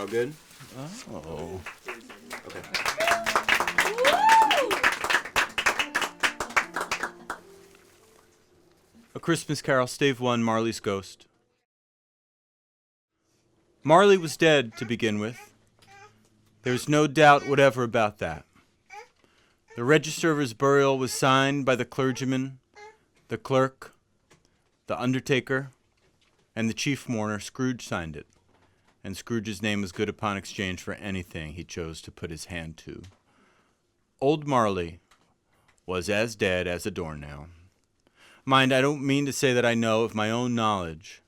All good? Oh. Okay. A Christmas Carol, Stave 1, Marley's Ghost. Marley was dead to begin with. There's no doubt whatever about that. The register of his burial was signed by the clergyman, the clerk, the undertaker, and the chief mourner. Scrooge signed it, and Scrooge's name was good upon exchange for anything he chose to put his hand to. Old Marley was as dead as a doornail. Mind, I don't mean to say that I know of my own knowledge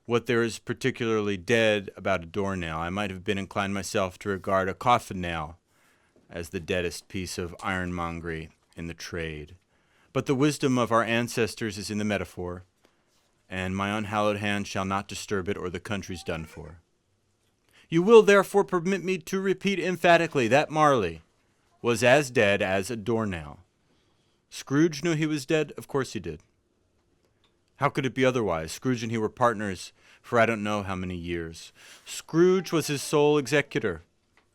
what there is particularly dead about a doornail. I might have been inclined myself to regard a coffin nail as the deadest piece of ironmongery in the trade. But the wisdom of our ancestors is in the metaphor, and my unhallowed hand shall not disturb it, or the country's done for. You will therefore permit me to repeat emphatically that Marley was as dead as a doornail. Scrooge knew he was dead? Of course he did. How could it be otherwise? Scrooge and he were partners for I don't know how many years. Scrooge was his sole executor,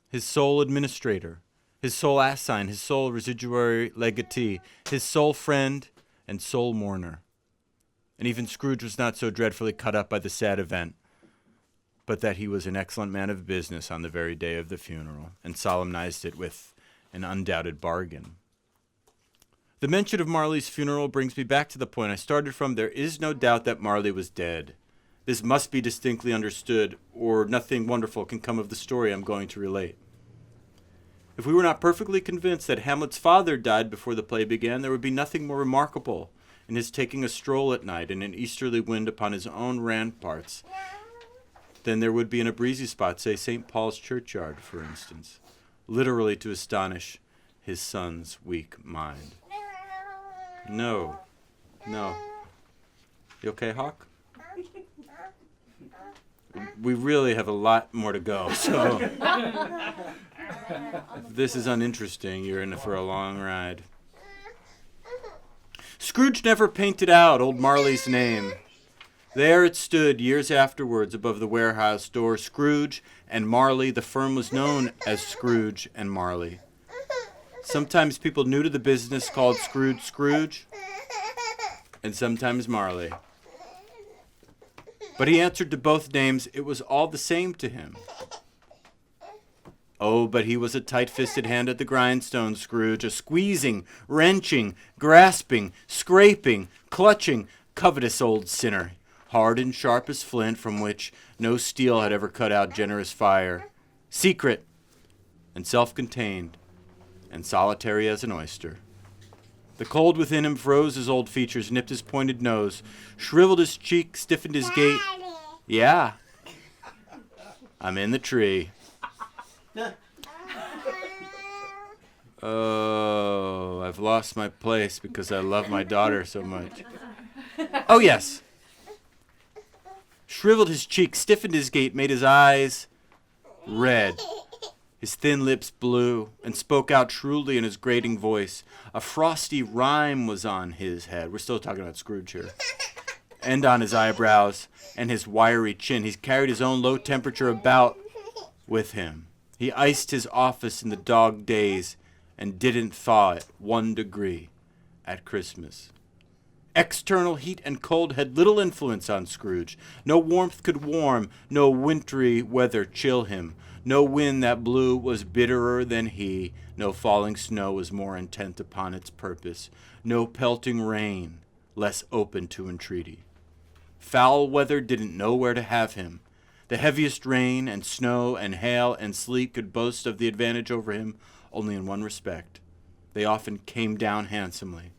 his sole administrator, his sole assign, his sole residuary legatee, his sole friend and sole mourner. And even Scrooge was not so dreadfully cut up by the sad event, but that he was an excellent man of business on the very day of the funeral, and solemnized it with an undoubted bargain. The mention of Marley's funeral brings me back to the point I started from. There is no doubt that Marley was dead. This must be distinctly understood, or nothing wonderful can come of the story I'm going to relate. If we were not perfectly convinced that Hamlet's father died before the play began, there would be nothing more remarkable in his taking a stroll at night in an easterly wind upon his own ramparts than there would be in a breezy spot, say St. Paul's churchyard, for instance, literally to astonish his son's weak mind. No. You okay, Hawk? We really have a lot more to go, so if this is uninteresting, you're in for a long ride. Scrooge never painted out old Marley's name. There it stood years afterwards above the warehouse door. Scrooge and Marley. The firm was known as Scrooge and Marley. Sometimes people new to the business called Scrooge, and sometimes Marley. But he answered to both names. It was all the same to him. Oh, but he was a tight-fisted hand at the grindstone, Scrooge, a squeezing, wrenching, grasping, scraping, clutching, covetous old sinner, hard and sharp as flint, from which no steel had ever cut out generous fire, secret and self-contained, and solitary as an oyster. The cold within him froze his old features, nipped his pointed nose, shriveled his cheek, stiffened his gait. Yeah, I'm in the tree. Oh, I've lost my place because I love my daughter so much. Oh, yes. Shriveled his cheek, stiffened his gait, made his eyes red. His thin lips blue, and spoke out shrewdly in his grating voice. A frosty rime was on his head. We're still talking about Scrooge here. And on his eyebrows and his wiry chin. He carried his own low temperature about with him. He iced his office in the dog days and didn't thaw it 1 degree at Christmas. External heat and cold had little influence on Scrooge. No warmth could warm, no wintry weather chill him. No wind that blew was bitterer than he. No falling snow was more intent upon its purpose. No pelting rain less open to entreaty. Foul weather didn't know where to have him. The heaviest rain and snow and hail and sleet could boast of the advantage over him only in one respect. They often came down handsomely,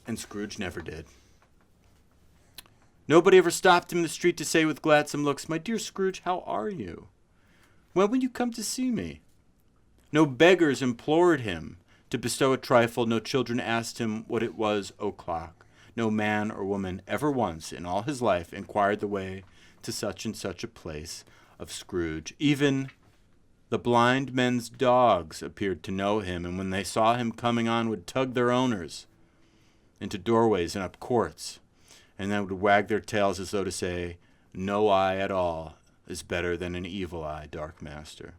and Scrooge never did. Nobody ever stopped him in the street to say with gladsome looks, "My dear Scrooge, how are you? When will you come to see me?" No beggars implored him to bestow a trifle. No children asked him what it was o'clock. No man or woman ever once in all his life inquired the way to such and such a place of Scrooge. Even the blind men's dogs appeared to know him, and when they saw him coming on would tug their owners into doorways and up courts, and then would wag their tails as though to say, "No eye at all," is better than an evil eye, Dark Master.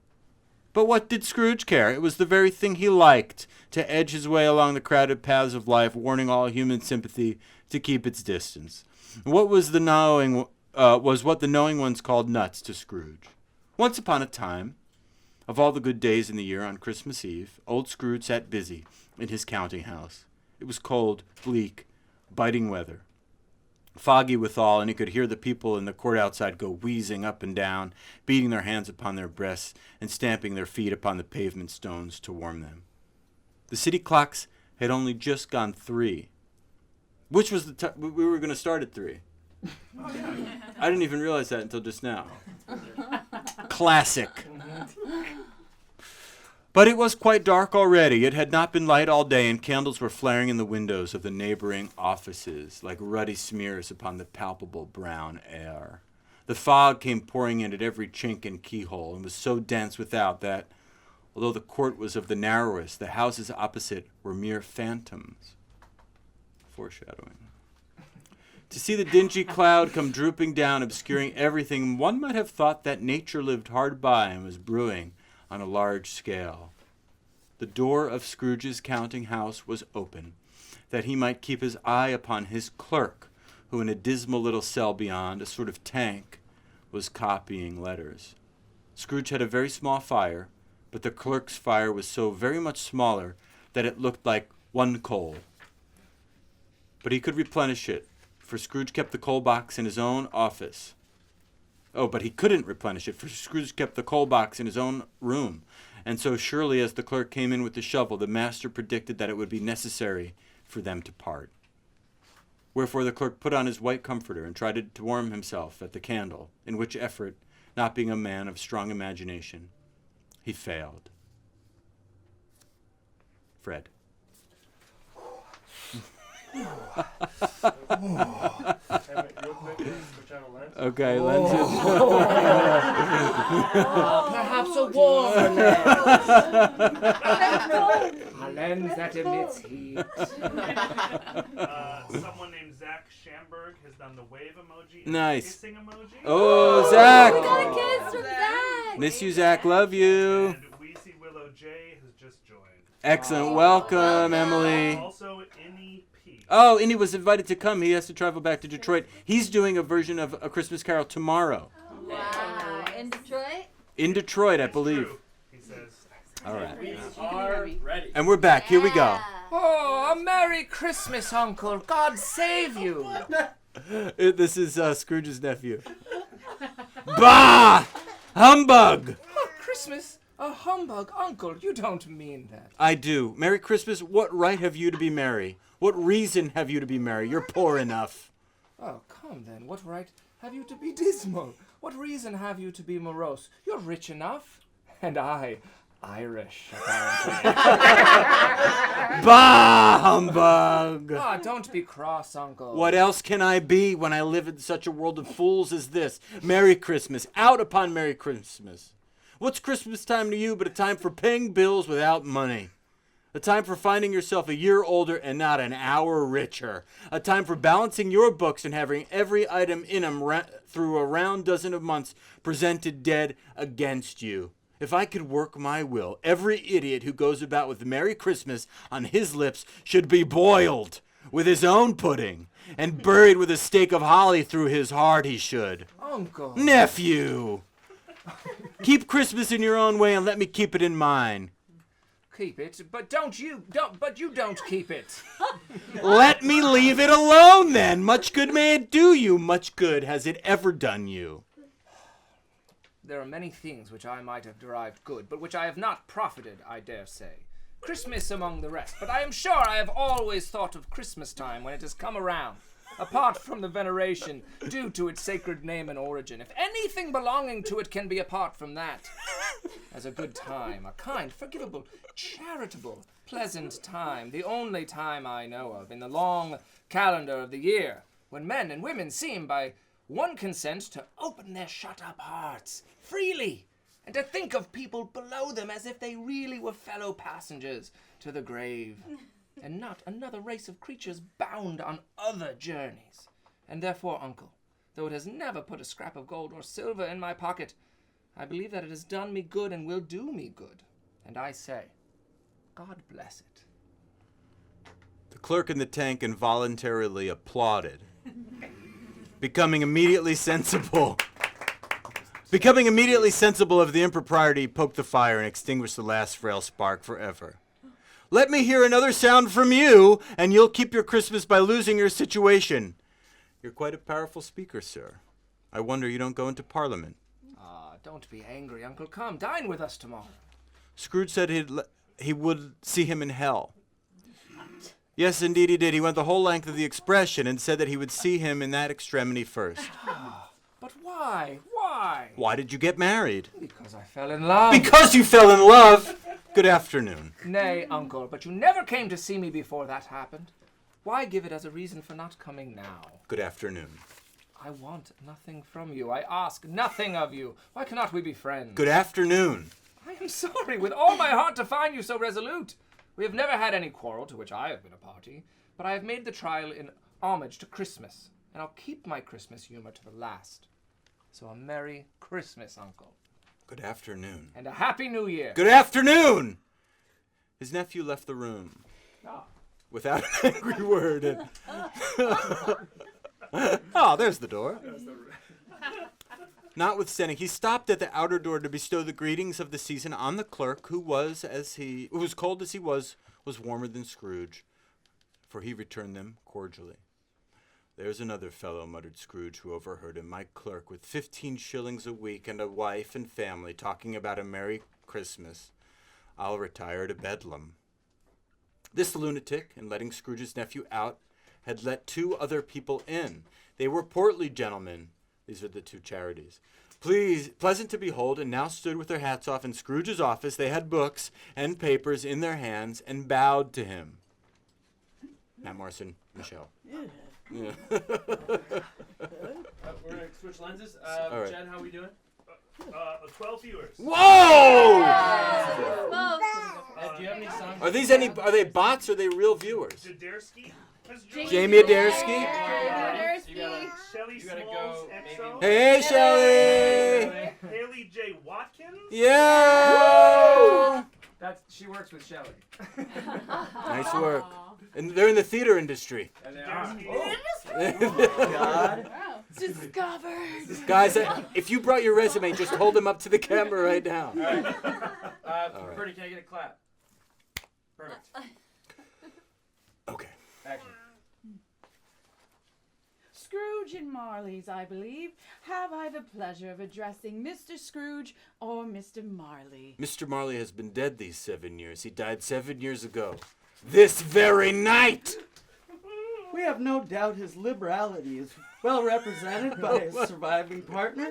But what did Scrooge care? It was the very thing he liked, to edge his way along the crowded paths of life, warning all human sympathy to keep its distance. What was the knowing was what the knowing ones called nuts to Scrooge. Once upon a time, of all the good days in the year, on Christmas Eve, old Scrooge sat busy in his counting house. It was cold, bleak, biting weather, foggy withal, and he could hear the people in the court outside go wheezing up and down, beating their hands upon their breasts and stamping their feet upon the pavement stones to warm them. The city clocks had only just gone 3, which was the time we were going to start at 3. I didn't even realize that until just now. Classic. But it was quite dark already. It had not been light all day, and candles were flaring in the windows of the neighboring offices like ruddy smears upon the palpable brown air. The fog came pouring in at every chink and keyhole, and was so dense without that, although the court was of the narrowest, the houses opposite were mere phantoms. Foreshadowing. To see the dingy cloud come drooping down, obscuring everything, one might have thought that nature lived hard by and was brewing on a large scale. The door of Scrooge's counting house was open, that he might keep his eye upon his clerk, who in a dismal little cell beyond, a sort of tank, was copying letters. Scrooge had a very small fire, but the clerk's fire was so very much smaller that it looked like 1 coal. But he could replenish it, for Scrooge kept the coal box in his own office. Oh, but he couldn't replenish it, for Scrooge kept the coal box in his own room. And so surely as the clerk came in with the shovel, the master predicted that it would be necessary for them to part. Wherefore the clerk put on his white comforter and tried to warm himself at the candle, in which effort, not being a man of strong imagination, he failed. Fred. Okay, lenses. Perhaps a warmer lens. A lens that emits heat. Someone named Zach Schamberg has done the wave emoji and Nice. the kissing emoji. Oh, Zach! We got a kiss from Zach. Miss you, Zach. Love you. And Weezy Willow J has just joined. Excellent. Welcome, Emily. Also, Innie P. Oh, and he was invited to come. He has to travel back to Detroit. He's doing a version of A Christmas Carol tomorrow. Wow. In Detroit? In Detroit, I believe. True, he says. All right. We are ready. And we're back. Here we go. Yeah. Oh, a Merry Christmas, Uncle. God save you. This is Scrooge's nephew. Bah! Humbug! Oh, Christmas? A humbug, Uncle. You don't mean that. I do. Merry Christmas. What right have you to be merry? What reason have you to be merry? You're poor enough. Oh, come then. What right have you to be dismal? What reason have you to be morose? You're rich enough. And I, Irish, apparently. Bah! Humbug! Ah, don't be cross, Uncle. What else can I be when I live in such a world of fools as this? Merry Christmas. Out upon Merry Christmas. What's Christmas time to you but a time for paying bills without money? A time for finding yourself a year older and not an hour richer. A time for balancing your books and having every item in them through a round dozen of months presented dead against you. If I could work my will, every idiot who goes about with Merry Christmas on his lips should be boiled with his own pudding and buried with a stake of holly through his heart he should. Uncle. Nephew! Keep Christmas in your own way and let me keep it in mine. Keep it, but you don't keep it. Let me leave it alone then. Much good may it do you. Much good has it ever done you. There are many things which I might have derived good, but which I have not profited, I dare say. Christmas among the rest, but I am sure I have always thought of Christmas time when it has come around, apart from the veneration due to its sacred name and origin. If anything belonging to it can be apart from that, as a good time, a kind, forgivable, charitable, pleasant time, the only time I know of in the long calendar of the year, when men and women seem by one consent to open their shut-up hearts freely, and to think of people below them as if they really were fellow passengers to the grave, and not another race of creatures bound on other journeys. And therefore, Uncle, though it has never put a scrap of gold or silver in my pocket. I believe that it has done me good and will do me good. And I say, God bless it. The clerk in the tank involuntarily applauded, becoming immediately sensible of the impropriety, he poked the fire and extinguished the last frail spark forever. Let me hear another sound from you, and you'll keep your Christmas by losing your situation. You're quite a powerful speaker, sir. I wonder you don't go into Parliament. Don't be angry, Uncle. Come, dine with us tomorrow. Scrooge said he would see him in hell. Yes, indeed he did. He went the whole length of the expression and said that he would see him in that extremity first. But why? Why? Why did you get married? Because I fell in love. Because you fell in love! Good afternoon. Nay, Uncle, but you never came to see me before that happened. Why give it as a reason for not coming now? Good afternoon. I want nothing from you. I ask nothing of you. Why cannot we be friends? Good afternoon. I am sorry with all my heart to find you so resolute. We have never had any quarrel to which I have been a party, but I have made the trial in homage to Christmas, and I'll keep my Christmas humor to the last. So a Merry Christmas, Uncle. Good afternoon. And a Happy New Year. Good afternoon! His nephew left the room Ah. without an angry word. Oh, there's the door. Notwithstanding, he stopped at the outer door to bestow the greetings of the season on the clerk, who was cold as he was warmer than Scrooge, for he returned them cordially. There's another fellow, muttered Scrooge, who overheard him. My clerk, with 15 shillings a week and a wife and family, talking about a Merry Christmas. I'll retire to Bedlam. This lunatic, in letting Scrooge's nephew out, had let 2 other people in. They were portly gentlemen. These are the 2 charities. Pleasant to behold, and now stood with their hats off in Scrooge's office. They had books and papers in their hands and bowed to him. Matt Morrison, Michelle. Yeah. We're gonna switch lenses. All right. Jen, how are we doing? 12 viewers. Whoa! Do you have any songs? Are they bots or are they real viewers? Jaderski. Jamie Adarsky? Shelly You gotta Smalls, go EXO. Hey, Shelley! Haley J. Watkins. Yeah! She works with Shelly. Nice work. And they're in the theater industry. And they are. Jaderski. God. Discovered. Guys, if you brought your resume, just hold them up to the camera right now. All right. right. Bertie, can I get a clap? Perfect. Okay. Action. Scrooge and Marley's, I believe. Have I the pleasure of addressing Mr. Scrooge or Mr. Marley? Mr. Marley has been dead these 7 years. He died 7 years ago. This very night! We have no doubt his liberality is well represented by his surviving partner.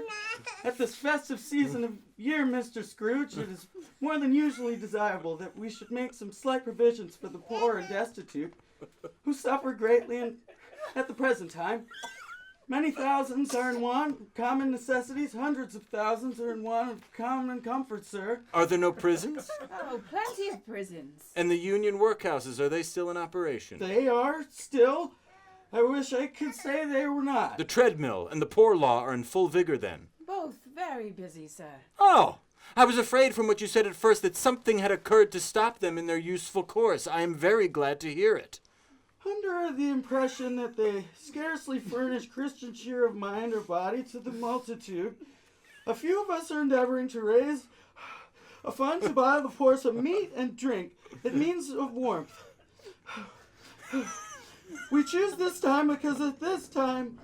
At this festive season of year, Mr. Scrooge, it is more than usually desirable that we should make some slight provisions for the poor and destitute, who suffer greatly at the present time. Many thousands are in want of common necessities. Hundreds of thousands are in want of common comfort, sir. Are there no prisons? Oh, plenty of prisons. And the union workhouses, are they still in operation? They are still. I wish I could say they were not. The treadmill and the poor law are in full vigor then. Both very busy, sir. Oh, I was afraid from what you said at first that something had occurred to stop them in their useful course. I am very glad to hear it. Under the impression that they scarcely furnish Christian cheer of mind or body to the multitude, a few of us are endeavoring to raise a fund to buy the poor some meat and drink, it means of warmth. We choose this time because at this time,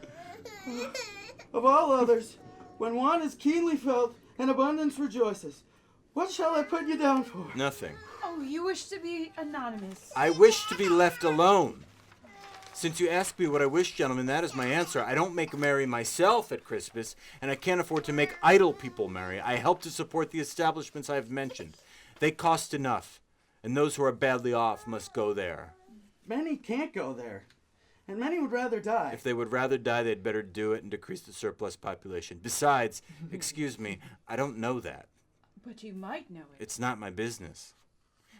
of all others, when want is keenly felt and abundance rejoices. What shall I put you down for? Nothing. Oh, you wish to be anonymous. I wish to be left alone. Since you ask me what I wish, gentlemen, that is my answer. I don't make merry myself at Christmas, and I can't afford to make idle people merry. I help to support the establishments I have mentioned. They cost enough, and those who are badly off must go there. Many can't go there, and many would rather die. If they would rather die, they'd better do it and decrease the surplus population. Besides, excuse me, I don't know that. But you might know it. It's not my business.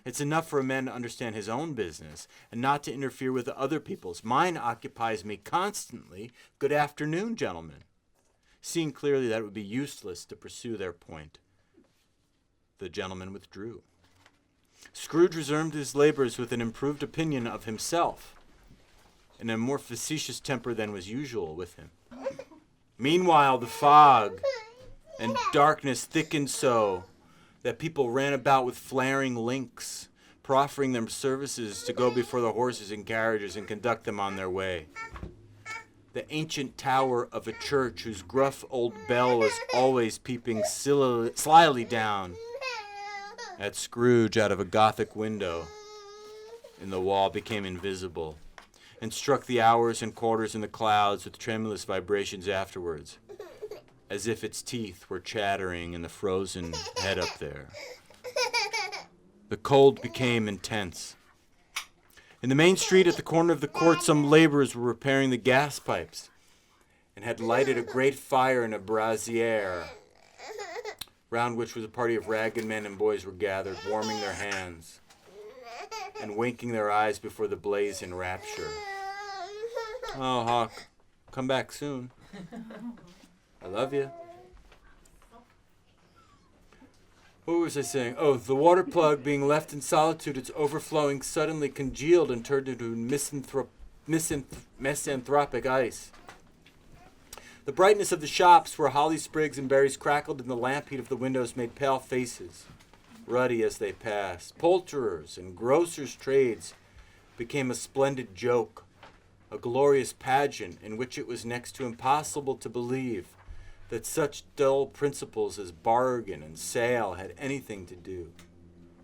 It's enough for a man to understand his own business and not to interfere with other people's. Mine occupies me constantly. Good afternoon, gentlemen. seeing clearly that it would be useless to pursue their point. The gentleman withdrew. Scrooge resumed his labors with an improved opinion of himself and a more facetious temper than was usual with him. Meanwhile, the fog and darkness thickened so that people ran about with flaring links, proffering their services to go before the horses and carriages and conduct them on their way. The ancient tower of a church whose gruff old bell was always peeping slyly down at Scrooge out of a Gothic window in the wall became invisible and struck the hours and quarters in the clouds with tremulous vibrations afterwards, as if its teeth were chattering in the frozen head up there. The cold became intense. In the main street at the corner of the court, some laborers were repairing the gas pipes and had lighted a great fire in a brazier, round which was a party of ragged men and boys were gathered, warming their hands and winking their eyes before the blaze in rapture. Oh, Hawk, come back soon. I love you. What was I saying? Oh, the water plug, being left in solitude, its overflowing suddenly congealed and turned into misanthropic ice. The brightness of the shops where holly sprigs and berries crackled in the lamp heat of the windows made pale faces, ruddy as they passed. Poulterers' and grocers' trades became a splendid joke, a glorious pageant in which it was next to impossible to believe that such dull principles as bargain and sale had anything to do.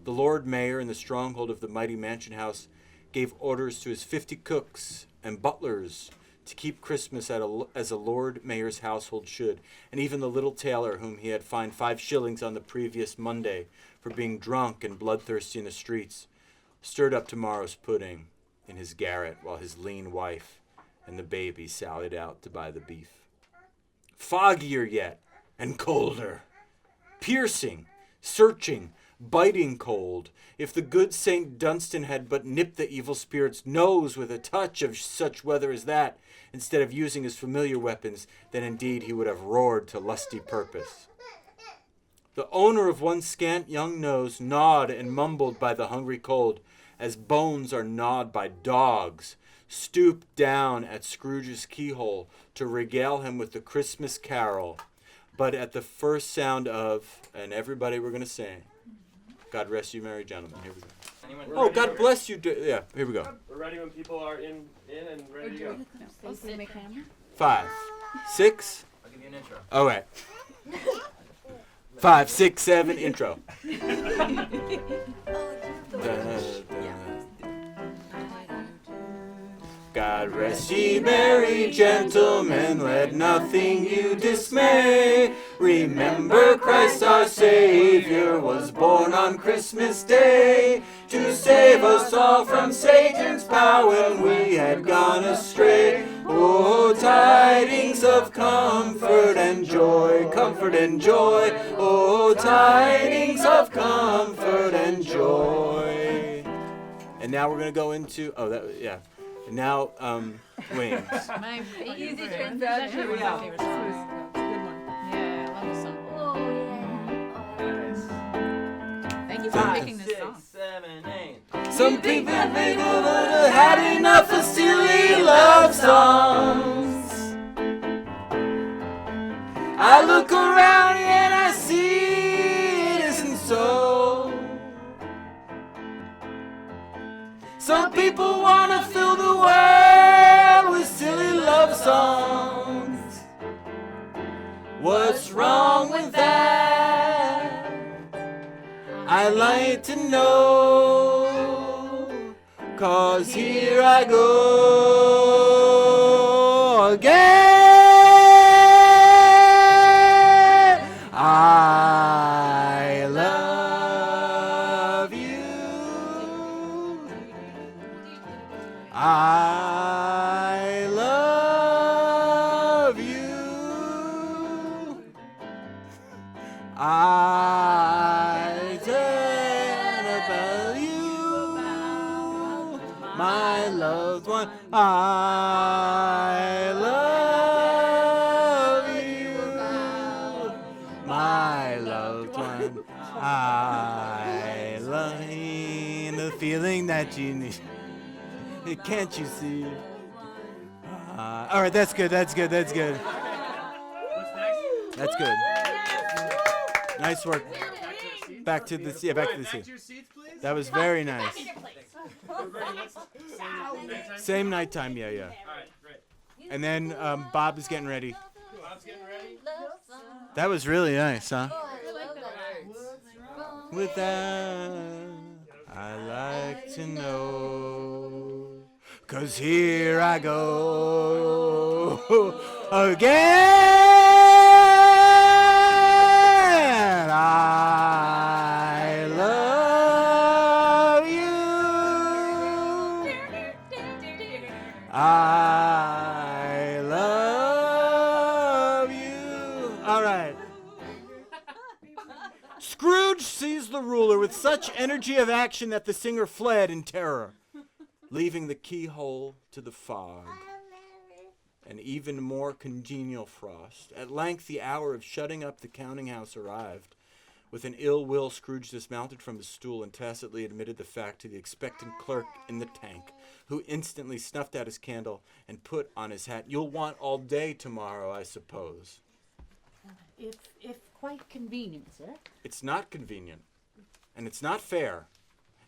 The Lord Mayor in the stronghold of the mighty mansion house gave orders to his 50 cooks and butlers to keep Christmas as a Lord Mayor's household should, and even the little tailor whom he had fined 5 shillings on the previous Monday for being drunk and bloodthirsty in the streets, stirred up tomorrow's pudding in his garret while his lean wife and the baby sallied out to buy the beef. Foggier yet, and colder. Piercing, searching, biting cold. If the good St. Dunstan had but nipped the evil spirit's nose with a touch of such weather as that, instead of using his familiar weapons, then indeed he would have roared to lusty purpose. The owner of one scant young nose gnawed and mumbled by the hungry cold, as bones are gnawed by dogs, stooped down at Scrooge's keyhole to regale him with the Christmas carol. But at the first sound of, and everybody we're going to sing, God rest you, merry gentlemen. Here we go. Oh, God bless you. Yeah, here we go. We're ready when people are in and ready to go. Facing the camera. 5, 6. I'll give you an intro. All right. 5, 6, 7, intro. God rest ye, merry gentlemen, let nothing you dismay. Remember Christ our Savior was born on Christmas Day to save us all from Satan's power when we had gone astray. Oh, tidings of comfort and joy, comfort and joy. Oh, tidings of comfort and joy. And now we're going to go into, And now, wings. My favorite. Easy That's transition. actually one of my favorite songs. Yeah, I love this song. Oh, yeah. Thank you for picking this song. 7, 8. Some people think I've had enough of silly love songs. I look around and I see it isn't so. Some people want to fill the world with silly love songs. What's wrong with that? I'd like to know, 'cause here I go again. I love you. I love you. I tell about you, my loved one. I love you. at you. Can't you see? All right, that's good. That's good. That's good. That's good. Nice work. Back to the seat. Back to the seat. That was very nice. Same nighttime. Yeah, yeah. All right, great. And then Bob is getting ready. Bob's getting ready. That was really nice, huh? Oh, I love that. With that, I like to know, 'cause here I go again. I love you. I love you. All right. Scrooge seized the ruler with such energy of action that the singer fled in terror, leaving the keyhole to the fog. An even more congenial frost. At length the hour of shutting up the counting house arrived. With an ill will, Scrooge dismounted from his stool and tacitly admitted the fact to the expectant clerk in the tank, who instantly snuffed out his candle and put on his hat. "You'll want all day tomorrow, I suppose." If quite convenient, sir. It's not convenient, and it's not fair.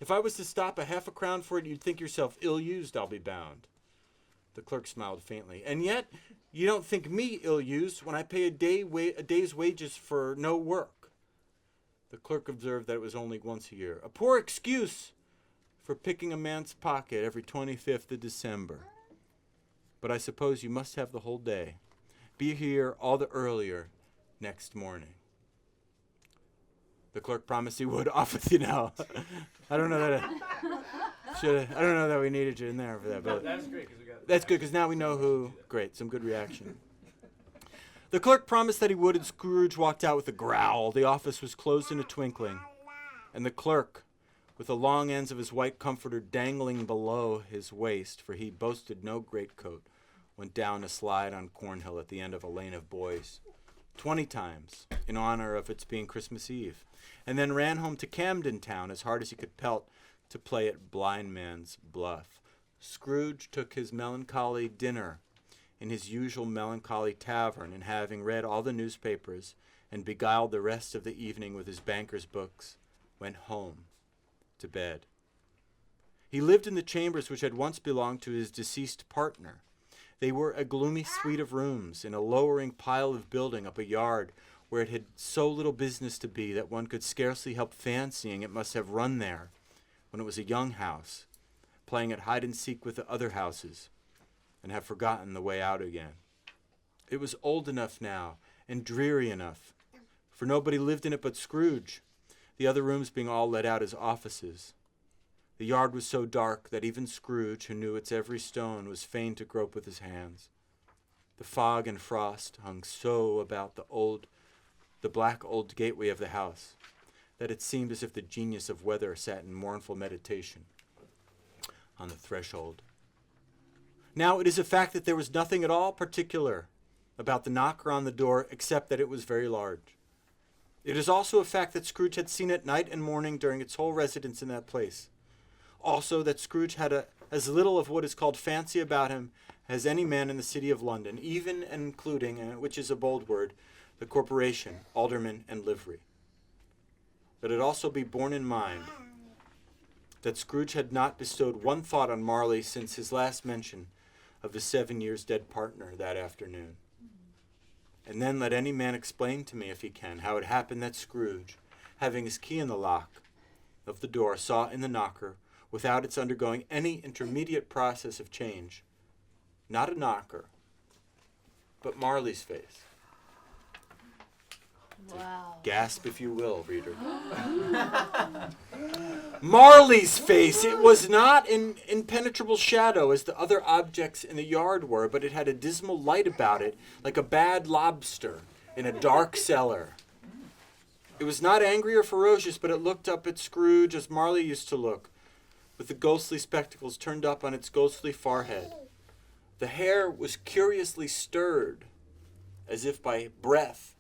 If I was to stop a half-a-crown for it, you'd think yourself ill-used, I'll be bound. The clerk smiled faintly. "And yet, you don't think me ill-used when I pay a day's wages for no work." The clerk observed that it was only once a year. "A poor excuse for picking a man's pocket every 25th of December. But I suppose you must have the whole day. Be here all the earlier next morning." The clerk promised he would. "Off with you now." I don't know that I don't know that we needed you in there for that, but That's great because we got. that's good because now we know who. Great, some good reaction. The clerk promised that he would, and Scrooge walked out with a growl. The office was closed in a twinkling, and the clerk, with the long ends of his white comforter dangling below his waist, for he boasted no greatcoat, went down a slide on Cornhill at the end of a lane of boys 20 times in honor of its being Christmas Eve, and then ran home to Camden Town as hard as he could pelt to play at blind man's bluff. Scrooge took his melancholy dinner in his usual melancholy tavern, and having read all the newspapers and beguiled the rest of the evening with his banker's books, went home to bed. He lived in the chambers which had once belonged to his deceased partner. They were a gloomy suite of rooms in a lowering pile of building up a yard where it had so little business to be that one could scarcely help fancying it must have run there when it was a young house, playing at hide-and-seek with the other houses, and have forgotten the way out again. It was old enough now, and dreary enough, for nobody lived in it but Scrooge, the other rooms being all let out as offices. The yard was so dark that even Scrooge, who knew its every stone, was fain to grope with his hands. The fog and frost hung so about the black old gateway of the house, that it seemed as if the genius of weather sat in mournful meditation on the threshold. Now, it is a fact that there was nothing at all particular about the knocker on the door except that it was very large. It is also a fact that Scrooge had seen it night and morning during its whole residence in that place. Also that Scrooge had as little of what is called fancy about him as any man in the city of London, even and including, which is a bold word, the corporation, aldermen, and livery. Let it also be borne in mind that Scrooge had not bestowed one thought on Marley since his last mention of his 7 years dead partner that afternoon. And then let any man explain to me, if he can, how it happened that Scrooge, having his key in the lock of the door, saw in the knocker, without its undergoing any intermediate process of change, not a knocker, but Marley's face. Wow. Gasp, if you will, reader. Marley's face! It was not in impenetrable shadow as the other objects in the yard were, but it had a dismal light about it, like a bad lobster in a dark cellar. It was not angry or ferocious, but it looked up at Scrooge as Marley used to look, with the ghostly spectacles turned up on its ghostly forehead. The hair was curiously stirred, as if by breath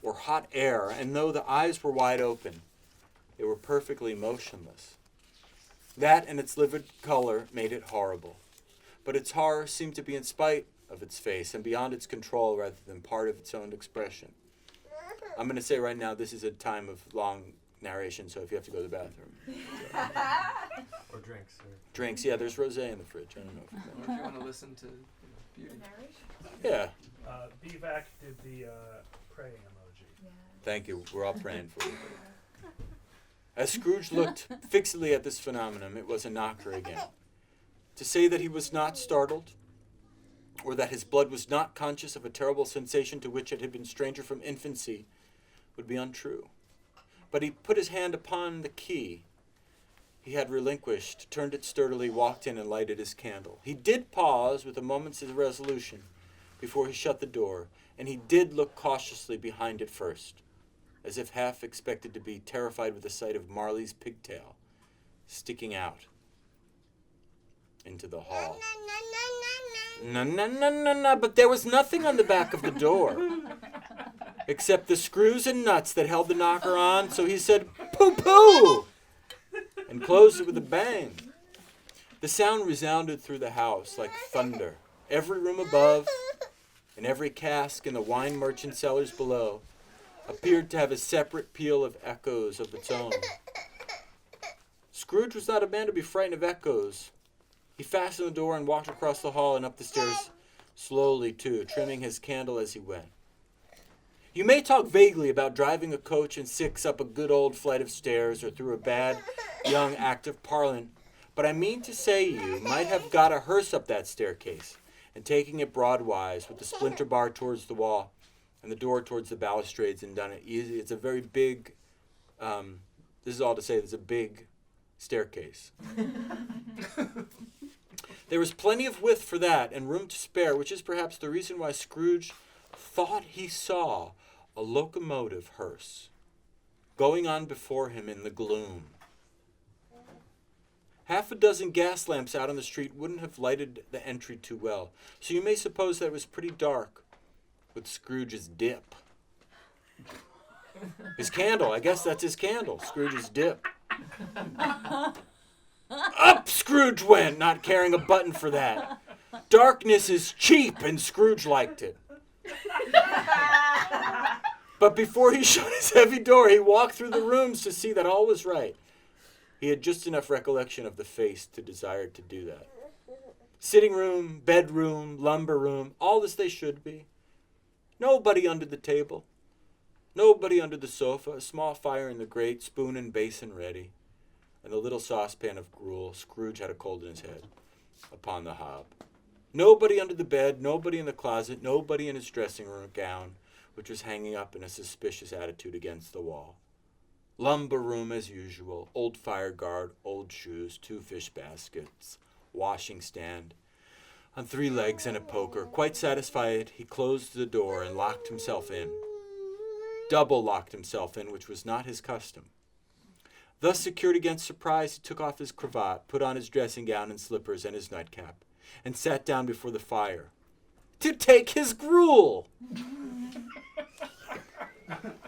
or hot air, and though the eyes were wide open, they were perfectly motionless. That and its livid color made it horrible. But its horror seemed to be in spite of its face and beyond its control rather than part of its own expression. I'm going to say right now this is a time of long narration, so if you have to go to the bathroom. Or drinks. Or Drinks, yeah, there's rosé in the fridge. I don't know. Or if you want to listen to beauty. Yeah, BVAC did the praying emoji. thank you. We're all praying for you. As Scrooge looked fixedly at this phenomenon, it was a knocker again. To say that he was not startled, or that his blood was not conscious of a terrible sensation to which it had been stranger from infancy, would be untrue. But he put his hand upon the key he had relinquished, turned it sturdily, walked in, and lighted his candle. He did pause with a moment's irresolution before he shut the door, and he did look cautiously behind it first, as if half expected to be terrified with the sight of Marley's pigtail sticking out into the hall. No, but there was nothing on the back of the door except the screws and nuts that held the knocker on, so he said, "Pooh-pooh!" and closed it with a bang. The sound resounded through the house like thunder. Every room above and every cask in the wine merchant cellars below appeared to have a separate peal of echoes of its own. Scrooge was not a man to be frightened of echoes. He fastened the door and walked across the hall and up the stairs slowly, too, trimming his candle as he went. You may talk vaguely about driving a coach and six up a good old flight of stairs or through a bad young Act of Parliament, but I mean to say you might have got a hearse up that staircase and taking it broadwise with the splinter bar towards the wall and the door towards the balustrades and done it easy. It's a very big, this is all to say, there's a big staircase. There was plenty of width for that and room to spare, which is perhaps the reason why Scrooge thought he saw a locomotive hearse going on before him in the gloom. Half a dozen gas lamps out on the street wouldn't have lighted the entry too well, so you may suppose that it was pretty dark with Scrooge's dip. His candle, I guess that's his candle, Scrooge's dip. Up Scrooge went, not caring a button for that. Darkness is cheap, and Scrooge liked it. But before he shut his heavy door, he walked through the rooms to see that all was right. He had just enough recollection of the face to desire to do that. Sitting room, bedroom, lumber room, all as they should be. Nobody under the table. Nobody under the sofa, a small fire in the grate, spoon and basin ready, and the little saucepan of gruel, Scrooge had a cold in his head, upon the hob. Nobody under the bed, nobody in the closet, nobody in his dressing room gown, which was hanging up in a suspicious attitude against the wall. Lumber room as usual, old fire guard, old shoes, 2 fish baskets, washing stand, on 3 legs and a poker. Quite satisfied, he closed the door and locked himself in. Double locked himself in, which was not his custom. Thus secured against surprise, he took off his cravat, put on his dressing gown and slippers and his nightcap, and sat down before the fire to take his gruel.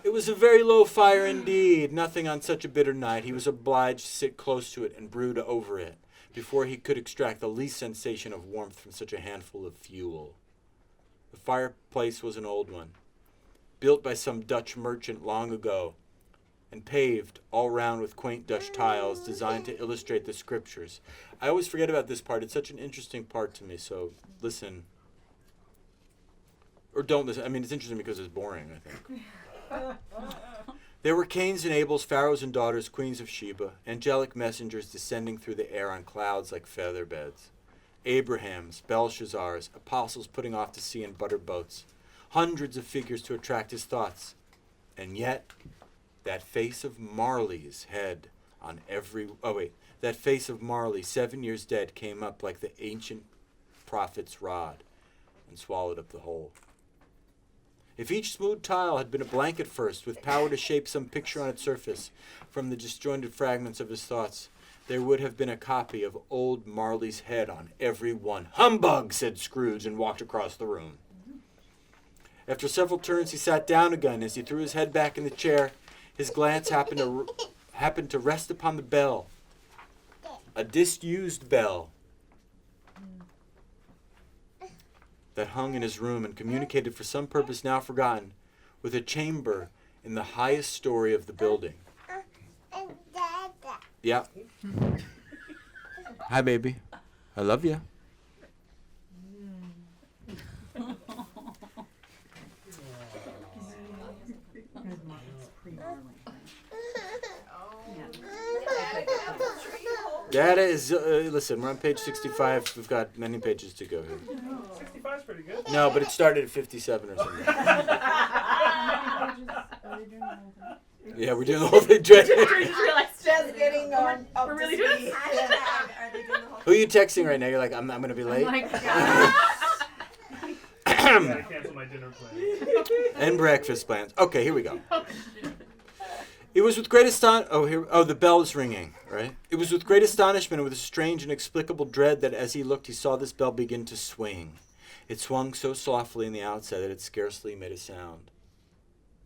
It was a very low fire indeed, nothing on such a bitter night. He was obliged to sit close to it and brood over it before he could extract the least sensation of warmth from such a handful of fuel. The fireplace was an old one, built by some Dutch merchant long ago, and paved all round with quaint Dutch tiles designed to illustrate the scriptures. I always forget about this part. It's such an interesting part to me, so listen. Or don't listen. I mean, it's interesting because it's boring, I think. There were Cains and Abels, pharaohs and daughters, queens of Sheba, angelic messengers descending through the air on clouds like feather beds. Abrahams, Belshazzars, apostles putting off to sea in butter boats. Hundreds of figures to attract his thoughts. And yet, that face of Marley's head on every... that face of Marley, 7 years dead, came up like the ancient prophet's rod and swallowed up the whole. If each smooth tile had been a blanket first, with power to shape some picture on its surface from the disjointed fragments of his thoughts, there would have been a copy of old Marley's head on every one. "Humbug!" said Scrooge, and walked across the room. After several turns, he sat down again. As he threw his head back in the chair, his glance happened to rest upon the bell. a disused bell that hung in his room and communicated for some purpose now forgotten with a chamber in the highest story of the building. Yeah. Hi, baby. I love you. That is, listen, we're on page 65. We've got many pages to go here. 65 is pretty good. No, but it started at 57 or something. Yeah, we're doing the whole thing. Just realized Just getting on. we're really doing this. Are they doing the whole Who are you texting right now? You're like, I'm going to be late. Like, I gotta cancel my dinner plans. And breakfast plans. Okay, here we go. It was with great the bell is ringing, right? It was with great astonishment and with a strange and inexplicable dread that as he looked, he saw this bell begin to swing. It swung so softly in the outset that it scarcely made a sound.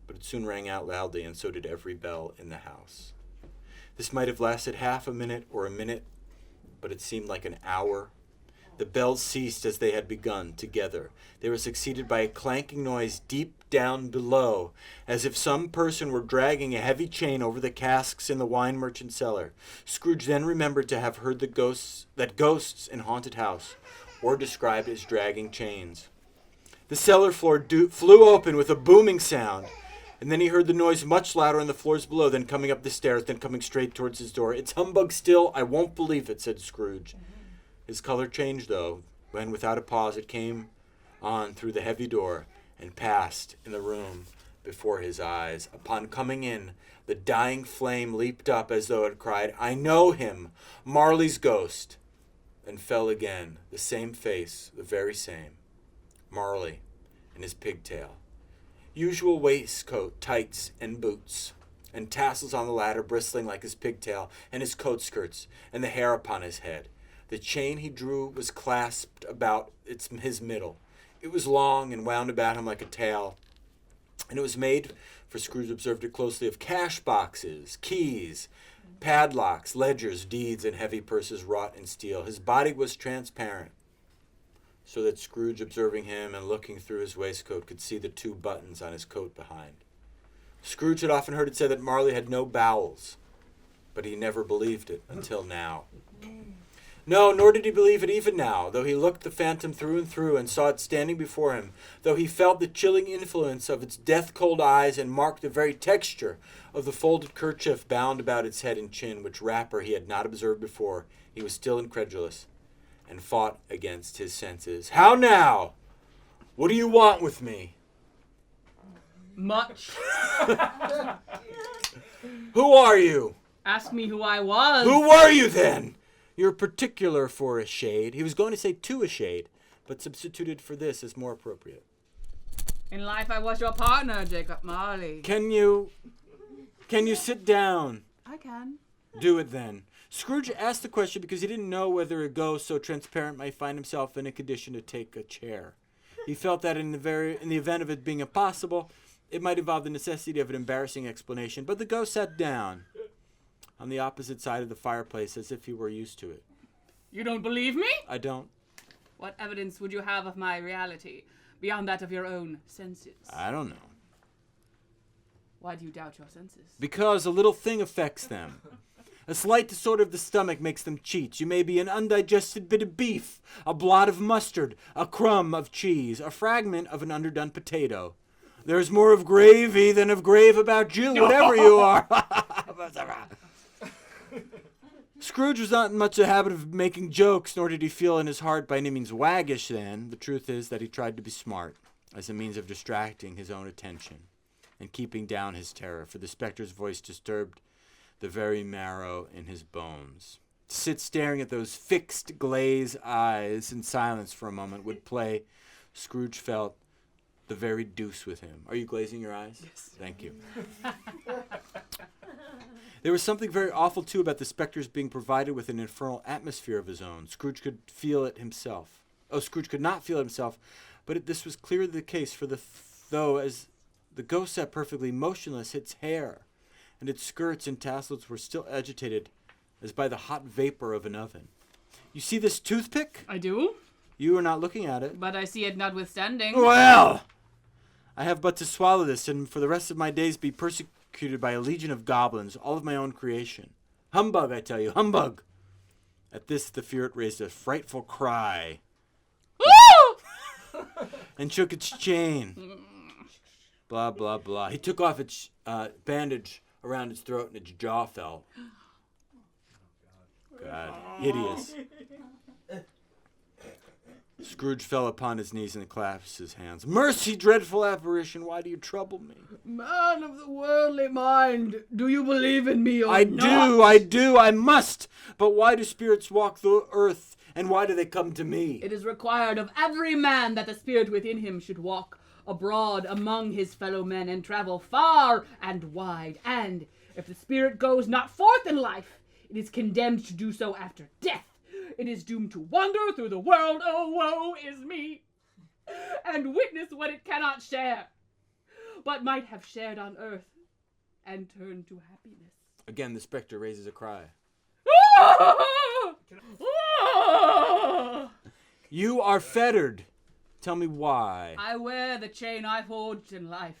But it soon rang out loudly, and so did every bell in the house. This might have lasted half a minute or a minute, but it seemed like an hour. The bells ceased as they had begun, together. They were succeeded by a clanking noise deep down below, as if some person were dragging a heavy chain over the casks in the wine merchant's cellar. Scrooge then remembered to have heard that ghosts in haunted house were described as dragging chains. The cellar floor flew open with a booming sound, and then he heard the noise much louder on the floors below, then coming up the stairs, then coming straight towards his door. "It's humbug still, I won't believe it," said Scrooge. His color changed, though, when without a pause it came on through the heavy door and passed in the room before his eyes. Upon coming in, the dying flame leaped up as though it cried, "I know him, Marley's ghost," and fell again, the same face, the very same. Marley in his pigtail. Usual waistcoat, tights, and boots, and tassels on the latter bristling like his pigtail, and his coat skirts, and the hair upon his head. The chain he drew was clasped about his middle. It was long and wound about him like a tail, and it was made, for Scrooge observed it closely, of cash boxes, keys, padlocks, ledgers, deeds, and heavy purses wrought in steel. His body was transparent, so that Scrooge, observing him and looking through his waistcoat, could see the 2 buttons on his coat behind. Scrooge had often heard it said that Marley had no bowels, but he never believed it until now. No, nor did he believe it even now, though he looked the phantom through and through and saw it standing before him, though he felt the chilling influence of its death-cold eyes and marked the very texture of the folded kerchief bound about its head and chin, which wrapper he had not observed before. He was still incredulous and fought against his senses. "How now? What do you want with me?" much. "Who are you?" Ask me who I was. "Who were you then?" "You're particular for a shade." He was going to say to a shade, but substituted for this as more appropriate. In life, I was your partner, Jacob Marley. Can you sit down? I can. Do it then. Scrooge asked the question because he didn't know whether a ghost so transparent might find himself in a condition to take a chair. He felt that in the event of it being impossible, it might involve the necessity of an embarrassing explanation. But the ghost sat down on the opposite side of the fireplace as if he were used to it. You don't believe me? I don't. What evidence would you have of my reality, beyond that of your own senses? I don't know. Why do you doubt your senses? Because a little thing affects them. A slight disorder of the stomach makes them cheats. You may be an undigested bit of beef, a blot of mustard, a crumb of cheese, a fragment of an underdone potato. There's more of gravy than of grave about you, whatever you are. Scrooge was not in much a habit of making jokes, nor did he feel in his heart by any means waggish then. The truth is that he tried to be smart, as a means of distracting his own attention and keeping down his terror, for the specter's voice disturbed the very marrow in his bones. To sit staring at those fixed, glazed eyes in silence for a moment would play, Scrooge felt, the very deuce with him. Are you glazing your eyes? Yes. Thank you. There was something very awful, too, about the specter's being provided with an infernal atmosphere of his own. Scrooge could feel it himself. Scrooge could not feel it himself, but this was clearly the case, for though as the ghost sat perfectly motionless, its hair and its skirts and tassels were still agitated as by the hot vapor of an oven. You see this toothpick? I do, You are not looking at it. but I see it notwithstanding. Well, I have but to swallow this, and for the rest of my days be persecuted by a legion of goblins, all of my own creation. Humbug, I tell you, humbug! At this, the ferret raised a frightful cry and shook its chain. Blah, blah, blah. He took off its bandage around its throat, and its jaw fell. God, hideous. Scrooge fell upon his knees and clasped his hands. Mercy, dreadful apparition, why do you trouble me? Man of the worldly mind, do you believe in me or I do, I must. But why do spirits walk the earth, and why do they come to me? It is required of every man that the spirit within him should walk abroad among his fellow men and travel far and wide. And if the spirit goes not forth in life, it is condemned to do so after death. It is doomed to wander through the world, oh woe is me, and witness what it cannot share, but might have shared on earth, and turn to happiness. Again, the specter raises a cry. You are fettered. Tell me why. I wear the chain I forged in life.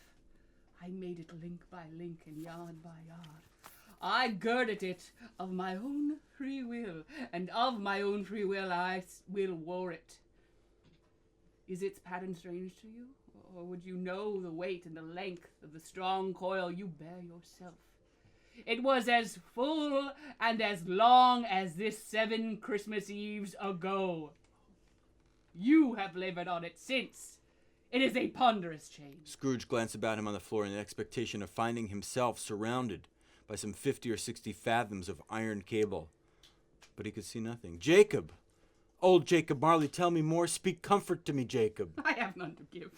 I made it link by link and yard by yard. I girded it of my own free will, and of my own free will I will wore it. Is its pattern strange to you? Or would you know the weight and the length of the strong coil you bear yourself? It was as full and as long as this 7 Christmas Eves ago. You have labored on it since. It is a ponderous chain. Scrooge glanced about him on the floor in the expectation of finding himself surrounded by some 50 or 60 fathoms of iron cable. But he could see nothing. Jacob! Old Jacob Marley, tell me more. Speak comfort to me, Jacob. I have none to give.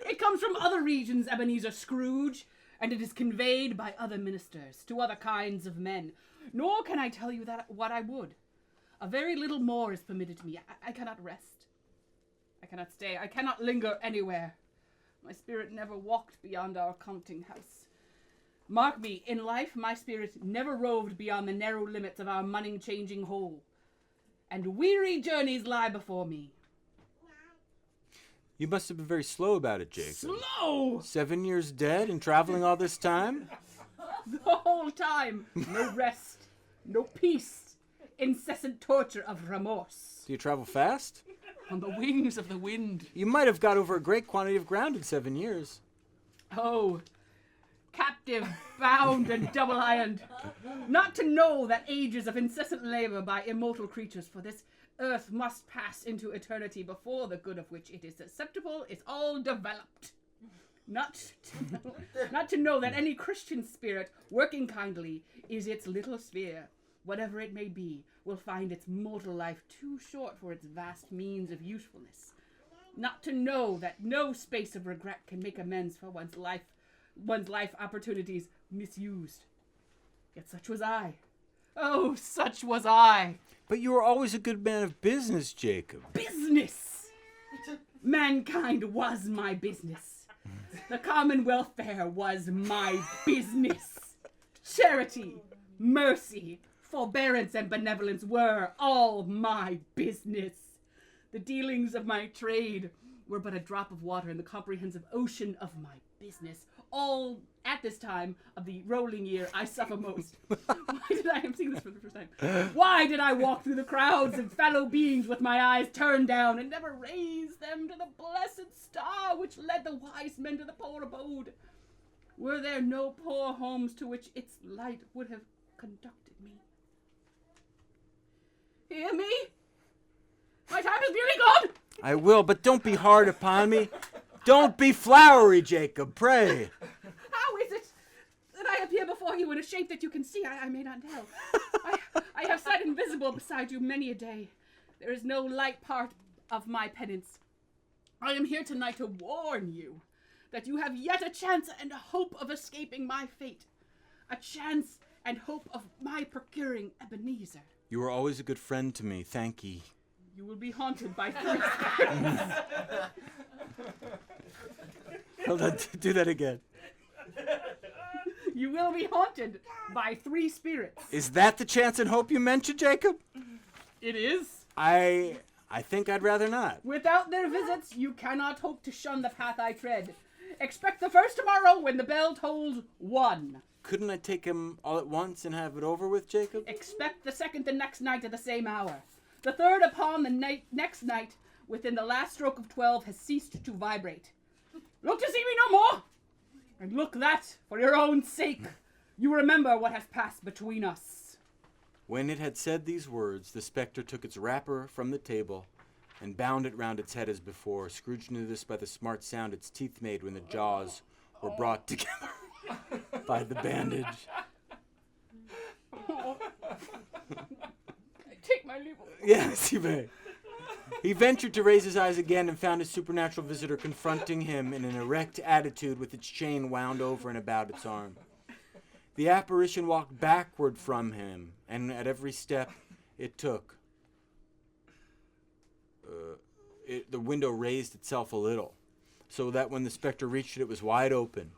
It comes from other regions, Ebenezer Scrooge, and it is conveyed by other ministers to other kinds of men. Nor can I tell you that what I would. A very little more is permitted to me. I cannot rest. I cannot stay. I cannot linger anywhere. My spirit never walked beyond our counting house. Mark me, in life my spirit never roved beyond the narrow limits of our money-changing hole. And weary journeys lie before me. You must have been very slow about it, Jacob. Slow! 7 years dead and traveling all this time? The whole time. No rest. No peace. Incessant torture of remorse. Do you travel fast? On the wings of the wind. You might have got over a great quantity of ground in 7 years. Oh, captive, bound, and double-ironed. Not to know that ages of incessant labor by immortal creatures for this earth must pass into eternity before the good of which it is susceptible is all developed. Not to know that any Christian spirit, working kindly, is its little sphere, whatever it may be, will find its mortal life too short for its vast means of usefulness. Not to know that no space of regret can make amends for one's life opportunities misused. Yet such was I. Oh, such was I. But you were always a good man of business, Jacob. Business! Mankind was my business. The common welfare was my business. Charity, mercy, forbearance, and benevolence were all my business. The dealings of my trade were but a drop of water in the comprehensive ocean of my business. All at this time of the rolling year I suffer most. I'm seeing this for the first time. Why did I walk through the crowds of fellow beings with my eyes turned down and never raise them to the blessed star which led the wise men to the poor abode? Were there no poor homes to which its light would have conducted me? Hear me? My time is nearly gone! I will, but don't be hard upon me. Don't be flowery, Jacob, pray. How is it that I appear before you in a shape that you can see? I may not tell. I have sat invisible beside you many a day. There is no light part of my penance. I am here tonight to warn you that you have yet a chance and a hope of escaping my fate. A chance and hope of my procuring Ebenezer. You were always a good friend to me, thank ye. You will be haunted by 3 spirits. Hold on, do that again. You will be haunted by 3 spirits. Is that the chance and hope you mentioned, Jacob? It is. I think I'd rather not. Without their visits, you cannot hope to shun the path I tread. Expect the first tomorrow when the bell tolls 1. Couldn't I take him all at once and have it over with, Jacob? Expect the second the next night at the same hour. The third upon the next night within the last stroke of 12 has ceased to vibrate. Look to see me no more! And look that, for your own sake, you remember what has passed between us. When it had said these words, the spectre took its wrapper from the table and bound it round its head as before. Scrooge knew this by the smart sound its teeth made when the jaws were brought together by the bandage. Take my leave. Yes, he may. He ventured to raise his eyes again and found his supernatural visitor confronting him in an erect attitude with its chain wound over and about its arm. The apparition walked backward from him, and at every step it took, the window raised itself a little, so that when the spectre reached it, it was wide open.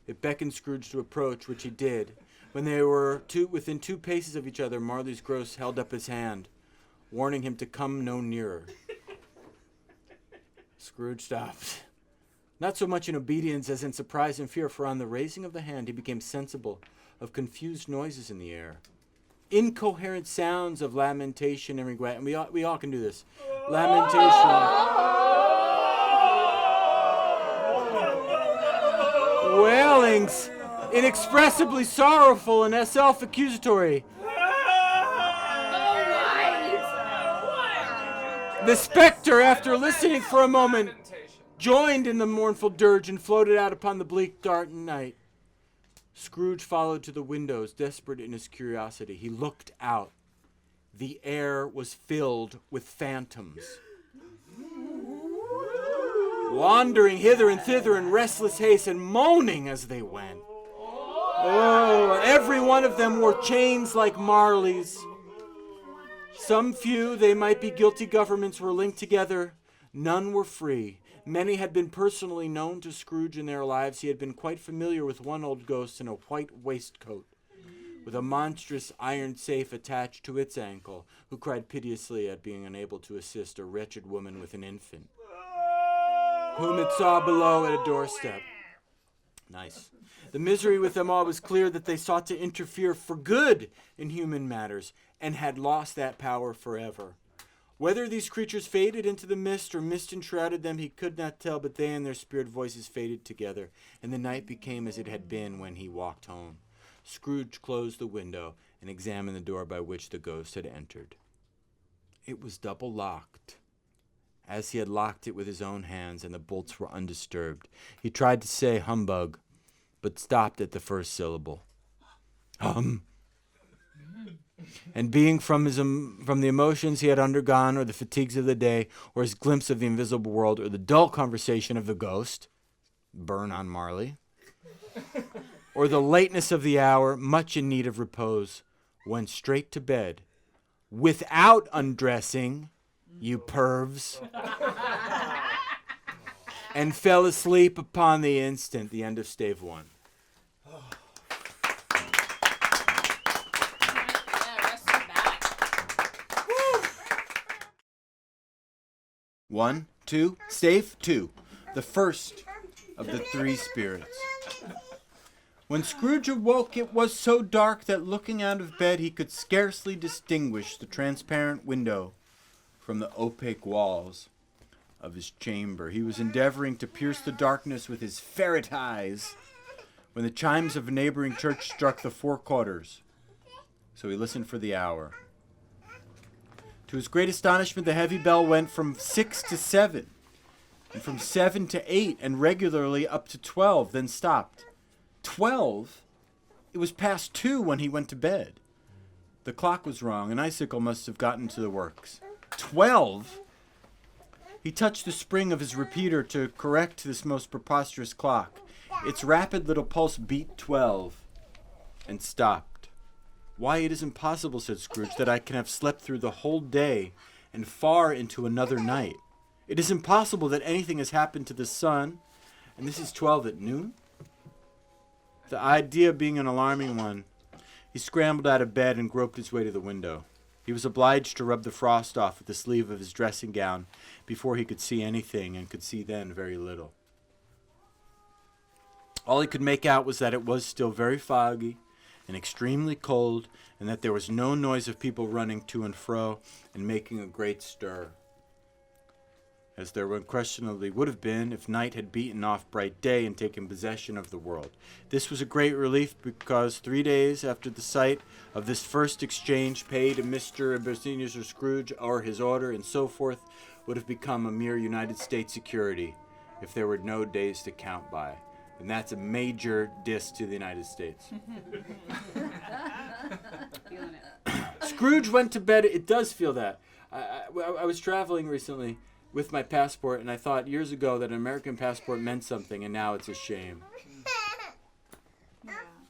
It beckoned Scrooge to approach, which he did. When they were within 2 paces of each other, Marley's Gross held up his hand, warning him to come no nearer. Scrooge stopped. Not so much in obedience as in surprise and fear, for on the raising of the hand he became sensible of confused noises in the air. Incoherent sounds of lamentation and regret. And we all can do this. Lamentation. Wailings, inexpressibly sorrowful and self-accusatory. The spectre, after listening for a moment, joined in the mournful dirge and floated out upon the bleak, dark night. Scrooge followed to the windows, desperate in his curiosity. He looked out. The air was filled with phantoms, wandering hither and thither in restless haste and moaning as they went. Oh, every one of them wore chains like Marley's. Some few, they might be guilty governments, were linked together. None were free. Many had been personally known to Scrooge in their lives. He had been quite familiar with one old ghost in a white waistcoat, with a monstrous iron safe attached to its ankle, who cried piteously at being unable to assist a wretched woman with an infant, whom it saw below at a doorstep. Nice. The misery with them all was clear that they sought to interfere for good in human matters, and had lost that power forever. Whether these creatures faded into the mist or mist enshrouded them, he could not tell, but they and their spirit voices faded together, and the night became as it had been when he walked home. Scrooge closed the window and examined the door by which the ghost had entered. It was double locked, as he had locked it with his own hands, and the bolts were undisturbed. He tried to say humbug, but stopped at the first syllable. And being from the emotions he had undergone, or the fatigues of the day, or his glimpse of the invisible world, or the dull conversation of the ghost, burn on Marley, or the lateness of the hour, much in need of repose, went straight to bed, without undressing, you pervs, and fell asleep upon the instant. The end of stave 1. 1, 2, stave 2, the first of the 3 spirits. When Scrooge awoke, it was so dark that looking out of bed he could scarcely distinguish the transparent window from the opaque walls of his chamber. He was endeavoring to pierce the darkness with his ferret eyes when the chimes of a neighboring church struck the 4 quarters. So he listened for the hour. To his great astonishment, the heavy bell went from 6 to 7, and from 7 to 8, and regularly up to 12, then stopped. 12? It was past 2 when he went to bed. The clock was wrong. An icicle must have gotten to the works. 12? He touched the spring of his repeater to correct this most preposterous clock. Its rapid little pulse beat 12, and stopped. Why, it is impossible, said Scrooge, that I can have slept through the whole day and far into another night. It is impossible that anything has happened to the sun, and this is 12 at noon. the idea being an alarming one, he scrambled out of bed and groped his way to the window. He was obliged to rub the frost off with the sleeve of his dressing gown before he could see anything, and could see then very little. All he could make out was that it was still very foggy and extremely cold, and that there was no noise of people running to and fro and making a great stir, as there unquestionably would have been if night had beaten off bright day and taken possession of the world. This was a great relief, because 3 days after the sight of this first exchange, paid to Mr. Ebenezer Scrooge, or his order, and so forth, would have become a mere United States security if there were no days to count by. And that's a major diss to the United States. Feeling it. Scrooge went to bed. It does feel that. I was traveling recently with my passport, and I thought years ago that an American passport meant something, and now it's a shame.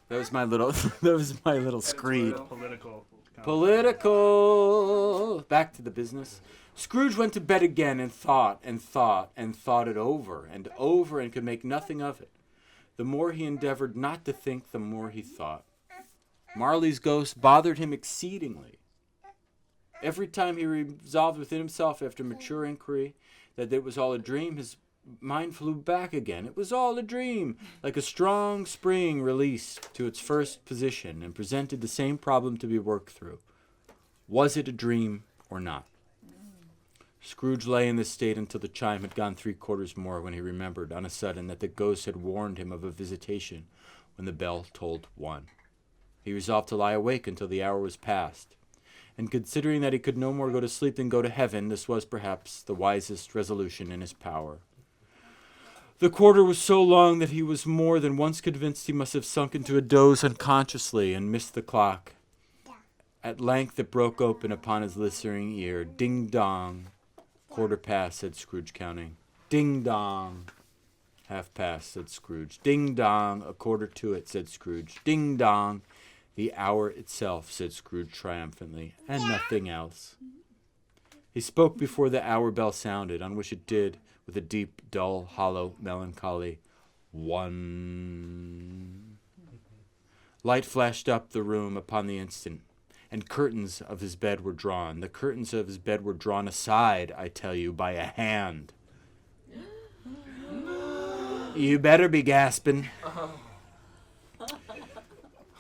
That was my little screed. Political. Back to the business. Scrooge went to bed again and thought and thought and thought it over and could make nothing of it. The more he endeavored not to think, the more he thought. Marley's ghost bothered him exceedingly. Every time he resolved within himself, after mature inquiry, that it was all a dream, his mind flew back again. It was all a dream, like a strong spring released to its first position, and presented the same problem to be worked through. Was it a dream or not? Scrooge lay in this state until the chime had gone 3/4 more, when he remembered on a sudden that the ghost had warned him of a visitation when the bell tolled 1. He resolved to lie awake until the hour was past, and considering that he could no more go to sleep than go to heaven, this was perhaps the wisest resolution in his power. The quarter was so long that he was more than once convinced he must have sunk into a doze unconsciously and missed the clock. At length it broke open upon his listening ear. Ding dong. 1/4 past, said Scrooge, counting. Ding dong. 1/2 past, said Scrooge. Ding dong. 1/4 to it, said Scrooge. Ding dong. The hour itself, said Scrooge triumphantly, and nothing else. He spoke before the hour bell sounded, on which it did, with a deep, dull, hollow, melancholy 1. Light flashed up the room upon the instant, and curtains of his bed were drawn. The curtains of his bed were drawn aside, I tell you, by a hand. You better be gasping.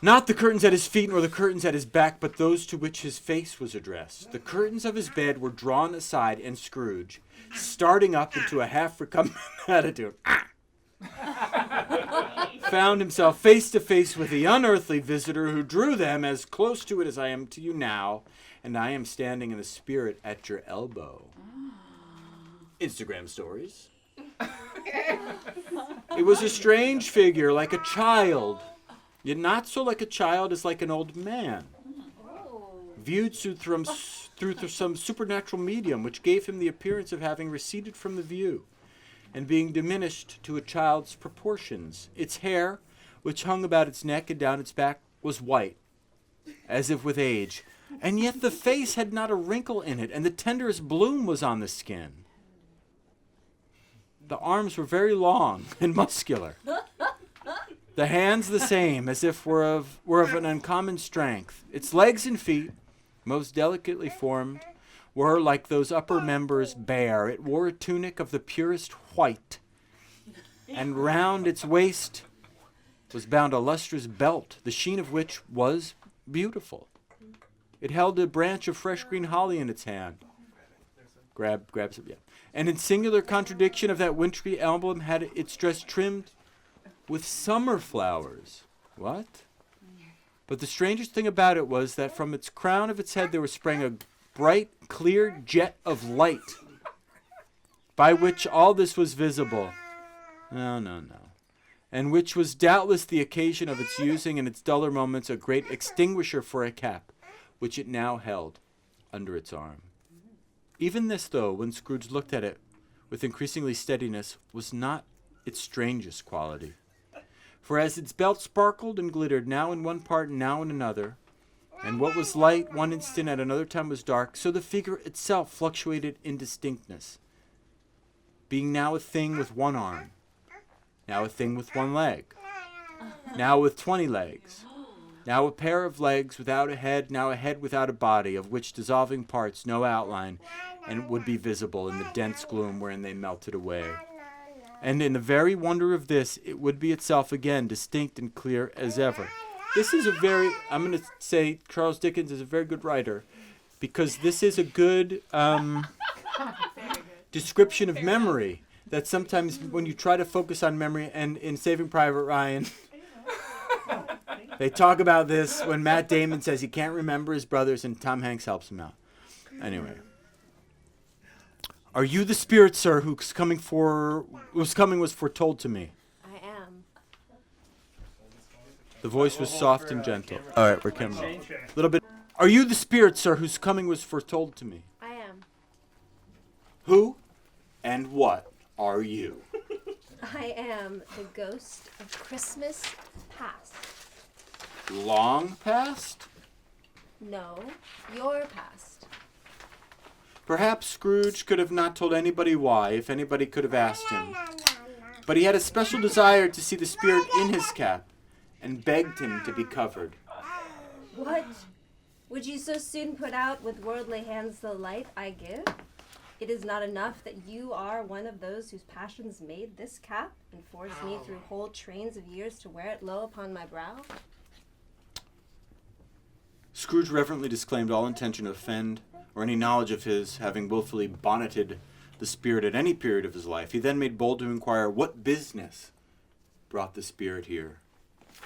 Not the curtains at his feet nor the curtains at his back, but those to which his face was addressed. The curtains of his bed were drawn aside, and Scrooge, starting up into a half-recumbent attitude, found himself face to face with the unearthly visitor, who drew them as close to it as I am to you now, and I am standing in the spirit at your elbow. Instagram stories. It was a strange figure, like a child, yet not so like a child as like an old man, viewed through some supernatural medium, which gave him the appearance of having receded from the view, and being diminished to a child's proportions. Its hair, which hung about its neck and down its back, was white, as if with age, and yet the face had not a wrinkle in it, and the tenderest bloom was on the skin. The arms were very long and muscular. The hands the same, as if were of an uncommon strength. Its legs and feet, most delicately formed, were, like those upper members, bare. It wore a tunic of the purest white, and round its waist was bound a lustrous belt, the sheen of which was beautiful. It held a branch of fresh green holly in its hand. Grabs it, yeah. And in singular contradiction of that wintry emblem, had its dress trimmed with summer flowers. What? But the strangest thing about it was that from its crown of its head there sprang a bright, clear jet of light, by which all this was visible. No. And which was doubtless the occasion of its using in its duller moments a great extinguisher for a cap, which it now held under its arm. Even this, though, when Scrooge looked at it with increasingly steadiness, was not its strangest quality. For as its belt sparkled and glittered, now in one part and now in another, and what was light one instant at another time was dark, so the figure itself fluctuated in distinctness, being now a thing with one arm, now a thing with one leg, now with 20 legs, now a pair of legs without a head, now a head without a body, of which dissolving parts no outline, and would be visible in the dense gloom wherein they melted away. And in the very wonder of this, it would be itself again, distinct and clear as ever. This is I'm going to say Charles Dickens is a very good writer, because this is a good description of memory. That sometimes when you try to focus on memory, and in Saving Private Ryan, they talk about this when Matt Damon says he can't remember his brothers and Tom Hanks helps him out. Anyway. Are you the spirit, sir, whose coming was foretold to me? I am. The voice was soft and gentle. All right, we're coming. A little bit. Are you the spirit, sir, whose coming was foretold to me? I am. Who and what are you? I am the ghost of Christmas past. Long past? No, your past. Perhaps Scrooge could have not told anybody why, if anybody could have asked him. But he had a special desire to see the spirit in his cap, and begged him to be covered. What? Would you so soon put out with worldly hands the light I give? It is not enough that you are one of those whose passions made this cap, and forced me through whole trains of years to wear it low upon my brow? Scrooge reverently disclaimed all intention to offend, or any knowledge of his having willfully bonneted the spirit at any period of his life. He then made bold to inquire what business brought the spirit here.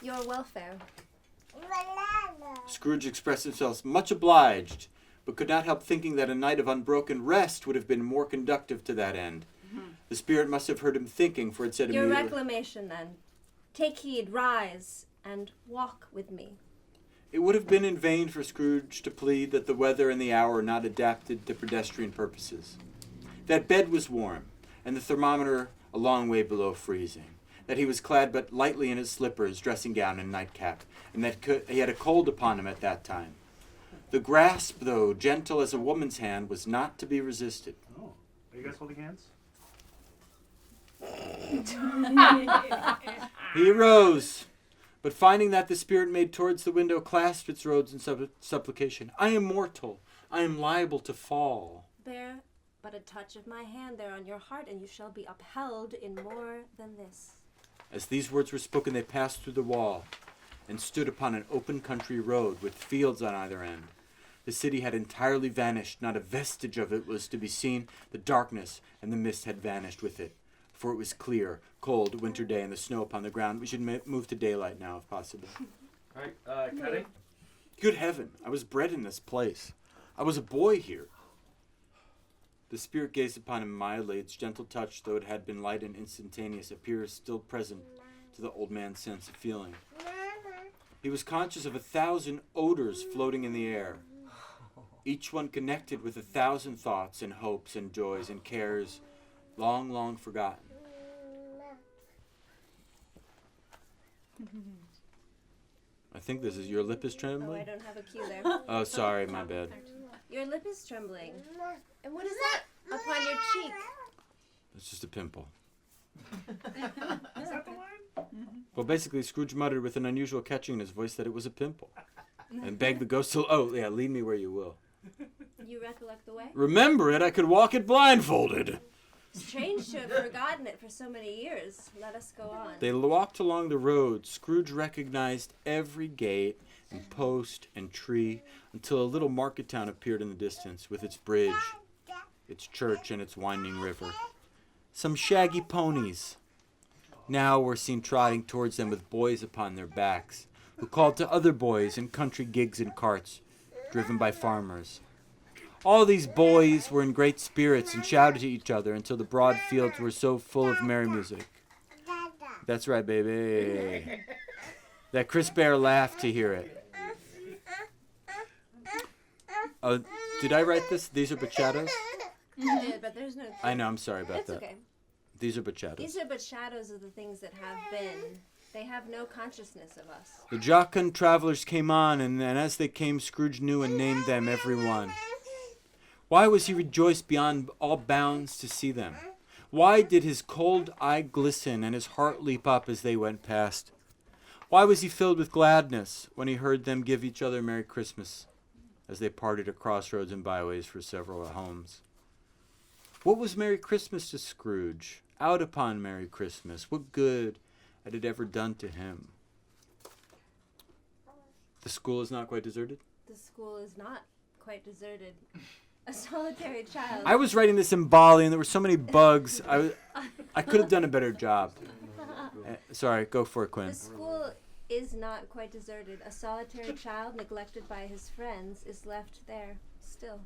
Your welfare. Scrooge expressed himself much obliged, but could not help thinking that a night of unbroken rest would have been more conductive to that end. The spirit must have heard him thinking, for it said Your immediately... reclamation, then. Take heed, rise, and walk with me. It would have been in vain for Scrooge to plead that the weather and the hour were not adapted to pedestrian purposes. That bed was warm, and the thermometer a long way below freezing. That he was clad but lightly in his slippers, dressing gown, and nightcap, and that he had a cold upon him at that time. The grasp, though gentle as a woman's hand, was not to be resisted. Oh, are you guys holding hands? He arose, but finding that the spirit made towards the window, clasped its robes in supplication. I am mortal. I am liable to fall. Bear but a touch of my hand there on your heart, and you shall be upheld in more than this. As these words were spoken, they passed through the wall and stood upon an open country road with fields on either end. The city had entirely vanished. Not a vestige of it was to be seen. The darkness and the mist had vanished with it, for it was clear, cold winter day, and the snow upon the ground. We should move to daylight now, if possible. All right, cutting. Good heaven, I was bred in this place. I was a boy here. The spirit gazed upon him mildly. Its gentle touch, though it had been light and instantaneous, appears still present to the old man's sense of feeling. He was conscious of 1,000 odors floating in the air, each one connected with 1,000 thoughts and hopes and joys and cares long, long forgotten. I think this is your lip is Oh, I trembling. don't have a cue there. Oh, sorry, my bad. Your lip is trembling. And what is that upon your cheek? It's just a pimple. Is that the line? Well, basically, Scrooge muttered with an unusual catching in his voice that it was a pimple, and begged the ghost to, lead me where you will. You recollect the way? Remember it, I could walk it blindfolded. Strange to have forgotten it for so many years. Let us go on. They walked along the road. Scrooge recognized every gate and post and tree until a little market town appeared in the distance with its bridge, its church, and its winding river. Some shaggy ponies now were seen trotting towards them with boys upon their backs, who called to other boys in country gigs and carts, driven by farmers. All these boys were in great spirits and shouted to each other until the broad fields were so full of merry music. That's right, baby. That Chris Bear laughed to hear it. Did I write this? These are but shadows? You did, but there's no... I know, I'm sorry about It's that. okay. These are but shadows. These are but shadows of the things that have been. They have no consciousness of us. The jocund travelers came on, and as they came, Scrooge knew and named them, every one. Why was he rejoiced beyond all bounds to see them? Why did his cold eye glisten and his heart leap up as they went past? Why was he filled with gladness when he heard them give each other Merry Christmas as they parted at crossroads and byways for several homes? What was Merry Christmas to Scrooge? Out upon Merry Christmas, what good had it ever done to him? The school is not quite deserted? The school is not quite deserted. A solitary child. I was writing this in Bali, and there were so many bugs. I could have done a better job. Sorry, go for it, Quinn. The school is not quite deserted. A solitary child neglected by his friends is left there still.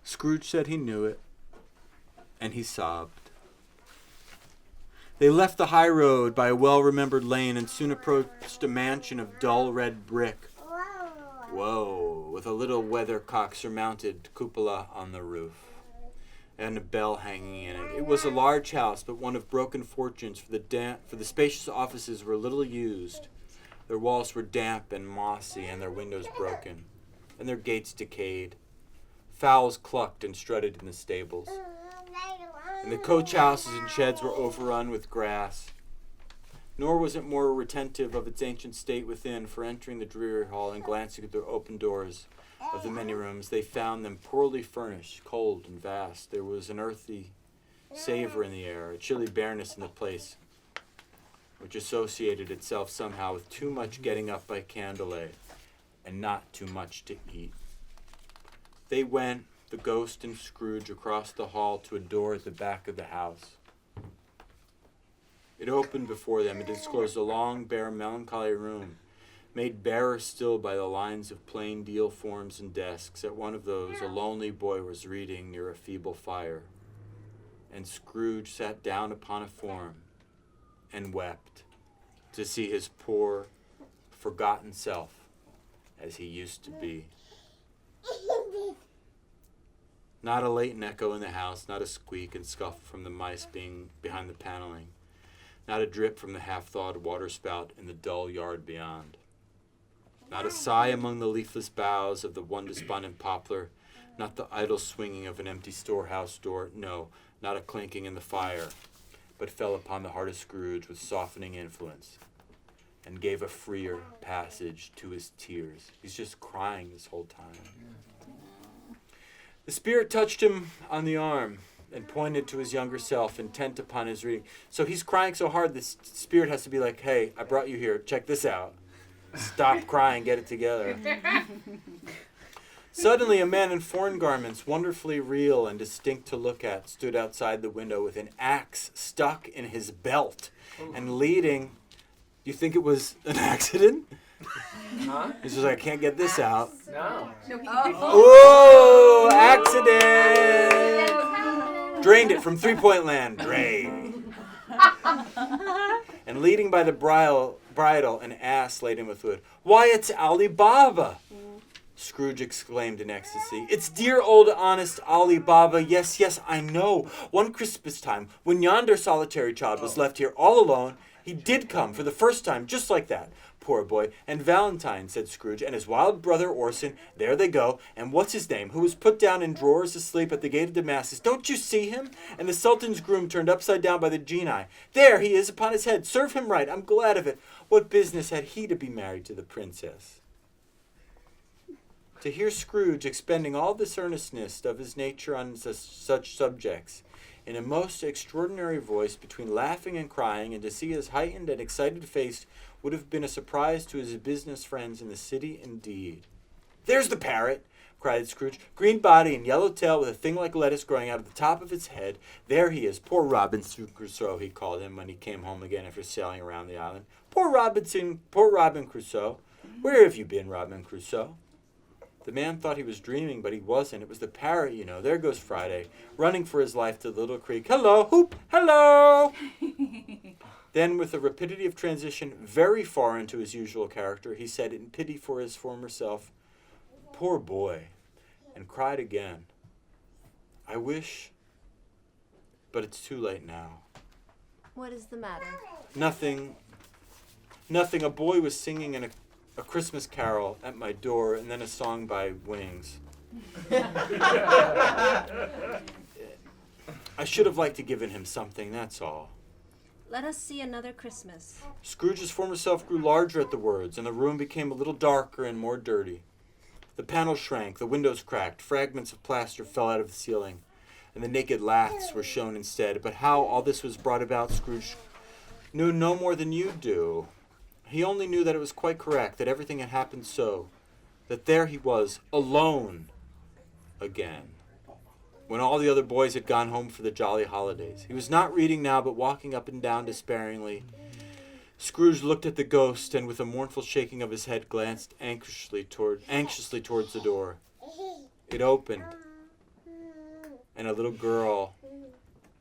Scrooge said he knew it, and he sobbed. They left the high road by a well-remembered lane and soon approached a mansion of dull red brick. Whoa, with a little weathercock-surmounted cupola on the roof and a bell hanging in it. It was a large house, but one of broken fortunes, for the spacious offices were little used. Their walls were damp and mossy, and their windows broken, and their gates decayed. Fowls clucked and strutted in the stables, and the coach houses and sheds were overrun with grass. Nor was it more retentive of its ancient state within, for entering the dreary hall and glancing at the open doors of the many rooms, they found them poorly furnished, cold and vast. There was an earthy savor in the air, a chilly bareness in the place, which associated itself somehow with too much getting up by candlelight and not too much to eat. They went, the ghost and Scrooge, across the hall to a door at the back of the house. It opened before them and disclosed a long, bare, melancholy room, made barer still by the lines of plain deal forms and desks. At one of those, a lonely boy was reading near a feeble fire, and Scrooge sat down upon a form and wept to see his poor, forgotten self as he used to be. Not a latent echo in the house, not a squeak and scuffle from the mice being behind the paneling, not a drip from the half-thawed waterspout in the dull yard beyond. Not a sigh among the leafless boughs of the one despondent poplar, not the idle swinging of an empty storehouse door, no, not a clinking in the fire, but fell upon the heart of Scrooge with softening influence and gave a freer passage to his tears. He's just crying this whole time. The spirit touched him on the arm and pointed to his younger self, intent upon his reading. So he's crying so hard, the spirit has to be like, hey, I brought you here. Check this out. Stop crying. Get it together. Suddenly, a man in foreign garments, wonderfully real and distinct to look at, stood outside the window with an axe stuck in his belt and leading. Do you think it was an accident? Huh? He's just like, I can't get this out. No. Ooh, accident! Drained it from 3 Point Land. Drain. And leading by the bridle an ass laden with wood. Why, it's Ali Baba! Scrooge exclaimed in ecstasy. It's dear old honest Ali Baba. Yes, yes, I know. One Christmas time, when yonder solitary child was left here all alone, he did come for the first time, just like that. Poor boy. And Valentine, said Scrooge, and his wild brother Orson, there they go. And what's his name, who was put down in drawers asleep at the gate of Damascus. Don't you see him? And the Sultan's groom turned upside down by the genii. There he is upon his head. Serve him right. I'm glad of it. What business had he to be married to the princess? To hear Scrooge expending all this earnestness of his nature on such subjects, in a most extraordinary voice, between laughing and crying, and to see his heightened and excited face, would have been a surprise to his business friends in the city indeed. There's the parrot, cried Scrooge. Green body and yellow tail with a thing like lettuce growing out of the top of its head. There he is. Poor Robinson Crusoe, he called him when he came home again after sailing around the island. Poor Robin Crusoe. Where have you been, Robin Crusoe? The man thought he was dreaming, but he wasn't. It was the parrot, you know. There goes Friday, running for his life to the little creek. Hello, hoop, hello! Then, with a rapidity of transition very far into his usual character, he said in pity for his former self, poor boy, and cried again. I wish, but it's too late now. What is the matter? Nothing. A boy was singing in a Christmas carol at my door, and then a song by Wings. I should have liked to given him something, that's all. Let us see another Christmas. Scrooge's former self grew larger at the words, and the room became a little darker and more dirty. The panels shrank, the windows cracked, fragments of plaster fell out of the ceiling, and the naked laths were shown instead. But how all this was brought about, Scrooge knew no more than you do. He only knew that it was quite correct, that everything had happened so, that there he was, alone again, when all the other boys had gone home for the jolly holidays. He was not reading now, but walking up and down despairingly. Scrooge looked at the ghost, and with a mournful shaking of his head, glanced anxiously towards the door. It opened, and a little girl,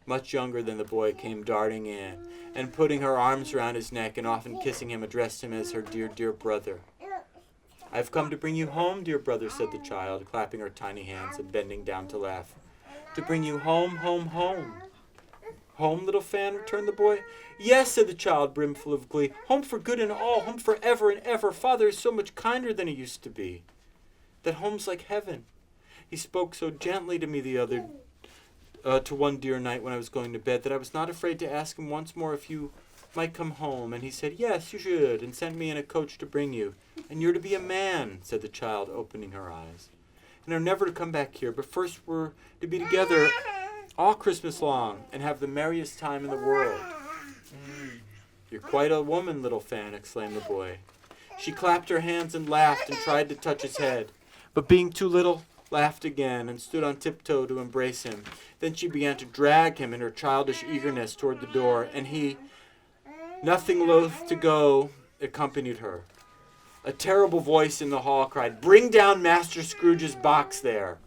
much younger than the boy, came darting in, and putting her arms around his neck and often kissing him, addressed him as her dear, dear brother. "I've come to bring you home, dear brother," said the child, clapping her tiny hands and bending down to laugh. "To bring you home, home, home." "Home, little Fan?" returned the boy. "Yes," said the child, brimful of glee. "Home for good and all, home for ever and ever. Father is so much kinder than he used to be. That home's like heaven. He spoke so gently to me the other to one dear night when I was going to bed, that I was not afraid to ask him once more if you might come home. And he said, yes, you should, and sent me in a coach to bring you. And you're to be a man," said the child, opening her eyes. "And are never to come back here, but first we're to be together all Christmas long and have the merriest time in the world." "You're quite a woman, little Fan," exclaimed the boy. She clapped her hands and laughed and tried to touch his head, but being too little, laughed again and stood on tiptoe to embrace him. Then she began to drag him in her childish eagerness toward the door, and he, nothing loath to go, accompanied her. A terrible voice in the hall cried, "Bring down Master Scrooge's box there!"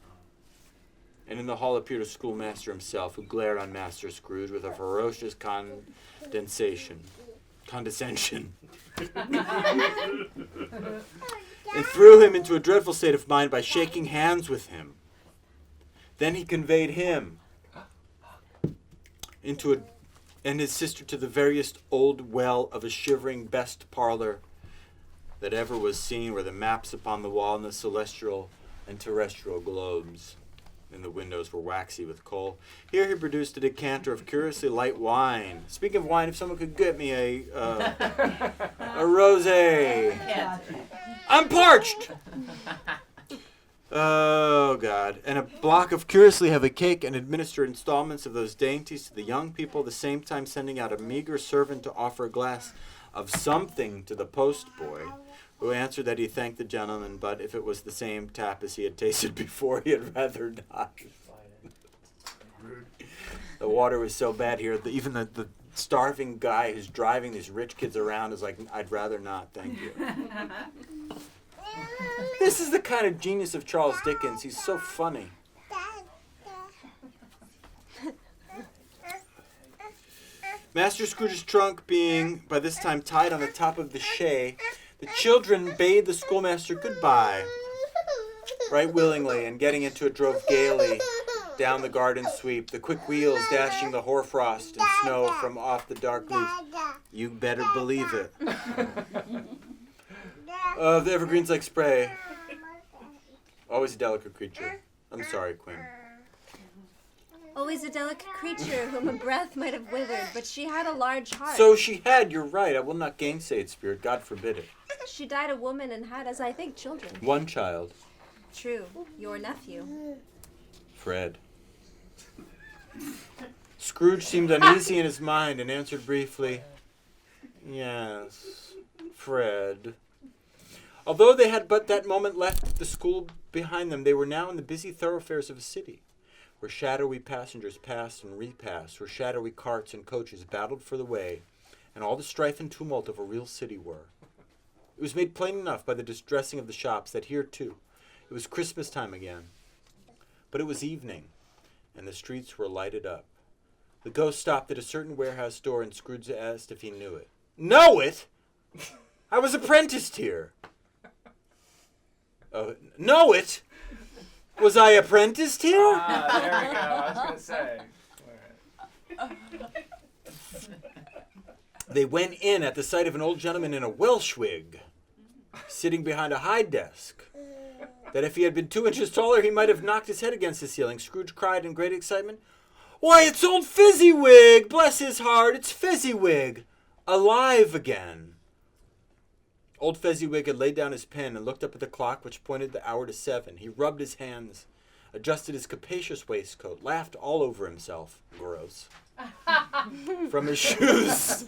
And in the hall appeared a schoolmaster himself, who glared on Master Scrooge with a ferocious condescension, and threw him into a dreadful state of mind by shaking hands with him. Then he conveyed him and his sister to the veriest old well of a shivering best parlor that ever was seen, where the maps upon the wall and the celestial and terrestrial globes in the windows were waxy with coal. Here he produced a decanter of curiously light wine. Speaking of wine, if someone could get me a rosé. I'm parched! Oh, God. And a block of curiously heavy cake, and administer installments of those dainties to the young people, the same time sending out a meager servant to offer a glass of something to the post boy, who answered that he thanked the gentleman, but if it was the same tap as he had tasted before, he had rather not. The water was so bad here that even the starving guy who's driving these rich kids around is like, "I'd rather not, thank you." This is the kind of genius of Charles Dickens. He's so funny. Master Scrooge's trunk being by this time tied on the top of the shay, the children bade the schoolmaster goodbye right willingly, and getting into it drove gaily down the garden sweep, the quick wheels dashing the hoarfrost and snow from off the dark leaves. You better believe it. The evergreens like spray. Always a delicate creature. I'm sorry, Quinn. Always a delicate creature whom a breath might have withered, but she had a large heart. So she had, you're right. I will not gainsay it, Spirit. God forbid it. She died a woman and had, as I think, children. One child. True. Your nephew. Fred. Scrooge seemed uneasy in his mind and answered briefly, "Yes, Fred." Although they had but that moment left the school behind them, they were now in the busy thoroughfares of a city, where shadowy passengers passed and repassed, where shadowy carts and coaches battled for the way, and all the strife and tumult of a real city were. It was made plain enough by the distressing of the shops that here, too, it was Christmas time again. But it was evening, and the streets were lighted up. The ghost stopped at a certain warehouse door, and Scrooge asked if he knew it. Know it? I was apprenticed here. Know it? Was I apprenticed here? There we go. I was gonna say. They went in at the sight of an old gentleman in a Welsh wig, sitting behind a high desk, that if he had been 2 inches taller, he might have knocked his head against the ceiling. Scrooge cried in great excitement, Why, it's old Fezziwig! Bless his heart, it's Fezziwig! Alive again. Old Fezziwig had laid down his pen and looked up at the clock, which pointed the hour to 7. He rubbed his hands, adjusted his capacious waistcoat, laughed all over himself. Gross. From his shoes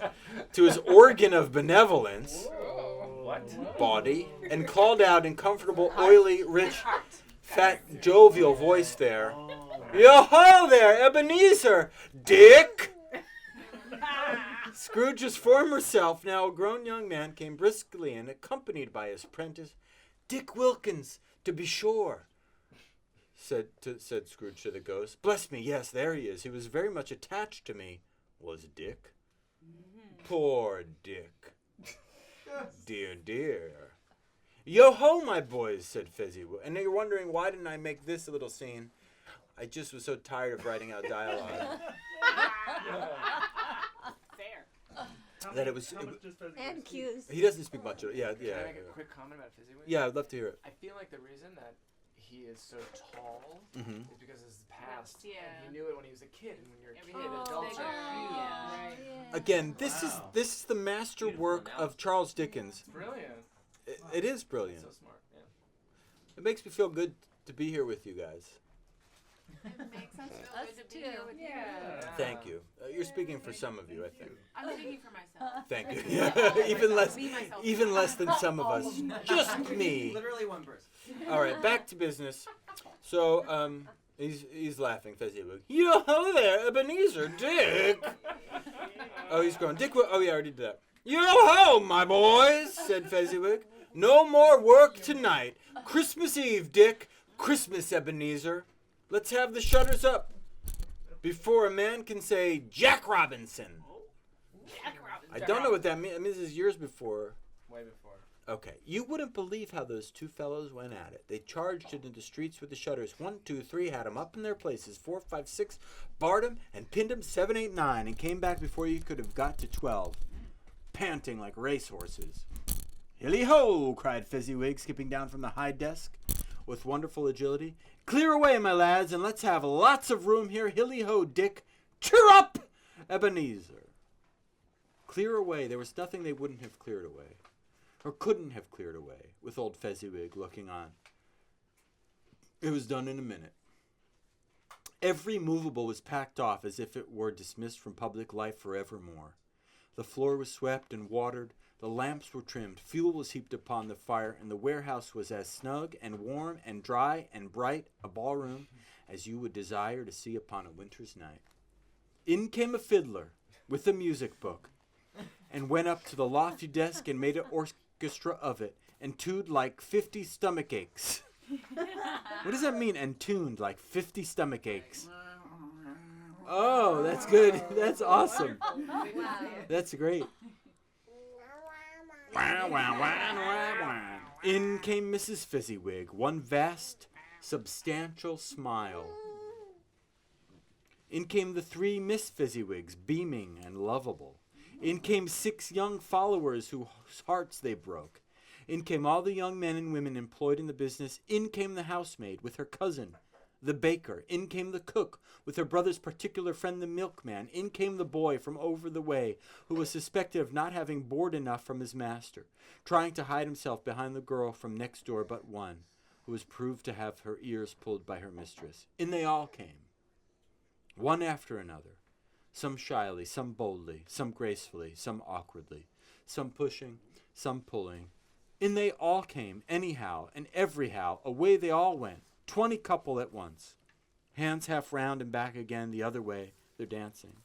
to his organ of benevolence, body, and called out in comfortable, oily, rich, fat, jovial voice there, "Yo-ho there, Ebenezer! Dick!" Scrooge's former self, now a grown young man, came briskly in, accompanied by his apprentice, "Dick Wilkins, to be sure," said Scrooge to the ghost. "Bless me, yes, there he is. He was very much attached to me, was Dick. Poor Dick. Dear, dear. Yo-ho, my boys," said Fezziwig. And you're wondering, why didn't I make this a little scene? I just was so tired of writing out dialogue. That it was. And cues. He doesn't speak much. Yeah. Can I make a quick comment about Fezziwig? Yeah, I'd love to hear it. I feel like the reason that he is so tall is because of his past. Yeah. And he knew it when he was a kid, and when you're a kid, Everything adults bigger, are huge. yeah. Right. Again, this is the master work of Charles Dickens. Brilliant. It is brilliant. So smart. Yeah. It makes me feel good to be here with you guys. It makes us feel Us good to be too. here with you. Thank you. You're speaking for some of you, I think. I'm speaking for myself. Thank you. Yeah, Myself. even less than some of us. Just me. Literally one person. All right, back to business. So, he's laughing, Fezziwig. Yo-ho there, Ebenezer, Dick. Oh, he's going, Dick, oh yeah, I already did that. Yo-ho, my boys, said Fezziwig. No more work tonight. Christmas Eve, Dick. Christmas, Ebenezer. Let's have the shutters up before a man can say Jack Robinson. I don't know what that means. I mean, this is years before. Way before. Okay, you wouldn't believe how those two fellows went at it. They charged it into the streets with the shutters. 1, 2, 3, had 'em up in their places. 4, 5, 6, barred 'em and pinned 'em. 7, 8, 9, and came back before you could have got to 12, panting like racehorses. Hilly-ho! Cried Fezziwig, skipping down from the high desk with wonderful agility. Clear away, my lads, and let's have lots of room here. Hilly-ho, Dick. Cheer up, Ebenezer. Clear away. There was nothing they wouldn't have cleared away, or couldn't have cleared away, with old Fezziwig looking on. It was done in a minute. Every movable was packed off as if it were dismissed from public life forevermore. The floor was swept and watered, the lamps were trimmed, fuel was heaped upon the fire, and the warehouse was as snug and warm and dry and bright a ballroom as you would desire to see upon a winter's night. In came a fiddler with a music book, and went up to the lofty desk and made an orchestra of it, and tuned like 50 stomach aches. What does that mean, and tuned like 50 stomach aches? Oh, that's good. That's awesome. That's great. In came Mrs. Fezziwig, one vast, substantial smile. In came the 3 Miss Fezziwigs, beaming and lovable. In came 6 young followers whose hearts they broke. In came all the young men and women employed in the business. In came the housemaid with her cousin, the baker. In came the cook with her brother's particular friend, the milkman. In came the boy from over the way, who was suspected of not having board enough from his master, trying to hide himself behind the girl from next door but one, who was proved to have her ears pulled by her mistress. In they all came, one after another, some shyly, some boldly, some gracefully, some awkwardly, some pushing, some pulling. In they all came, anyhow and everyhow, away they all went, 20 couple at once. Hands half round and back again, the other way, they're dancing.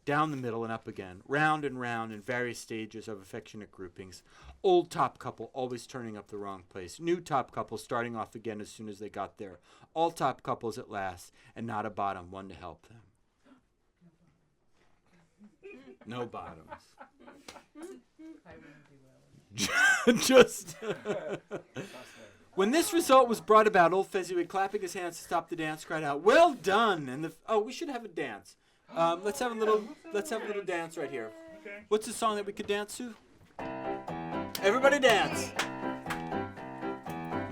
Down the middle and up again, round and round in various stages of affectionate groupings. Old top couple always turning up the wrong place. New top couple starting off again as soon as they got there. All top couples at last, and not a bottom one to help them. No bottoms. Just when this result was brought about, old Fezziwig, clapping his hands to stop the dance, cried out, "Well done!" And we should have a dance. Let's have a little dance right here. Okay. What's the song that we could dance to? Everybody dance.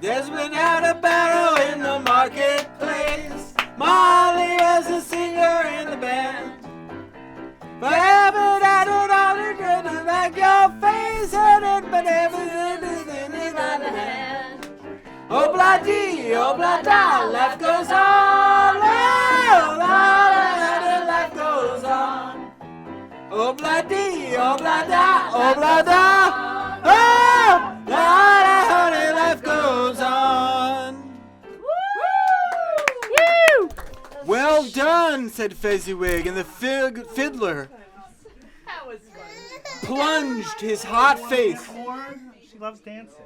There's been out a barrow in the marketplace. Molly was a singer in the band. Forever I don't know like your face and it, but everything in my hand. Oh, blah dee, oh, blah da, life goes on. Oh, life goes on. Oh, blah dee, oh, blah da, oh, blah da. Oh, honey, life goes on. Well done, said Fezziwig, and the fiddler That was fun. plunged his hot face. She loves dancing.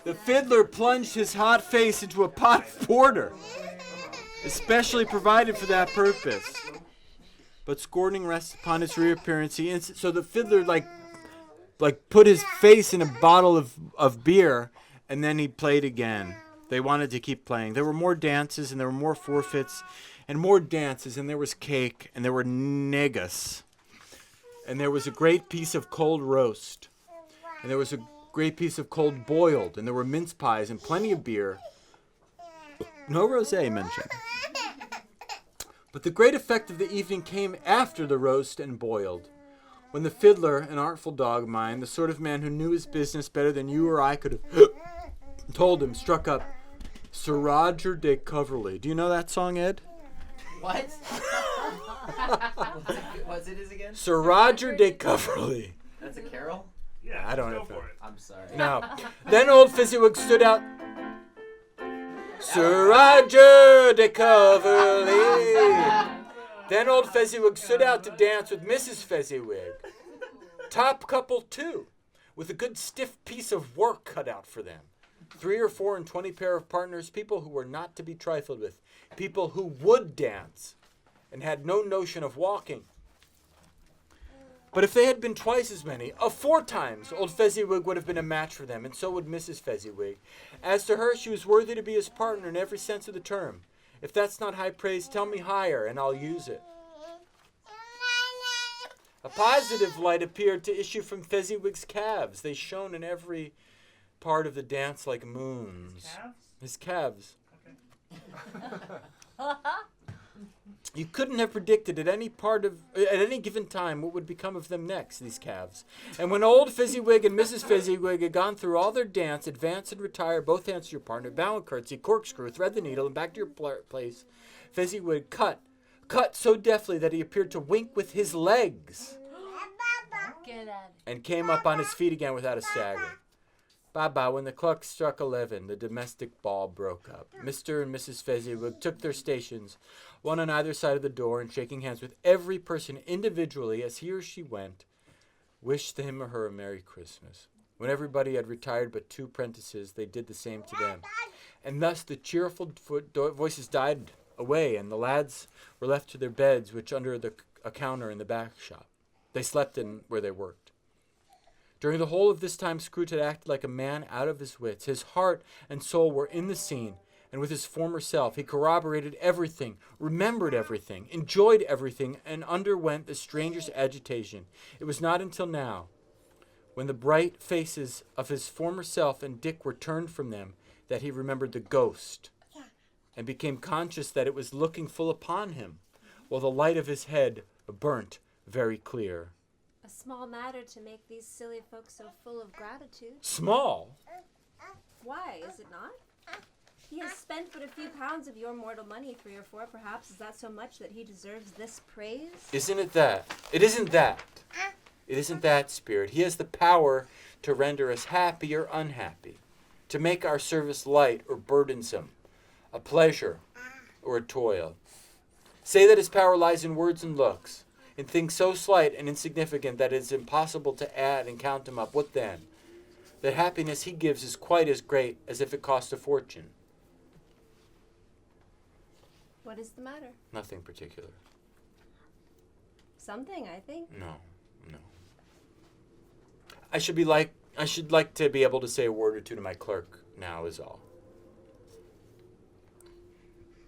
The fiddler plunged his hot face into a pot of porter, especially provided for that purpose. But scorning rests upon his reappearance. So the fiddler like put his face in a bottle of beer, and then he played again. They wanted to keep playing. There were more dances, and there were more forfeits, and more dances, and there was cake, and there were negus, and there was a great piece of cold roast, and there was a great piece of cold boiled, and there were mince pies and plenty of beer. No rosé mentioned. But the great effect of the evening came after the roast and boiled, when the fiddler, an artful dog mind, the sort of man who knew his business better than you or I could have told him, struck up Sir Roger de Coverley. Do you know that song, Ed? What? What's it is again? Sir Roger de Coverley. That's a carol? Yeah, I don't go know. for it. I'm sorry. No. Then old Fezziwig stood out. Sir Roger de Coverley. Then old Fezziwig stood out to dance with Mrs. Fezziwig. Top couple, too, with a good stiff piece of work cut out for them. 3 or 4 and 20 pair of partners, people who were not to be trifled with, people who would dance and had no notion of walking. But if they had been twice as many, 4 times, old Fezziwig would have been a match for them, and so would Mrs. Fezziwig. As to her, she was worthy to be his partner in every sense of the term. If that's not high praise, tell me higher, and I'll use it. A positive light appeared to issue from Fezziwig's calves. They shone in every part of the dance like moons. Calves? His calves. You couldn't have predicted at any given time what would become of them next, these calves. And when old Fezziwig and Mrs. Fezziwig had gone through all their dance, advance and retire, both hands to your partner, bow and curtsy, corkscrew, thread the needle, and back to your place, Fezziwig cut so deftly that he appeared to wink with his legs, Get at it. and came up on his feet again without a stagger. Baba, when the clock struck 11, the domestic ball broke up. Mr. and Mrs. Fezziwig took their stations, one on either side of the door, and shaking hands with every person individually as he or she went, wished him or her a Merry Christmas. When everybody had retired but 2 apprentices, they did the same to them. And thus the cheerful voices died away, and the lads were left to their beds, which under a counter in the back shop. They slept in where they worked. During the whole of this time, Scrooge had acted like a man out of his wits. His heart and soul were in the scene, and with his former self, he corroborated everything, remembered everything, enjoyed everything, and underwent the strangest agitation. It was not until now, when the bright faces of his former self and Dick were turned from them, that he remembered the ghost, and became conscious that it was looking full upon him, while the light of his head burnt very clear. A small matter to make these silly folks so full of gratitude. Small? Why, is it not? He has spent but a few pounds of your mortal money, 3 or 4 perhaps. Is that so much that he deserves this praise? Isn't it that? It isn't that. It isn't that, Spirit. He has the power to render us happy or unhappy, to make our service light or burdensome, a pleasure or a toil. Say that his power lies in words and looks, in things so slight and insignificant that it is impossible to add and count them up. What then? The happiness he gives is quite as great as if it cost a fortune. What is the matter? Nothing particular. Something, I think. No. I should like to be able to say a word or two to my clerk now, is all.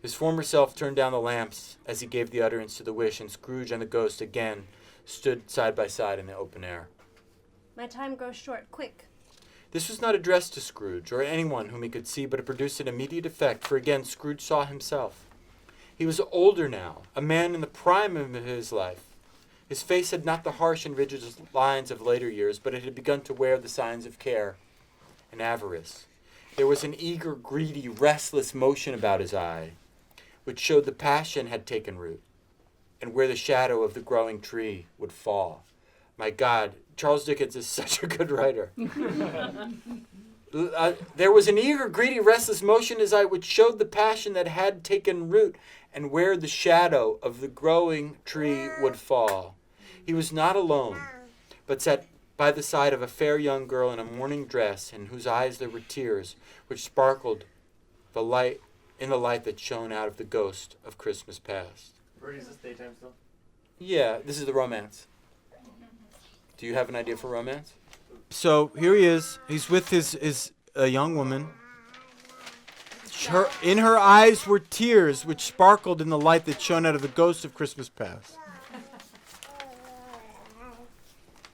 His former self turned down the lamps as he gave the utterance to the wish, and Scrooge and the ghost again stood side by side in the open air. My time grows short. Quick. This was not addressed to Scrooge, or anyone whom he could see, but it produced an immediate effect, for again Scrooge saw himself. He was older now, a man in the prime of his life. His face had not the harsh and rigid lines of later years, but it had begun to wear the signs of care and avarice. There was an eager, greedy, restless motion about his eye, which showed the passion had taken root, and where the shadow of the growing tree would fall. My God, Charles Dickens is such a good writer. There was an eager, greedy, restless motion in his eye, which showed the passion that had taken root, and where the shadow of the growing tree would fall. He was not alone, but sat by the side of a fair young girl in a morning dress, in whose eyes there were tears, which sparkled in the light that shone out of the ghost of Christmas past. Bertie, is this daytime still? Yeah, this is the romance. Do you have an idea for romance? So here he is. He's with his young woman. In her eyes were tears which sparkled in the light that shone out of the ghost of Christmas past.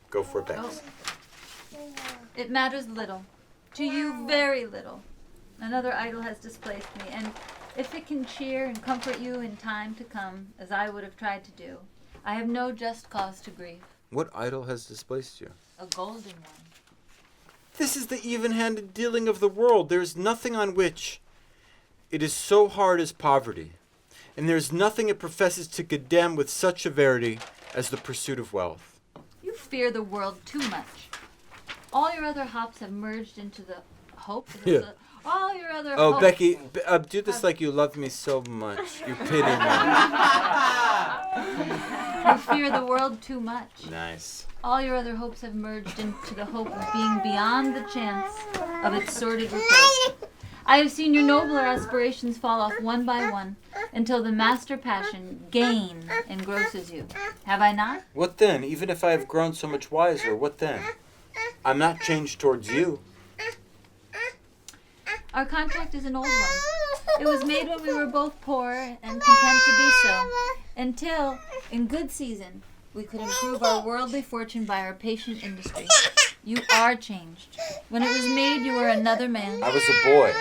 Go for it, Bex. It matters little. To you, very little. Another idol has displaced me, and if it can cheer and comfort you in time to come, as I would have tried to do, I have no just cause to grieve. What idol has displaced you? A golden one. This is the even-handed dealing of the world. There is nothing on which it is so hard as poverty, and there is nothing it professes to condemn with such severity as the pursuit of wealth. You fear the world too much. All your other hops have merged into the hope. Yeah. All your other Oh, hopes. Becky, do this like you love me so much. You pity me. You fear the world too much. Nice. All your other hopes have merged into the hope of being beyond the chance of its sordid reproach. I have seen your nobler aspirations fall off one by one until the master passion, gain, engrosses you. Have I not? What then? Even if I have grown so much wiser, what then? I'm not changed towards you. Our contract is an old one. It was made when we were both poor and content to be so, until, in good season, we could improve our worldly fortune by our patient industry. You are changed. When it was made, you were another man. I was a boy.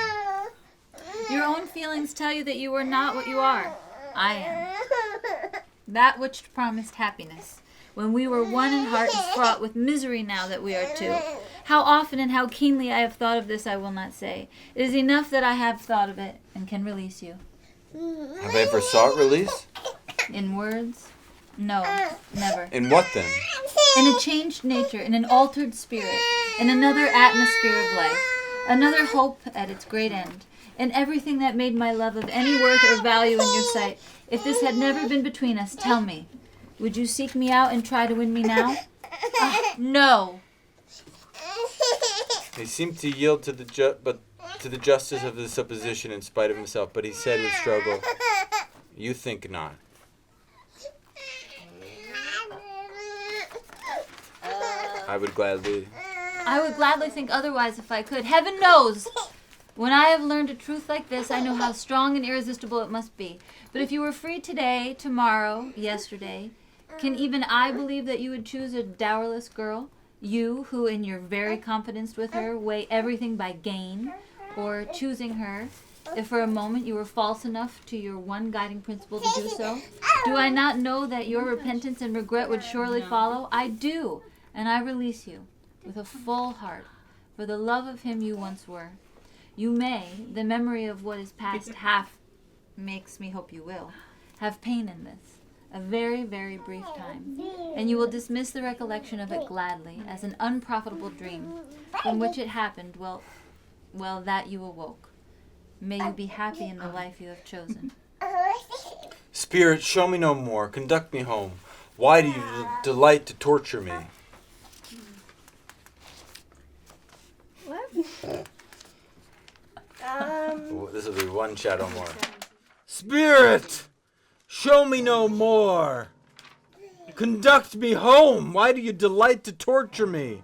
Your own feelings tell you that you are not what you are. I am. That which promised happiness. When we were one in heart is fraught with misery now that we are two. How often and how keenly I have thought of this I will not say. It is enough that I have thought of it and can release you. Have I ever sought release? In words? No, never. In what then? In a changed nature, in an altered spirit, in another atmosphere of life, another hope at its great end, in everything that made my love of any worth or value in your sight. If this had never been between us, tell me, would you seek me out and try to win me now? No. He seemed to yield to the justice of the supposition in spite of himself, but he said with struggle, "You think not." I would gladly think otherwise if I could. Heaven knows! When I have learned a truth like this, I know how strong and irresistible it must be. But if you were free today, tomorrow, yesterday, can even I believe that you would choose a dowerless girl? You, who in your very confidence with her, weigh everything by gain, or choosing her, if for a moment you were false enough to your one guiding principle to do so? Do I not know that your repentance and regret would surely follow? I do, and I release you, with a full heart, for the love of him you once were. You may, the memory of what is past half makes me hope you will, have pain in this, a very, very brief time, and you will dismiss the recollection of it gladly as an unprofitable dream from which it happened, well, that you awoke. May you be happy in the life you have chosen. Spirit, show me no more. Conduct me home. Why do you delight to torture me? What? This will be one shadow more. Spirit, show me no more. Conduct me home. Why do you delight to torture me?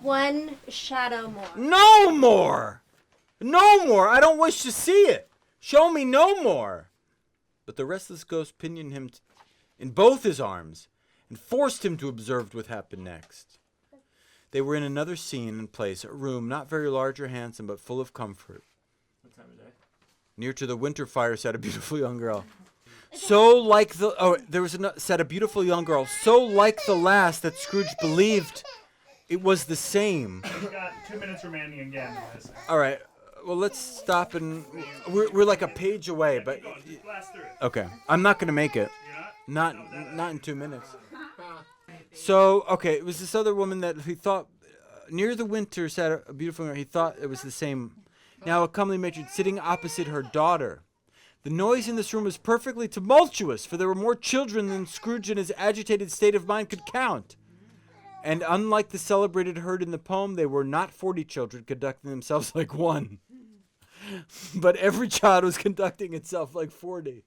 One shadow more. No more. No more. I don't wish to see it. Show me no more. But the restless ghost pinioned him in both his arms and forced him to observe what happened next. They were in another scene and place, a room not very large or handsome, but full of comfort. What time of day? Near to the winter fire sat a beautiful young girl. So like the there was said a beautiful young girl, so like the last that Scrooge believed it was the same. We've got 2 minutes remaining again. All right, well let's stop and we're like a page away, but Just blast through it. okay, I'm not gonna make it. You're Not in 2 minutes. So okay, it was this other woman that he thought near the winter sat a beautiful girl. He thought it was the same. Now a comely matron sitting opposite her daughter. The noise in this room was perfectly tumultuous, for there were more children than Scrooge in his agitated state of mind could count. And unlike the celebrated herd in the poem, they were not 40 children conducting themselves like one. But every child was conducting itself like 40.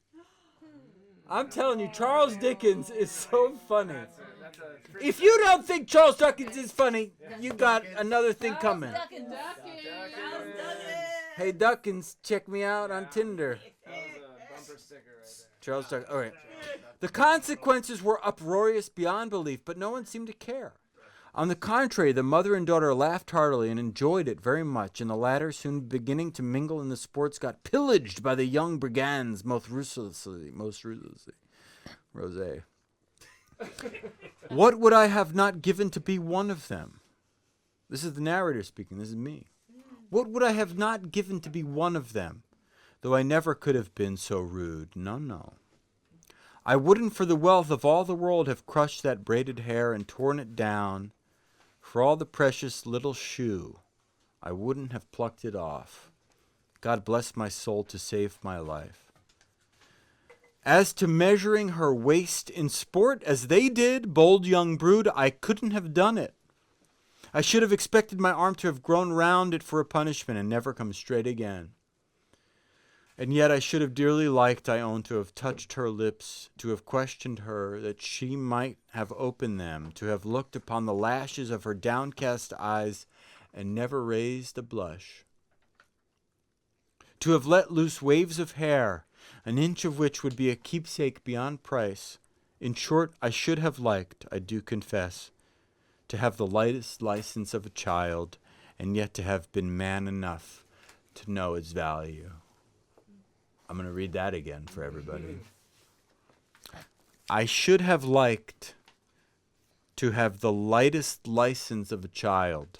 I'm telling you, Charles Dickens is so funny. If you don't think Charles Dickens is funny, you got another thing coming. Hey, Duckins, check me out on Tinder. Charles Dickens. All right. The consequences were uproarious beyond belief, but no one seemed to care. On the contrary, the mother and daughter laughed heartily and enjoyed it very much, and the latter, soon beginning to mingle in the sports, got pillaged by the young brigands most ruthlessly. Rosé. What would I have not given to be one of them? This is the narrator speaking. This is me. What would I have not given to be one of them, though I never could have been so rude? No. I wouldn't for the wealth of all the world have crushed that braided hair and torn it down. For all the precious little shoe, I wouldn't have plucked it off. God bless my soul to save my life. As to measuring her waist in sport, as they did, bold young brood, I couldn't have done it. I should have expected my arm to have grown round it for a punishment and never come straight again. And yet I should have dearly liked, I own, to have touched her lips, to have questioned her, that she might have opened them, to have looked upon the lashes of her downcast eyes and never raised a blush. To have let loose waves of hair, an inch of which would be a keepsake beyond price. In short, I should have liked, I do confess, to have the lightest license of a child, and yet to have been man enough to know its value. I'm going to read that again for everybody. I should have liked to have the lightest license of a child,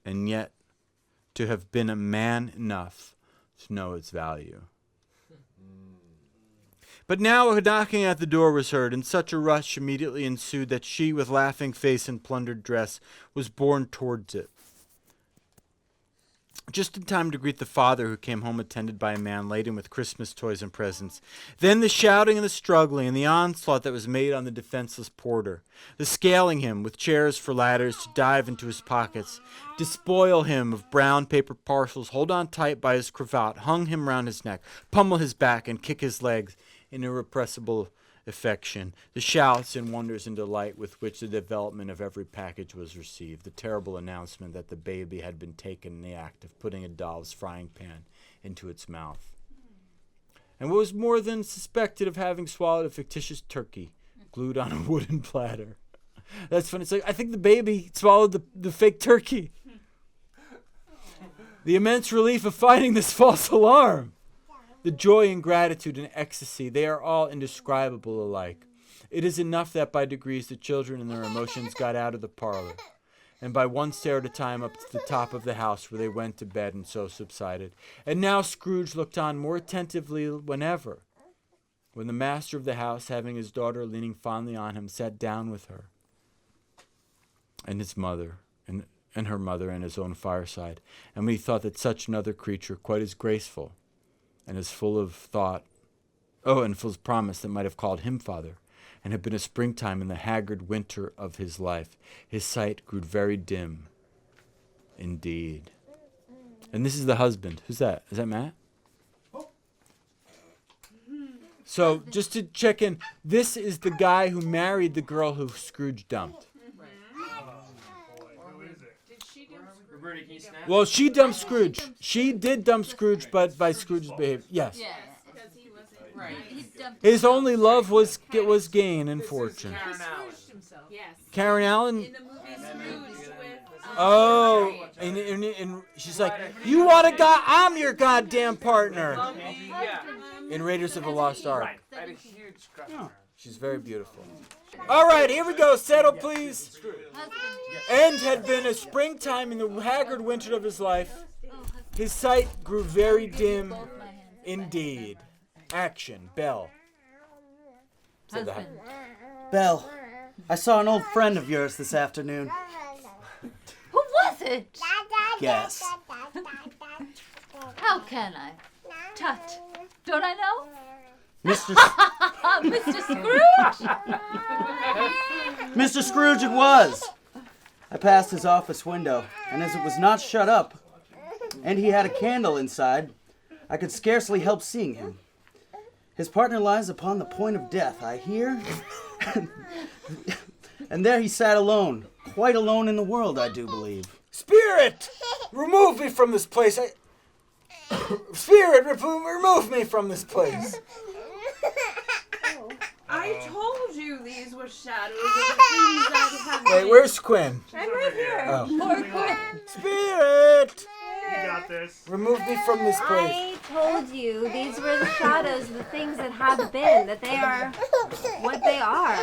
and yet to have been a man enough to know its value. But now a knocking at the door was heard, and such a rush immediately ensued that she, with laughing face and plundered dress, was borne towards it. Just in time to greet the father, who came home attended by a man laden with Christmas toys and presents. Then the shouting and the struggling and the onslaught that was made on the defenseless porter. The scaling him with chairs for ladders to dive into his pockets, despoil him of brown paper parcels, hold on tight by his cravat, hung him round his neck, pummel his back, and kick his legs in irrepressible affection. The shouts and wonders and delight with which the development of every package was received. The terrible announcement that the baby had been taken in the act of putting a doll's frying pan into its mouth. And what was more than suspected of having swallowed a fictitious turkey glued on a wooden platter. That's funny. It's like, I think the baby swallowed the fake turkey. The immense relief of finding this false alarm. The joy and gratitude and ecstasy, they are all indescribable alike. It is enough that by degrees the children and their emotions got out of the parlor, and by one stair at a time up to the top of the house, where they went to bed and so subsided. And now Scrooge looked on more attentively than ever, when the master of the house, having his daughter leaning fondly on him, sat down with her and his mother, and her mother, and his own fireside. And when he thought that such another creature, quite as graceful and as full of thought, and full of promise, that might have called him father, and had been a springtime in the haggard winter of his life, his sight grew very dim indeed. And this is the husband. Who's that? Is that Matt? So, just to check in, this is the guy who married the girl who Scrooge dumped. Roberta, can you snap? Well, she dumped Scrooge. She did dump Scrooge, but by Scrooge's behavior. Yes. Because he wasn't right. He dumped His only love was gain and fortune. He scrooged himself. Yes. Karen Allen? In the movie Scrooge with. Oh, and she's like, you want a guy? I'm your goddamn partner. Yeah. In Raiders of the Lost Ark. Right. I had a huge crush on her. She's very beautiful. All right, here we go. Settle, please. End had been a springtime in the haggard winter of his life. His sight grew very dim indeed. Action, Belle. Said the Husband. Belle, I saw an old friend of yours this afternoon. Who was it? Guess. How can I? Tut. Don't I know? Mr. Mr. Scrooge? Mr. Scrooge it was. I passed his office window, and as it was not shut up, and he had a candle inside, I could scarcely help seeing him. His partner lies upon the point of death, I hear. And there he sat alone, quite alone in the world, I do believe. Spirit, remove me from this place. Spirit, remove me from this place. I told you these were shadows of the things that have Wait, been. where's Quinn? I'm right here. Oh. Spirit, You got this. remove me from this place. I told you these were the shadows of the things that have been, that they are what they are.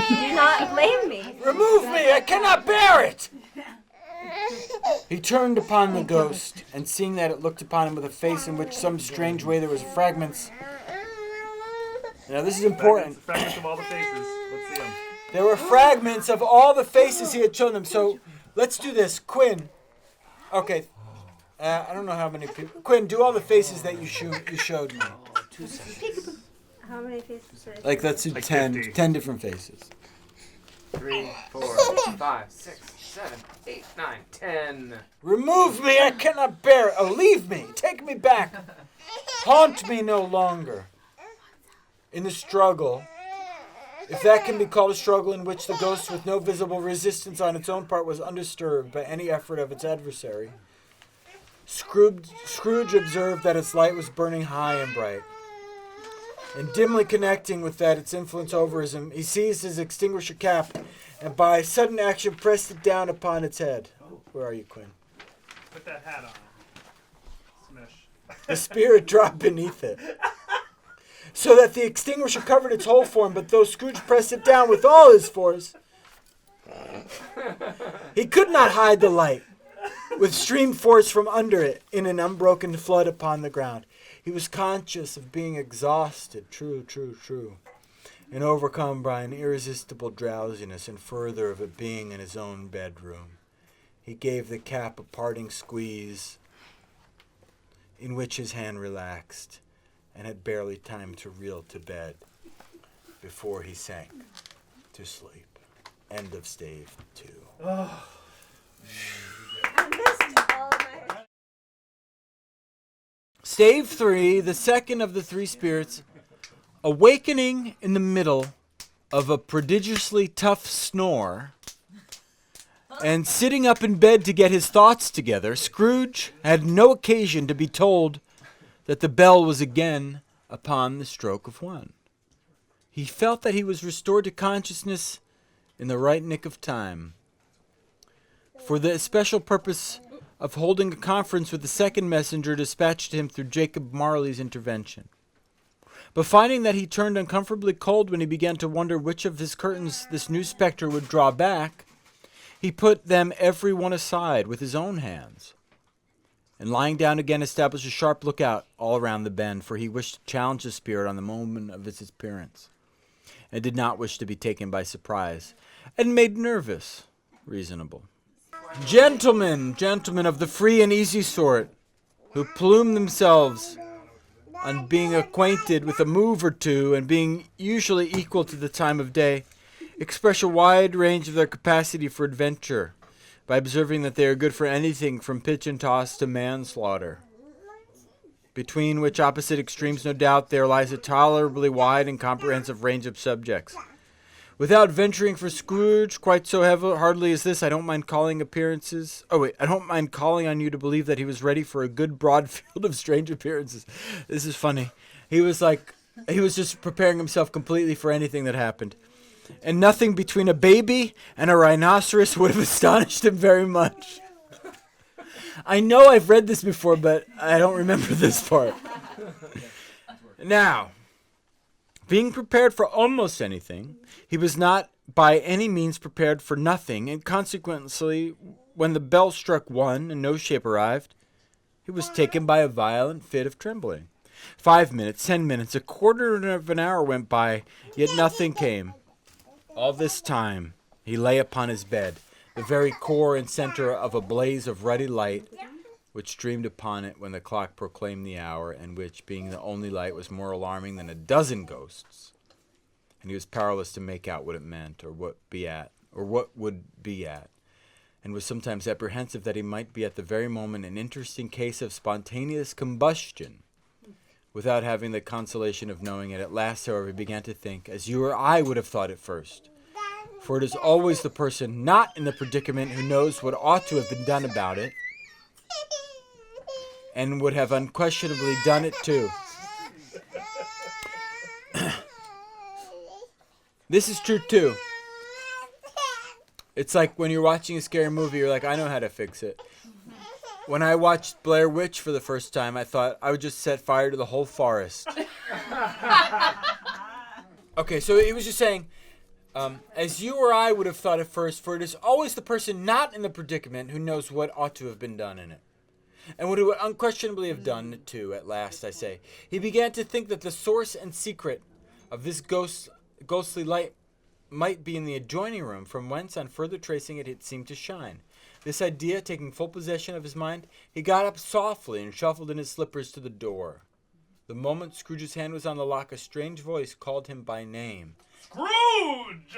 Do not blame me. Remove me, I cannot bear it. He turned upon the ghost, and seeing that it looked upon him with a face in which some strange way there was fragments. Now this is important. Fragments of all the faces. Let's see them. There were fragments of all the faces he had shown them. So let's do this. Quinn. Okay. I don't know how many people. Quinn, do all the faces that you showed me. How many faces did I Like, let's do Like 10, 50. 10 different faces. 3, 4, 5, 6, 7, 8, 9, 10. Remove me, I cannot bear it. Oh, leave me. Take me back. Haunt me no longer. In the struggle, if that can be called a struggle in which the ghost with no visible resistance on its own part was undisturbed by any effort of its adversary, Scrooge observed that its light was burning high and bright. And dimly connecting with that its influence over him, he seized his extinguisher cap and by sudden action pressed it down upon its head. Where are you, Quinn? Put that hat on. Smish. The spirit dropped beneath it, so that the extinguisher covered its whole form, but though Scrooge pressed it down with all his force, he could not hide the light, which streamed forth from under it in an unbroken flood upon the ground. He was conscious of being exhausted, true, and overcome by an irresistible drowsiness, and further of it being in his own bedroom. He gave the cap a parting squeeze, in which his hand relaxed, and had barely time to reel to bed before he sank to sleep. End of stave 2. I missed all of my. Stave 3, the second of the three spirits, awakening in the middle of a prodigiously tough snore, and sitting up in bed to get his thoughts together, Scrooge had no occasion to be told that the bell was again upon the stroke of 1. He felt that he was restored to consciousness in the right nick of time, for the especial purpose of holding a conference with the second messenger dispatched to him through Jacob Marley's intervention. But finding that he turned uncomfortably cold when he began to wonder which of his curtains this new spectre would draw back, he put them every one aside with his own hands, and lying down again established a sharp lookout all around the bend, for he wished to challenge the spirit on the moment of its appearance, and did not wish to be taken by surprise, and made nervous reasonable. Gentlemen of the free and easy sort, who plume themselves on being acquainted with a move or two and being usually equal to the time of day, express a wide range of their capacity for adventure by observing that they are good for anything from pitch and toss to manslaughter, between which opposite extremes, no doubt, there lies a tolerably wide and comprehensive range of subjects. Without venturing for Scrooge quite so hardly as this, I don't mind calling appearances. I don't mind calling on you to believe that he was ready for a good broad field of strange appearances. This is funny. He was just preparing himself completely for anything that happened. and nothing between a baby and a rhinoceros would have astonished him very much. I know I've read this before, but I don't remember this part. Now, being prepared for almost anything, he was not by any means prepared for nothing, and consequently, when the bell struck 1 and no shape arrived, he was taken by a violent fit of trembling. 5 minutes, 10 minutes, a quarter of an hour went by, yet nothing came. All this time, he lay upon his bed, the very core and center of a blaze of ruddy light, which streamed upon it when the clock proclaimed the hour, and which, being the only light, was more alarming than a dozen ghosts. And he was powerless to make out what it meant, or what would be at, and was sometimes apprehensive that he might be at the very moment an interesting case of spontaneous combustion, without having the consolation of knowing it. At last, however, he began to think, as you or I would have thought at first. For it is always the person not in the predicament who knows what ought to have been done about it, and would have unquestionably done it too. This is true too. It's like when you're watching a scary movie, you're like, I know how to fix it. When I watched Blair Witch for the first time, I thought I would just set fire to the whole forest. Okay, so he was just saying, as you or I would have thought at first, for it is always the person not in the predicament who knows what ought to have been done in it, and would unquestionably have done it too. At last, I say, he began to think that the source and secret of this ghostly light might be in the adjoining room, from whence, on further tracing it seemed to shine. This idea taking full possession of his mind, he got up softly and shuffled in his slippers to the door. The moment Scrooge's hand was on the lock, a strange voice called him by name. Scrooge!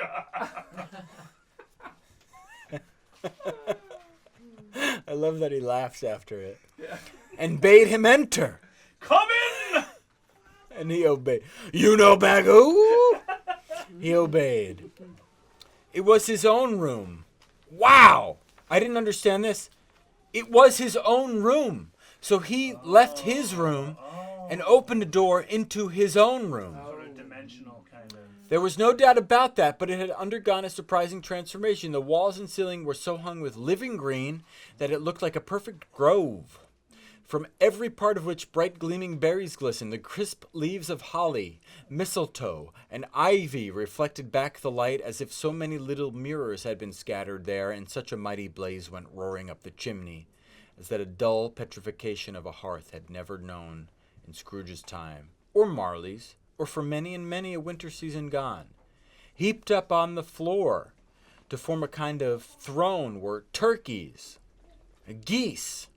I love that he laughs after it. Yeah. And bade him enter. Come in! And he obeyed. You know Bagoo? He obeyed. It was his own room. Wow! I didn't understand this. It was his own room. So he left his room and opened a door into his own room. Sort of dimensional kind of. There was no doubt about that, but it had undergone a surprising transformation. The walls and ceiling were so hung with living green that it looked like a perfect grove, from every part of which bright gleaming berries glistened. The crisp leaves of holly, mistletoe, and ivy reflected back the light as if so many little mirrors had been scattered there, and such a mighty blaze went roaring up the chimney as that a dull petrification of a hearth had never known in Scrooge's time, or Marley's, or for many and many a winter season gone. Heaped up on the floor to form a kind of throne were turkeys, geese,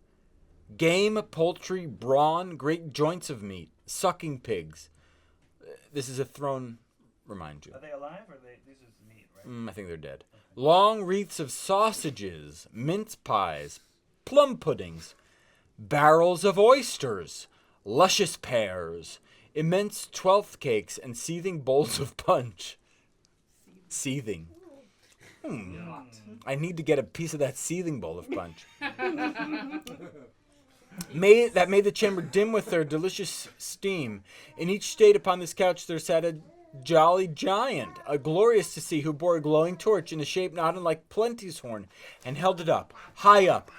game, poultry, brawn, great joints of meat, sucking pigs. This is a throne, remind you. Are they alive or these are the meat, right? I think they're dead. Long wreaths of sausages, mince pies, plum puddings, barrels of oysters, luscious pears, immense 12th cakes, and seething bowls of punch. Seething. I need to get a piece of that seething bowl of punch. Made the chamber dim with their delicious steam. In each state upon this couch there sat a jolly giant, glorious to see, who bore a glowing torch in a shape not unlike Plenty's horn, and held it up, high up,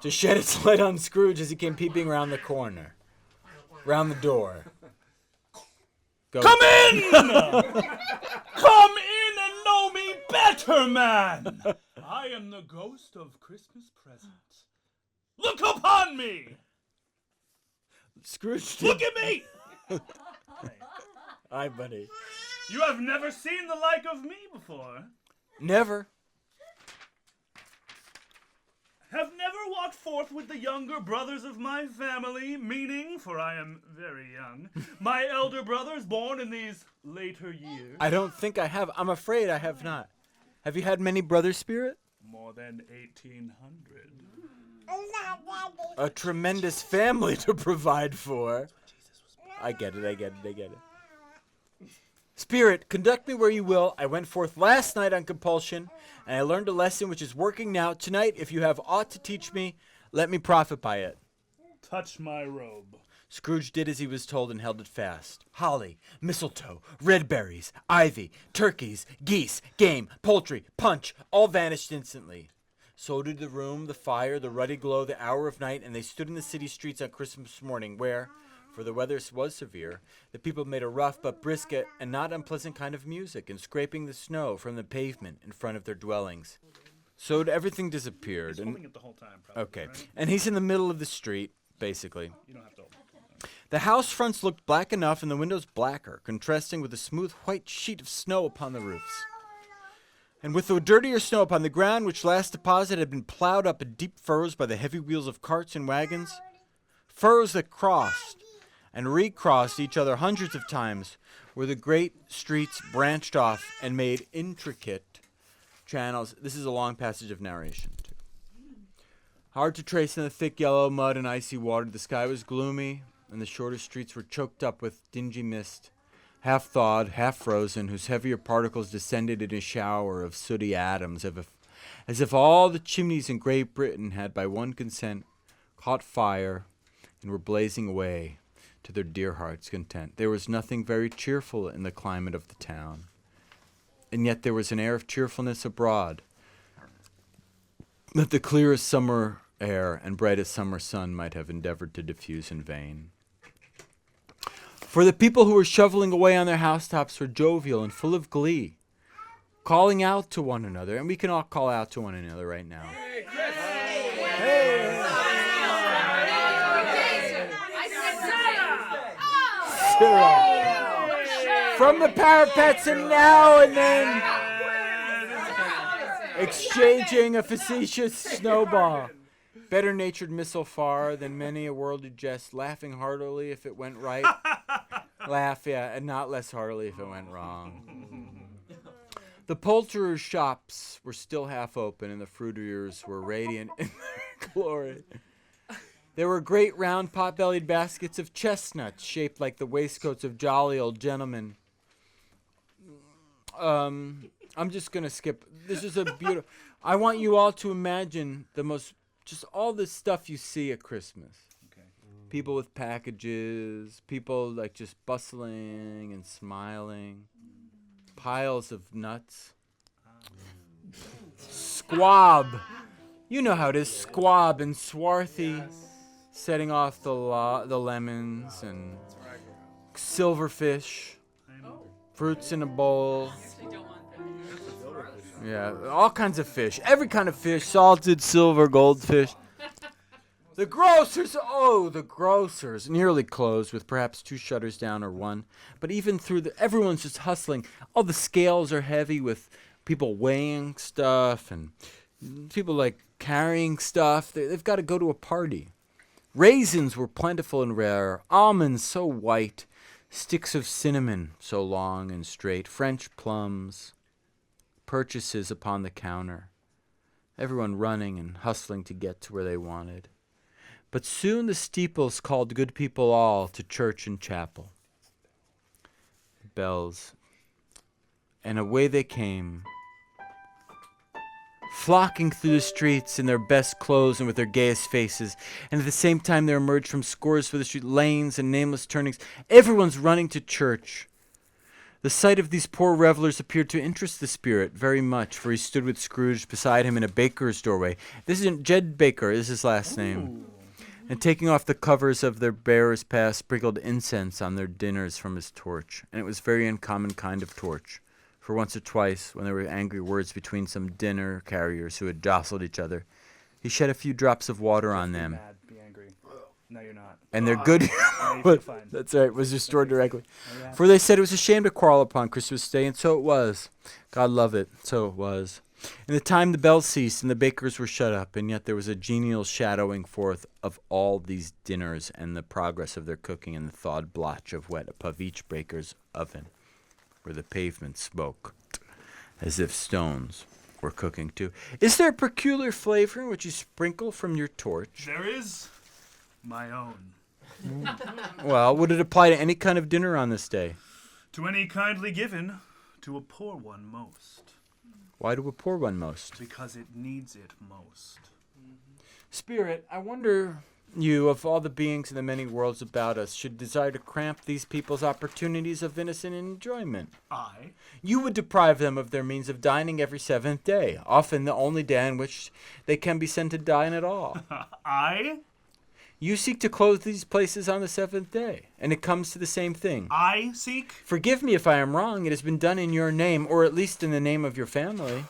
to shed its light on Scrooge as he came peeping round the corner, round the door. Go. Come in! Come in and know me better, man! I am the ghost of Christmas present. Look upon me! Scrooge. Look at me! Hi, buddy. You have never seen the like of me before. Never. Have never walked forth with the younger brothers of my family, meaning, for I am very young, my elder brothers born in these later years. I don't think I have. I'm afraid I have not. Have you had many brothers, Spirit? More than 1,800. A tremendous family to provide for. I get it. Spirit, conduct me where you will. I went forth last night on compulsion, and I learned a lesson which is working now. Tonight, if you have aught to teach me, let me profit by it. Touch my robe. Scrooge did as he was told and held it fast. Holly, mistletoe, red berries, ivy, turkeys, geese, game, poultry, punch, all vanished instantly. So did the room, the fire, the ruddy glow, the hour of night, and they stood in the city streets on Christmas morning where, for the weather was severe, the people made a rough but brisk and not unpleasant kind of music, and scraping the snow from the pavement in front of their dwellings. So everything disappeared. He's holding it the whole time, probably. Okay. Right? And he's in the middle of the street, basically. You don't have to hold it. The house fronts looked black enough and the windows blacker, contrasting with the smooth white sheet of snow upon the roofs. And with the dirtier snow upon the ground, which last deposit had been plowed up in deep furrows by the heavy wheels of carts and wagons, furrows that crossed and recrossed each other hundreds of times, where the great streets branched off and made intricate channels. This is a long passage of narration, too. Hard to trace in the thick yellow mud and icy water, the sky was gloomy, and the shorter streets were choked up with dingy mist, half thawed, half frozen, whose heavier particles descended in a shower of sooty atoms, as if all the chimneys in Great Britain had by one consent caught fire and were blazing away to their dear hearts' content. There was nothing very cheerful in the climate of the town, and yet there was an air of cheerfulness abroad that the clearest summer air and brightest summer sun might have endeavored to diffuse in vain. For the people who were shoveling away on their housetops were jovial and full of glee, calling out to one another, and we can all call out to one another right now. From the parapets, and now and then exchanging a facetious snowball. Better-natured missile far than many a worldly jest, laughing heartily if it went right. Laugh, yeah, and not less heartily if it went wrong. The poulterers' shops were still half open, and the fruiterers were radiant in their glory. There were great round pot-bellied baskets of chestnuts shaped like the waistcoats of jolly old gentlemen. I'm just going to skip. This is a beautiful... I want you all to imagine just all this stuff you see at Christmas. Okay. People with packages, people like just bustling and smiling, piles of nuts. Squab. You know how it is, squab and swarthy, setting off the lemons and silverfish, fruits in a bowl. Yeah, all kinds of fish. Every kind of fish. Salted, silver, goldfish. The grocers nearly closed with perhaps 2 shutters down or 1. But even everyone's just hustling. All the scales are heavy with people weighing stuff and people like carrying stuff. They've got to go to a party. Raisins were plentiful and rare. Almonds so white. Sticks of cinnamon so long and straight. French plums. Purchases upon the counter, everyone running and hustling to get to where they wanted. But soon the steeples called good people all to church and chapel. Bells, and away they came, flocking through the streets in their best clothes and with their gayest faces, and at the same time there emerged from scores of the street lanes and nameless turnings. Everyone's running to church. The sight of these poor revelers appeared to interest the spirit very much, for he stood with Scrooge beside him in a baker's doorway. This isn't Jed Baker, is his last name. And taking off the covers of their bearers' pass, sprinkled incense on their dinners from his torch. And it was a very uncommon kind of torch, for once or twice, when there were angry words between some dinner carriers who had jostled each other, he shed a few drops of water on them. Be mad, be angry. No, you're not. And their good fine. that's right, was restored directly. For they said it was a shame to quarrel upon Christmas Day, and so it was. God love it, so it was. In the time the bells ceased and the bakers were shut up, and yet there was a genial shadowing forth of all these dinners and the progress of their cooking in the thawed blotch of wet above each baker's oven, where the pavement smoked as if stones were cooking too. Is there a peculiar flavor in which you sprinkle from your torch? There is my own. Well, would it apply to any kind of dinner on this day? To any kindly given, to a poor one most. Why to a poor one most? Because it needs it most. Spirit, I wonder You, of all the beings in the many worlds about us, should desire to cramp these people's opportunities of innocent enjoyment. I? You would deprive them of their means of dining every 7th day, often the only day on which they can be sent to dine at all. I? You seek to close these places on the 7th day, and it comes to the same thing. I seek? Forgive me if I am wrong. It has been done in your name, or at least in the name of your family.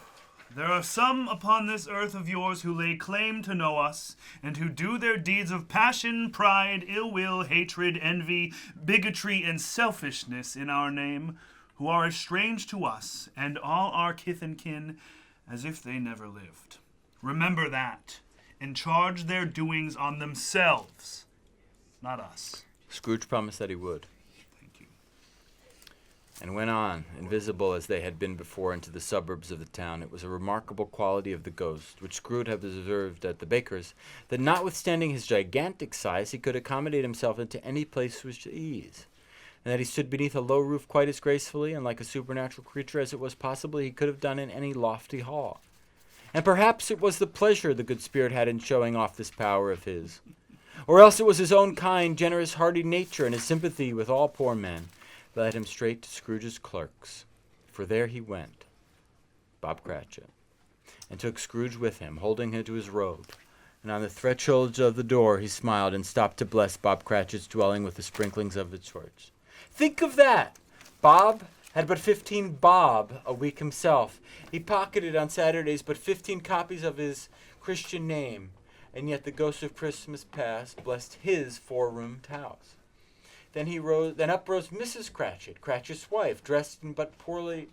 There are some upon this earth of yours who lay claim to know us, and who do their deeds of passion, pride, ill will, hatred, envy, bigotry, and selfishness in our name, who are as strange to us and all our kith and kin as if they never lived. Remember that, and charge their doings on themselves, not us. Scrooge promised that he would, Thank you. and went on, invisible as they had been before, into the suburbs of the town. It was a remarkable quality of the ghost, which Scrooge had observed at the baker's, that notwithstanding his gigantic size, he could accommodate himself into any place with ease, and that he stood beneath a low roof quite as gracefully and like a supernatural creature as it was possible he could have done in any lofty hall. And perhaps it was the pleasure the good spirit had in showing off this power of his, or else it was his own kind, generous, hearty nature and his sympathy with all poor men that led him straight to Scrooge's clerk's, for there he went, Bob Cratchit, and took Scrooge with him, holding him to his robe. And on the threshold of the door he smiled and stopped to bless Bob Cratchit's dwelling with the sprinklings of the torch. Think of that! Bob had but 15 bob a week himself. He pocketed on Saturdays but 15 copies of his Christian name, and yet the ghost of Christmas past blessed his 4-roomed house. Then up rose Mrs. Cratchit, Cratchit's wife, dressed in but poorly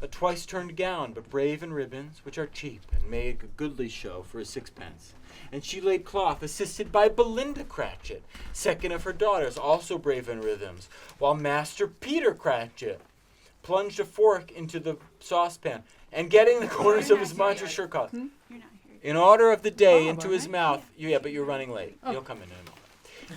a twice-turned gown, but brave in ribbons, which are cheap, and made a goodly show for a 6pence. And she laid cloth, assisted by Belinda Cratchit, second of her daughters, also brave in ribbons, while Master Peter Cratchit plunged a fork into the saucepan, and getting the corners of his mitre shirt collar, in order of the day, into his mouth. Yeah, but you're running late. You'll come in a moment.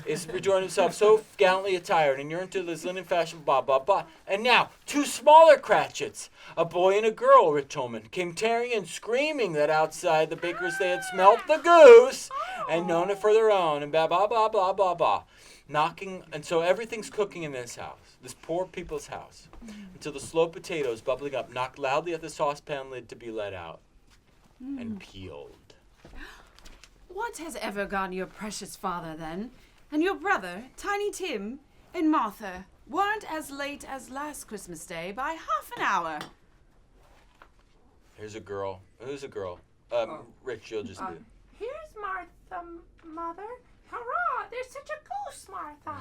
Is rejoined himself so gallantly attired, and yearned to his linen fashion, blah, blah, blah. And now, 2 smaller Cratchits, a boy and a girl, Rich Tolman, came tearing and screaming that outside the baker's they had smelt the goose, and known it for their own, and blah, blah, blah, blah, blah, blah. Knocking, and so everything's cooking in this house, this poor people's house, until the slow potatoes, bubbling up, knocked loudly at the saucepan lid to be let out, and peeled. What has ever gone your precious father, then? And your brother, Tiny Tim, and Martha weren't as late as last Christmas Day by half an hour. Here's a girl. Who's a girl? Rich, you'll just do it. Here's Martha, Mother. Hurrah! There's such a goose, Martha.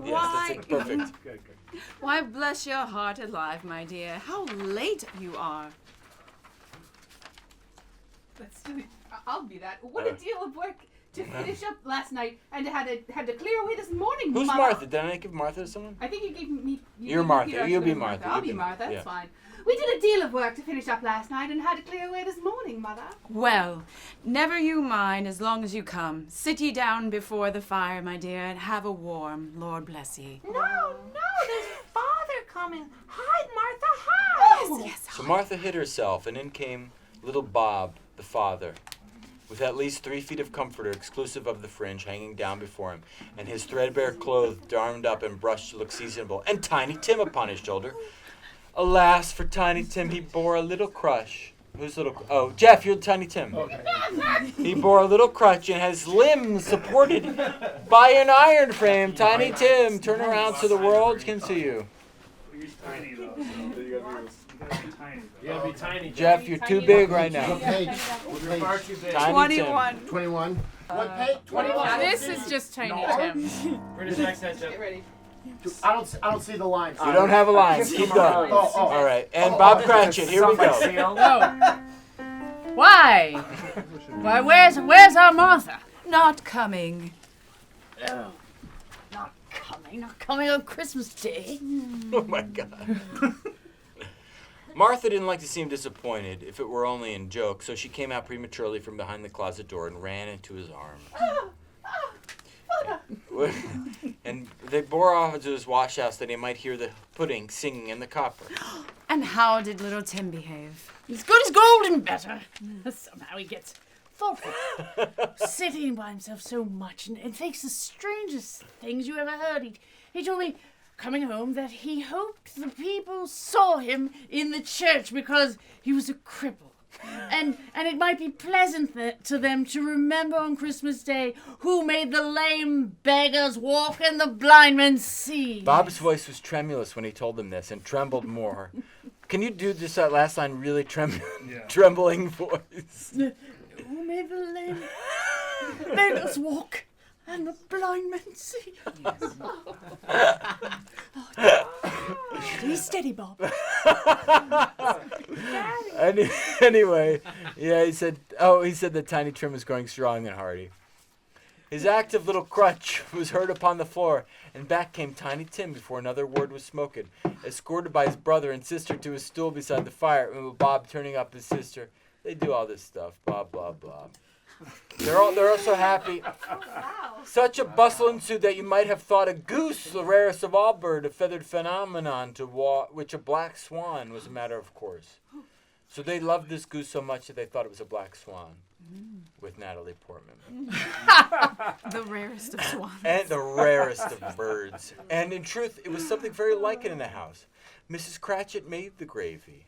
Yes, that's it. Perfect. Good. Why, bless your heart alive, my dear. How late you are. I'll be that. What a deal of work to finish up last night and had to clear away this morning. Who's Mama. Martha? Did I give Martha to someone? I think you gave me. You're Martha. You'll be Martha. I'll You'll be be Martha. That's yeah. fine. We did a deal of work to finish up last night and had to clear away this morning, Mother. Well, never you mind as long as you come. Sit ye down before the fire, my dear, and have a warm. Lord bless ye. No, there's Father coming. Hide, Martha, hide. Yes. So Martha hid herself, and in came little Bob, the father, with at least 3 feet of comforter, exclusive of the fringe, hanging down before him, and his threadbare clothes darned up and brushed to look seasonable, and Tiny Tim upon his shoulder. Alas, for Tiny Tim, he bore a little crutch. Who's little? Oh, Jeff, you're Tiny Tim. Okay. He bore a little crutch and has limbs supported by an iron frame. Tiny Tim, turn around so the world can see you. You're tiny, though. So you gotta be tiny, though. You gotta be tiny. Jeff, you're too big right now. What page? You're far too big. Tiny Tim. 21. What page? 21. This is just Tiny Tim. British accent. Get ready. I don't see the lines. You don't have a line. Keep going. All right. And Bob Cratchit, here we go. Why? Why, where's our Martha? Not coming. Oh, not coming on Christmas Day. Oh my God. Martha didn't like to seem disappointed, if it were only in joke, so she came out prematurely from behind the closet door and ran into his arms. And they bore off to his wash house that he might hear the pudding singing in the copper. And how did little Tim behave? As good as gold and better. Somehow he gets thoughtful, sitting by himself so much, and thinks the strangest things you ever heard. He told me, coming home, that he hoped the people saw him in the church because he was a cripple. And it might be pleasant to them to remember on Christmas Day who made the lame beggars walk and the blind men see. Bob's voice was tremulous when he told them this and trembled more. Can you do just that last line really trembling voice? Who made the lame beggars walk and the blind men see? Be steady, Bob. Anyway, yeah, he said that Tiny Tim was growing strong and hearty. His active little crutch was heard upon the floor, and back came Tiny Tim before another word was spoken, escorted by his brother and sister to his stool beside the fire, and with Bob turning up his sister. They do all this stuff, blah, blah, blah. They're all so happy. Such a bustle ensued that you might have thought a goose, the rarest of all bird, a feathered phenomenon to which a black swan was a matter of course. So they loved this goose so much that they thought it was a black swan with Natalie Portman. The rarest of swans. And the rarest of birds. And in truth, it was something very like it in the house. Mrs. Cratchit made the gravy,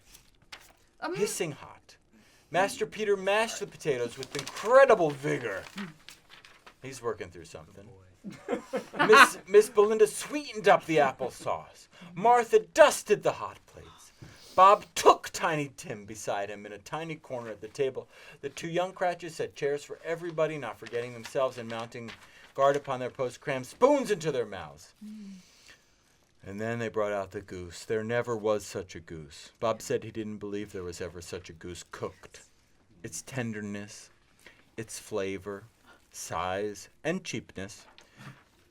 hissing hot. Master Peter mashed the potatoes with incredible vigor. He's working through something. Miss Belinda sweetened up the applesauce. Martha dusted the hot plates. Bob took Tiny Tim beside him in a tiny corner at the table. The two young Cratchits set chairs for everybody, not forgetting themselves, and mounting guard upon their posts, crammed spoons into their mouths. And then they brought out the goose. There never was such a goose. Bob said he didn't believe there was ever such a goose cooked. Its tenderness, its flavor, size, and cheapness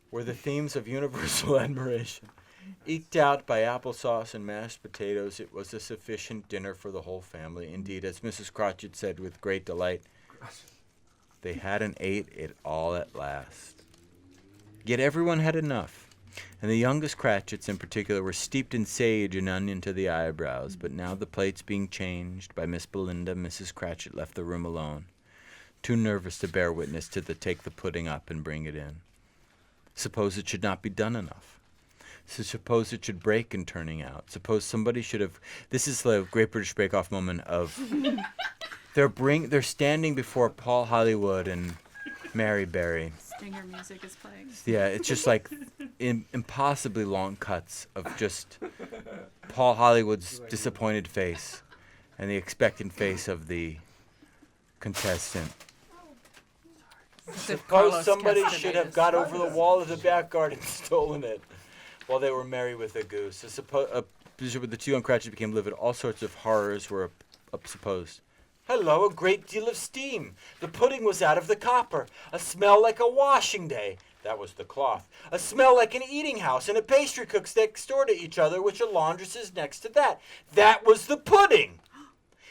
were the themes of universal admiration. Eked out by applesauce and mashed potatoes, it was a sufficient dinner for the whole family. Indeed, as Mrs. Cratchit said with great delight, they hadn't ate it all at last. Yet everyone had enough. And the youngest Cratchits in particular were steeped in sage and onion to the eyebrows. But now the plates being changed by Miss Belinda, Mrs. Cratchit left the room alone, too nervous to bear witness to take the pudding up and bring it in. Suppose it should not be done enough. So suppose it should break in turning out. Suppose somebody should have... This is the Great British Bake Off moment of... They're standing before Paul Hollywood and Mary Berry. Stinger music is playing. Yeah, it's just like impossibly long cuts of just Paul Hollywood's disappointed face and the expectant face of the contestant. Suppose somebody should have got over the wall of the back garden and stolen it while they were merry with a goose. The two young Cratchits became livid. All sorts of horrors were supposed. Hello, a great deal of steam. The pudding was out of the copper. A smell like a washing day. That was the cloth. A smell like an eating house and a pastry cook's next door to each other, which a laundress is next to that. That was the pudding.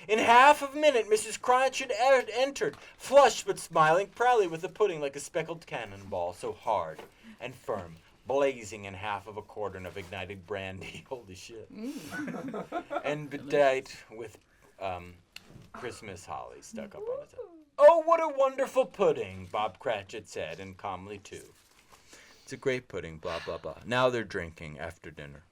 In half a minute, Mrs. Cratchit entered, flushed but smiling proudly with the pudding like a speckled cannonball, so hard and firm, blazing in half of a quartern of ignited brandy. Holy shit. And bedight with Christmas holly stuck up on his head. Oh, what a wonderful pudding, Bob Cratchit said, and calmly too. It's a great pudding, blah, blah, blah. Now they're drinking after dinner.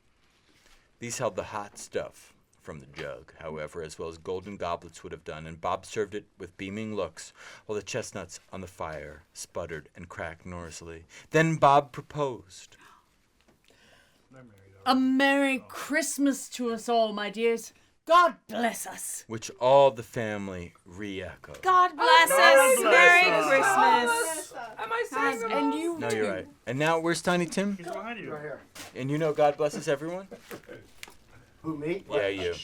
These held the hot stuff from the jug, however, as well as golden goblets would have done, and Bob served it with beaming looks, while the chestnuts on the fire sputtered and cracked noisily. Then Bob proposed. A Merry Christmas to us all, my dears. God bless us. Which all the family re-echoed. God bless us. Merry Christmas. Am I saying them And all? you No, too. you're right. And now, where's Tiny Tim? He's behind you. Right here. And you know God blesses everyone? Who, me? Yeah, you.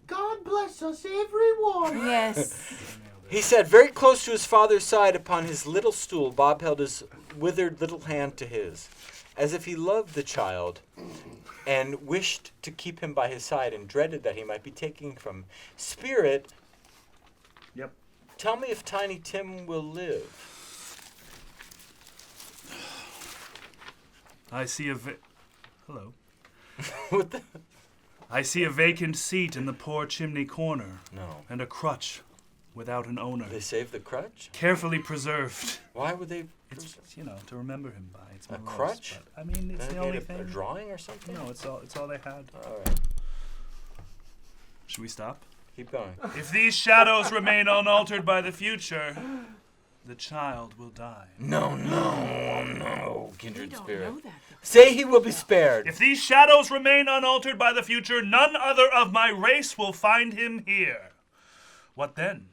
God bless us, everyone. Yes. He sat very close to his father's side upon his little stool. Bob held his withered little hand to his, as if he loved the child and wished to keep him by his side and dreaded that he might be taken from Spirit. Yep. Tell me if Tiny Tim will live. I see Hello. What the? I see a vacant seat in the poor chimney corner. No. And a crutch without an owner. They saved the crutch? Carefully preserved. Why would they? It's, to remember him by. It's A morose, crutch? but, I mean, it's They the made only a thing. drawing or something? No, it's all they had. All right. Should we stop? Keep going. If these shadows remain unaltered by the future, the child will die. No, kindred spirit. Say he will be spared. If these shadows remain unaltered by the future, none other of my race will find him here. What then?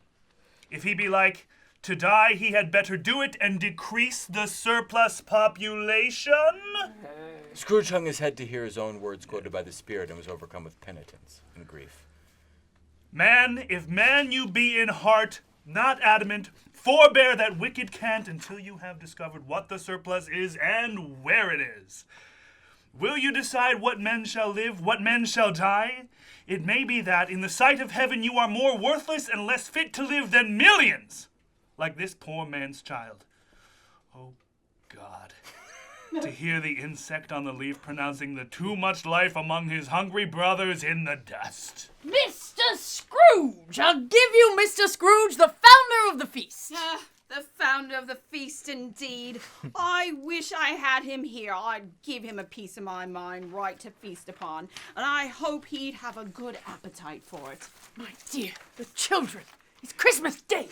If he be like, to die he had better do it and decrease the surplus population? Scrooge hung his head to hear his own words quoted by the spirit and was overcome with penitence and grief. Man, if man you be in heart, not adamant, forbear that wicked cant until you have discovered what the surplus is and where it is. Will you decide what men shall live, what men shall die? It may be that, in the sight of heaven, you are more worthless and less fit to live than millions, like this poor man's child. Oh, God. To hear the insect on the leaf pronouncing the too much life among his hungry brothers in the dust. Mr. Scrooge! I'll give you Mr. Scrooge, the founder of the feast. The founder of the feast, indeed. I wish I had him here. I'd give him a piece of my mind right to feast upon, and I hope he'd have a good appetite for it. My dear, the children. It's Christmas Day.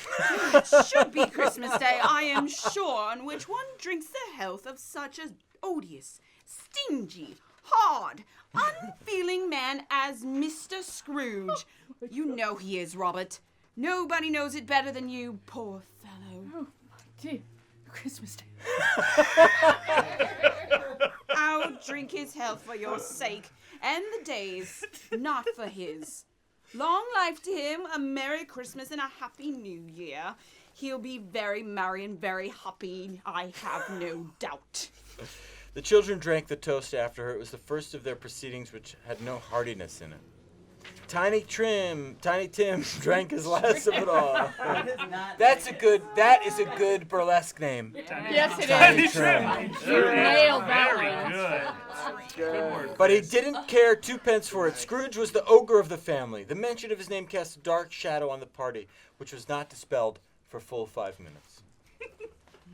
It should be Christmas Day, I am sure, on which one drinks the health of such an odious, stingy, hard, unfeeling man as Mr. Scrooge. You know he is, Robert. Nobody knows it better than you, poor fellow. Oh, my dear, Christmas Day. I'll drink his health for your sake, and the day's, not for his. Long life to him, a Merry Christmas and a Happy New Year. He'll be very merry and very happy, I have no doubt. The children drank the toast after her. It was the first of their proceedings which had no heartiness in it. Tiny Tim drank his last of it all. That is a good burlesque name. Yes, it Tiny is. Trim. You nailed that Very one. good. But he didn't care twopence for it. Scrooge was the ogre of the family. The mention of his name cast a dark shadow on the party, which was not dispelled for full 5 minutes.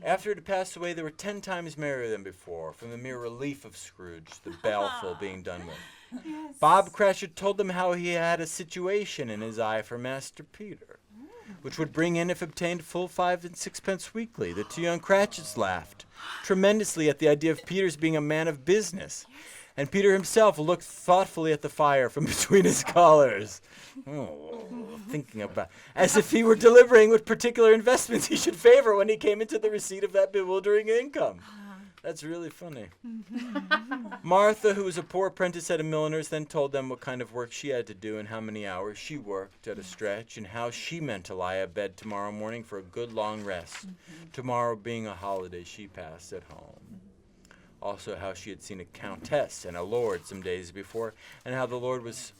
After it had passed away, they were 10 times merrier than before, from the mere relief of Scrooge, the baleful being done with. Yes. Bob Cratchit told them how he had a situation in his eye for Master Peter, which would bring in, if obtained, full 5 and 6 weekly. The two young Cratchits laughed tremendously at the idea of Peter's being a man of business, and Peter himself looked thoughtfully at the fire from between his collars. Thinking about, as if he were deliberating what particular investments he should favor when he came into the receipt of that bewildering income. That's really funny. Martha, who was a poor apprentice at a milliner's, then told them what kind of work she had to do and how many hours she worked at a stretch and how she meant to lie abed tomorrow morning for a good long rest, tomorrow being a holiday she passed at home. Also how she had seen a countess and a lord some days before, and how the lord was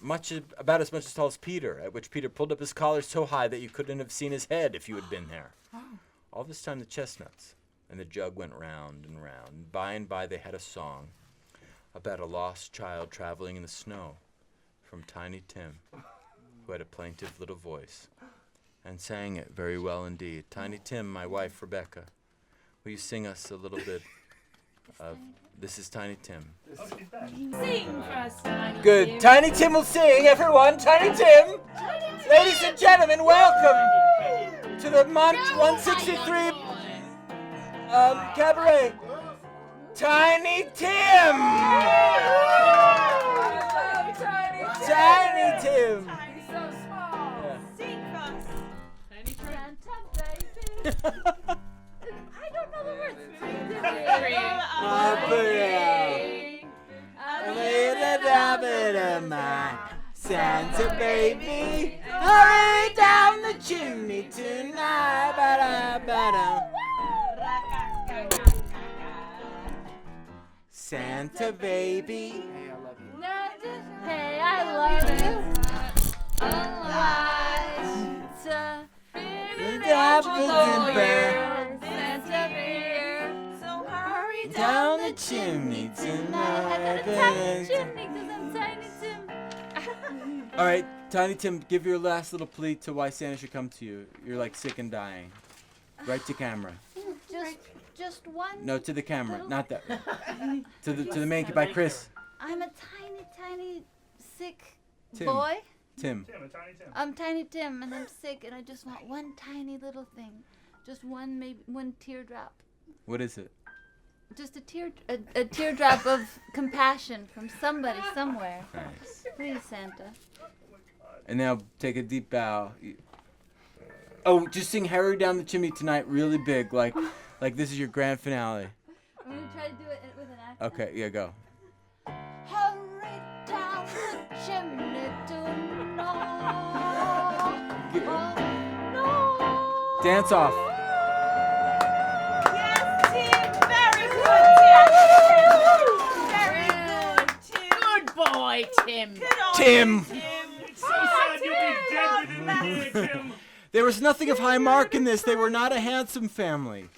about as much as tall as Peter, at which Peter pulled up his collar so high that you couldn't have seen his head if you had been there. All this time the chestnuts and the jug went round and round, and by they had a song about a lost child traveling in the snow from Tiny Tim, who had a plaintive little voice, and sang it very well indeed. Tiny Tim, my wife Rebecca, will you sing us a little bit of This is Tiny Tim? Sing for us, Tiny Good. Tim. Tiny Tim will sing, everyone. Tiny Tim! Ladies and gentlemen, welcome to the Mont 163 Cabaret. Tiny Tim! Tiny Tim! He's so small. Yeah. Sing for us. I don't know the words. Santa baby, hurry down the chimney tonight. Ba-da-ba-da. Santa baby. Hey, I love you. Santa beer. So hurry Down the chimney tonight. Tiny chimney, 'cause I'm Tiny Tim. All right, Tiny Tim, give your last little plea to why Santa should come to you. You're like sick and dying. Right to camera. Just one. No, to the camera, little- not that. to the main by Chris. I'm a tiny, sick Tim. boy. Tim. Tim, a Tiny Tim. I'm Tiny Tim, and I'm sick, and I just want one tiny little thing, just one teardrop, What is it? just a teardrop of compassion from somebody somewhere. Nice. Please, Santa. And now take a deep bow. Oh, just sing "Hurry Down the Chimney Tonight" really big, like this is your grand finale. I'm gonna try to do it with an accent. Okay, yeah, go. Hurry down the chimney tonight. No. Dance off. Yes, Tim. Very good, Tim. Very good, Tim. Good boy, Tim. Good on Tim. you, Tim. It's so sad you'll be dead within a year, Tim. There was nothing of high mark in this. They were not a handsome family.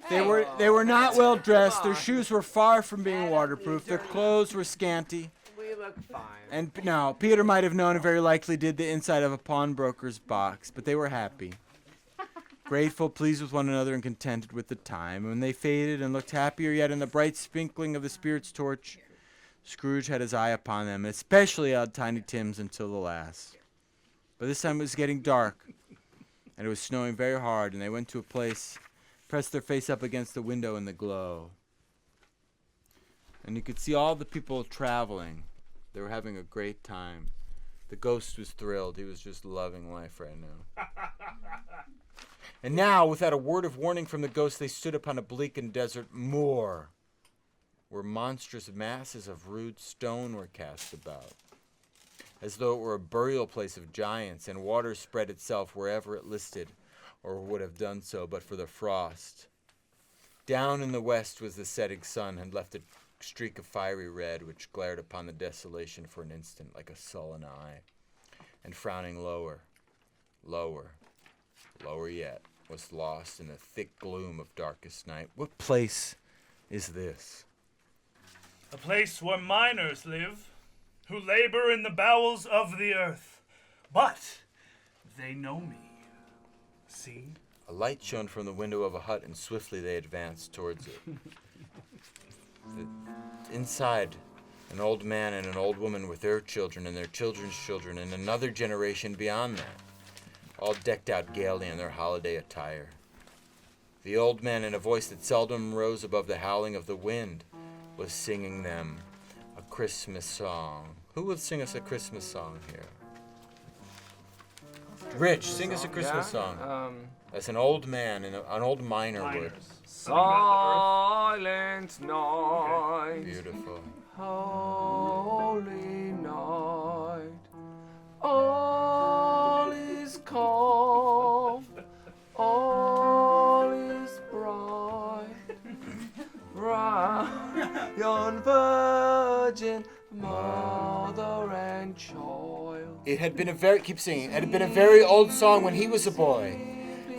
They were not well dressed. Their shoes were far from being waterproof. Their clothes were scanty. We look fine. And now Peter might have known and very likely did the inside of a pawnbroker's box, but they were happy. Grateful, pleased with one another, and contented with the time. And when they faded and looked happier yet in the bright sprinkling of the spirit's torch, Scrooge had his eye upon them, especially on Tiny Tim's until the last. But this time it was getting dark, and it was snowing very hard, and they went to a place, pressed their face up against the window in the glow. And you could see all the people traveling. They were having a great time. The ghost was thrilled. He was just loving life right now. And now, without a word of warning from the ghost, they stood upon a bleak and desert moor, where monstrous masses of rude stone were cast about, as though it were a burial place of giants, and water spread itself wherever it listed, or would have done so but for the frost. Down in the west was the setting sun, and left a streak of fiery red, which glared upon the desolation for an instant like a sullen eye, and frowning lower, lower yet, was lost in the thick gloom of darkest night. What place is this? A place where miners live, who labor in the bowels of the earth. But they know me. See? A light shone from the window of a hut, and swiftly they advanced towards it. Inside, an old man and an old woman with their children and their children's children, and another generation beyond that, all decked out gaily in their holiday attire. The old man, in a voice that seldom rose above the howling of the wind, was singing them a Christmas song. Who will sing us a Christmas song here? Rich, sing us a Christmas song. That's an old man and an old miner would. Silent night. Beautiful. Holy night. All is calm. All is bright. Bright. Yon virgin mother and child. It had been a very, keep singing, it had been a very old song when he was a boy.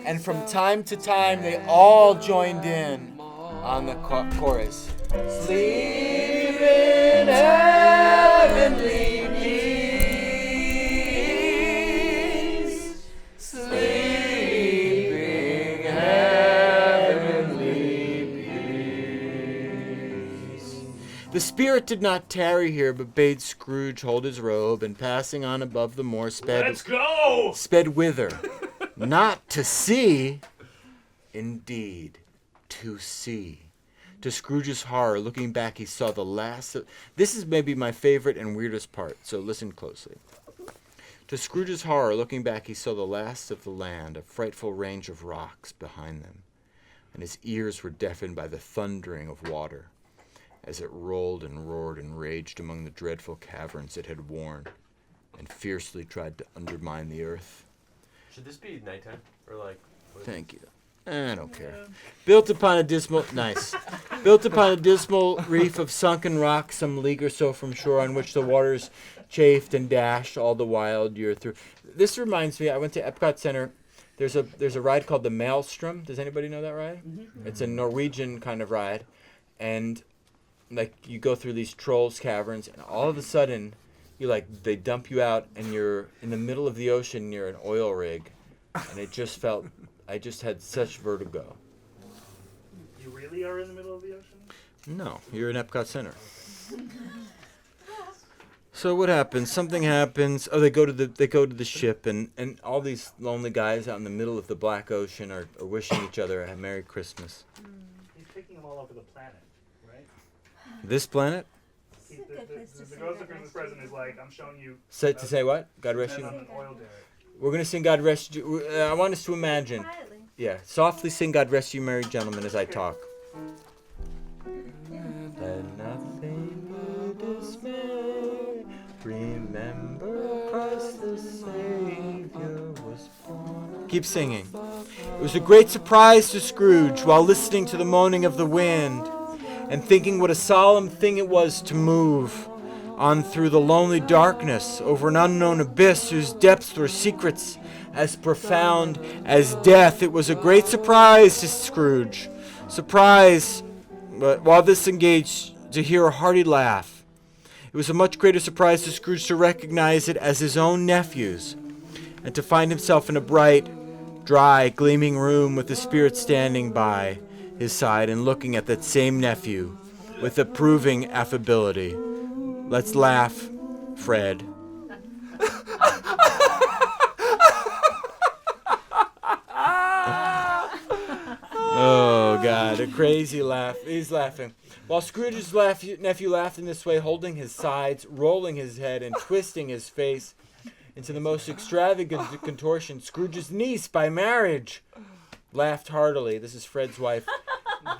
And from time to time, they all joined in on the chorus. Sleep in heavenly peace. Sleeping heavenly peace. The spirit did not tarry here, but bade Scrooge hold his robe, and passing on above the moor, Let's go! sped whither? Not to see, indeed, to see. To Scrooge's horror, looking back, he saw the last of... This is maybe my favorite and weirdest part, so listen closely. To Scrooge's horror, looking back, he saw the last of the land, a frightful range of rocks behind them, and his ears were deafened by the thundering of water, as it rolled and roared and raged among the dreadful caverns it had worn, and fiercely tried to undermine the earth. Should this be nighttime? Or like... Thank you. I don't care. Built upon a dismal reef of sunken rock some league or so from shore, on which the waters chafed and dashed all the wild year through. This reminds me, I went to Epcot Center. There's a ride called the Maelstrom. Does anybody know that ride? Mm-hmm. It's a Norwegian kind of ride. And like you go through these trolls caverns, and all of a sudden, they dump you out and you're in the middle of the ocean near an oil rig, and I just had such vertigo. You really are in the middle of the ocean? No, you're in Epcot Center. So what happens? Something happens. Oh, they go to the ship, and all these lonely guys out in the middle of the black ocean are wishing each other a Merry Christmas. He's picking them all over the planet, right? This planet? The Ghost of Christmas Present is like, I'm showing you. Said to say what? God rest you. On an oil derrick. We're gonna sing God rest you. I want us to imagine. Yeah, softly sing God rest you, merry gentlemen, as I talk. And nothing will dismay. Remember Christ the Savior was born. Keep singing. It was a great surprise to Scrooge while listening to the moaning of the wind and thinking what a solemn thing it was to move on through the lonely darkness over an unknown abyss whose depths were secrets as profound as death. It was a great surprise to Scrooge. Surprise, but while this engaged, to hear a hearty laugh. It was a much greater surprise to Scrooge to recognize it as his own nephew's, and to find himself in a bright, dry, gleaming room with the Spirit standing by his side and looking at that same nephew with approving affability. Let's laugh, Fred. Oh, God, a crazy laugh. He's laughing. While Scrooge's nephew laughed in this way, holding his sides, rolling his head, and twisting his face into the most extravagant contortion, Scrooge's niece by marriage laughed heartily. This is Fred's wife.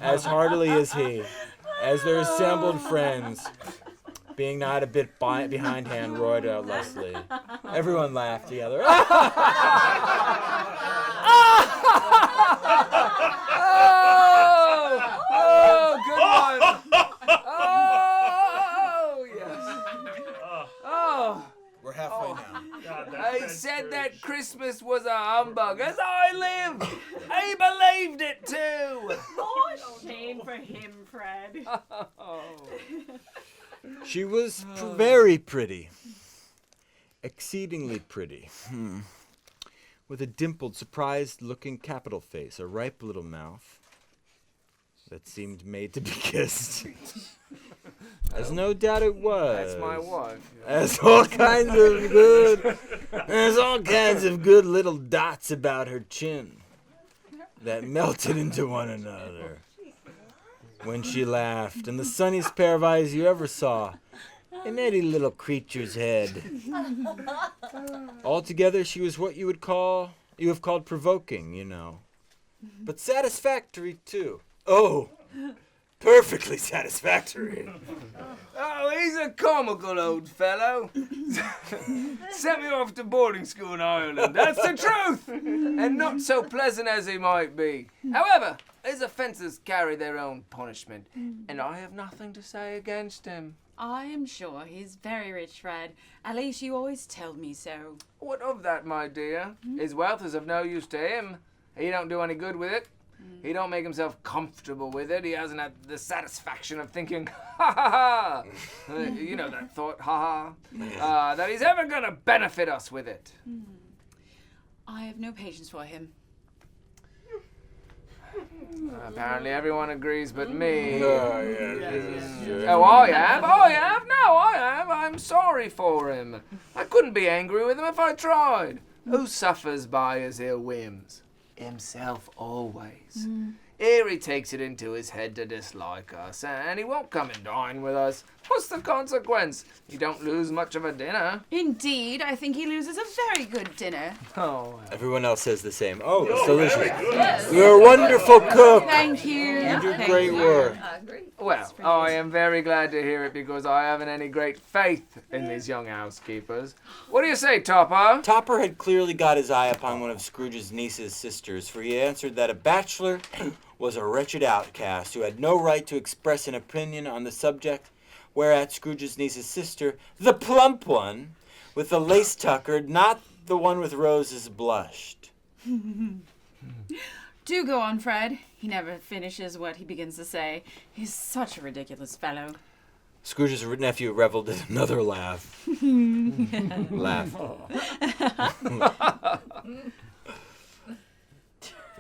As heartily as he, as their assembled friends, being not a bit behindhand, roared out Leslie. Everyone laughed together. Oh, good one. Oh, yes. Oh. We're halfway now. I said that Christmas was a humbug. As I live, I believed it too. Oh, shame for him, Fred. She was very pretty. Exceedingly pretty. With a dimpled, surprised-looking capital face, a ripe little mouth that seemed made to be kissed. As no doubt it was. That's my wife. There's all kinds of good little dots about her chin that melted into one another when she laughed, and the sunniest pair of eyes you ever saw in any little creature's head. Altogether, she was what you have called provoking, you know, but satisfactory too. Oh, perfectly satisfactory. Oh, he's a comical old fellow. Sent me off to boarding school in Ireland. That's the truth. And not so pleasant as he might be. However, his offences carry their own punishment, and I have nothing to say against him. I am sure he's very rich, Fred. At least you always tell me so. What of that, my dear? His wealth is of no use to him. He don't do any good with it. He don't make himself comfortable with it. He hasn't had the satisfaction of thinking, ha ha ha, you know that thought, ha ha, that he's ever going to benefit us with it. I have no patience for him. Apparently everyone agrees but me. Yes. Oh, I have? No, I have. I'm sorry for him. I couldn't be angry with him if I tried. Who suffers by his ill whims? Himself always. Here he takes it into his head to dislike us, and he won't come and dine with us. What's the consequence? He don't lose much of a dinner. Indeed, I think he loses a very good dinner. Oh. Everyone else says the same. Oh, it's delicious. Yes. You're a wonderful cook. Thank you. You do great work. Well, I am very glad to hear it because I haven't any great faith in these young housekeepers. What do you say, Topper? Topper had clearly got his eye upon one of Scrooge's niece's sisters, for he answered that a bachelor was a wretched outcast who had no right to express an opinion on the subject, whereat Scrooge's niece's sister, the plump one, with the lace tuckered, not the one with roses, blushed. Do go on, Fred. He never finishes what he begins to say. He's such a ridiculous fellow. Scrooge's nephew reveled in another laugh. Laugh.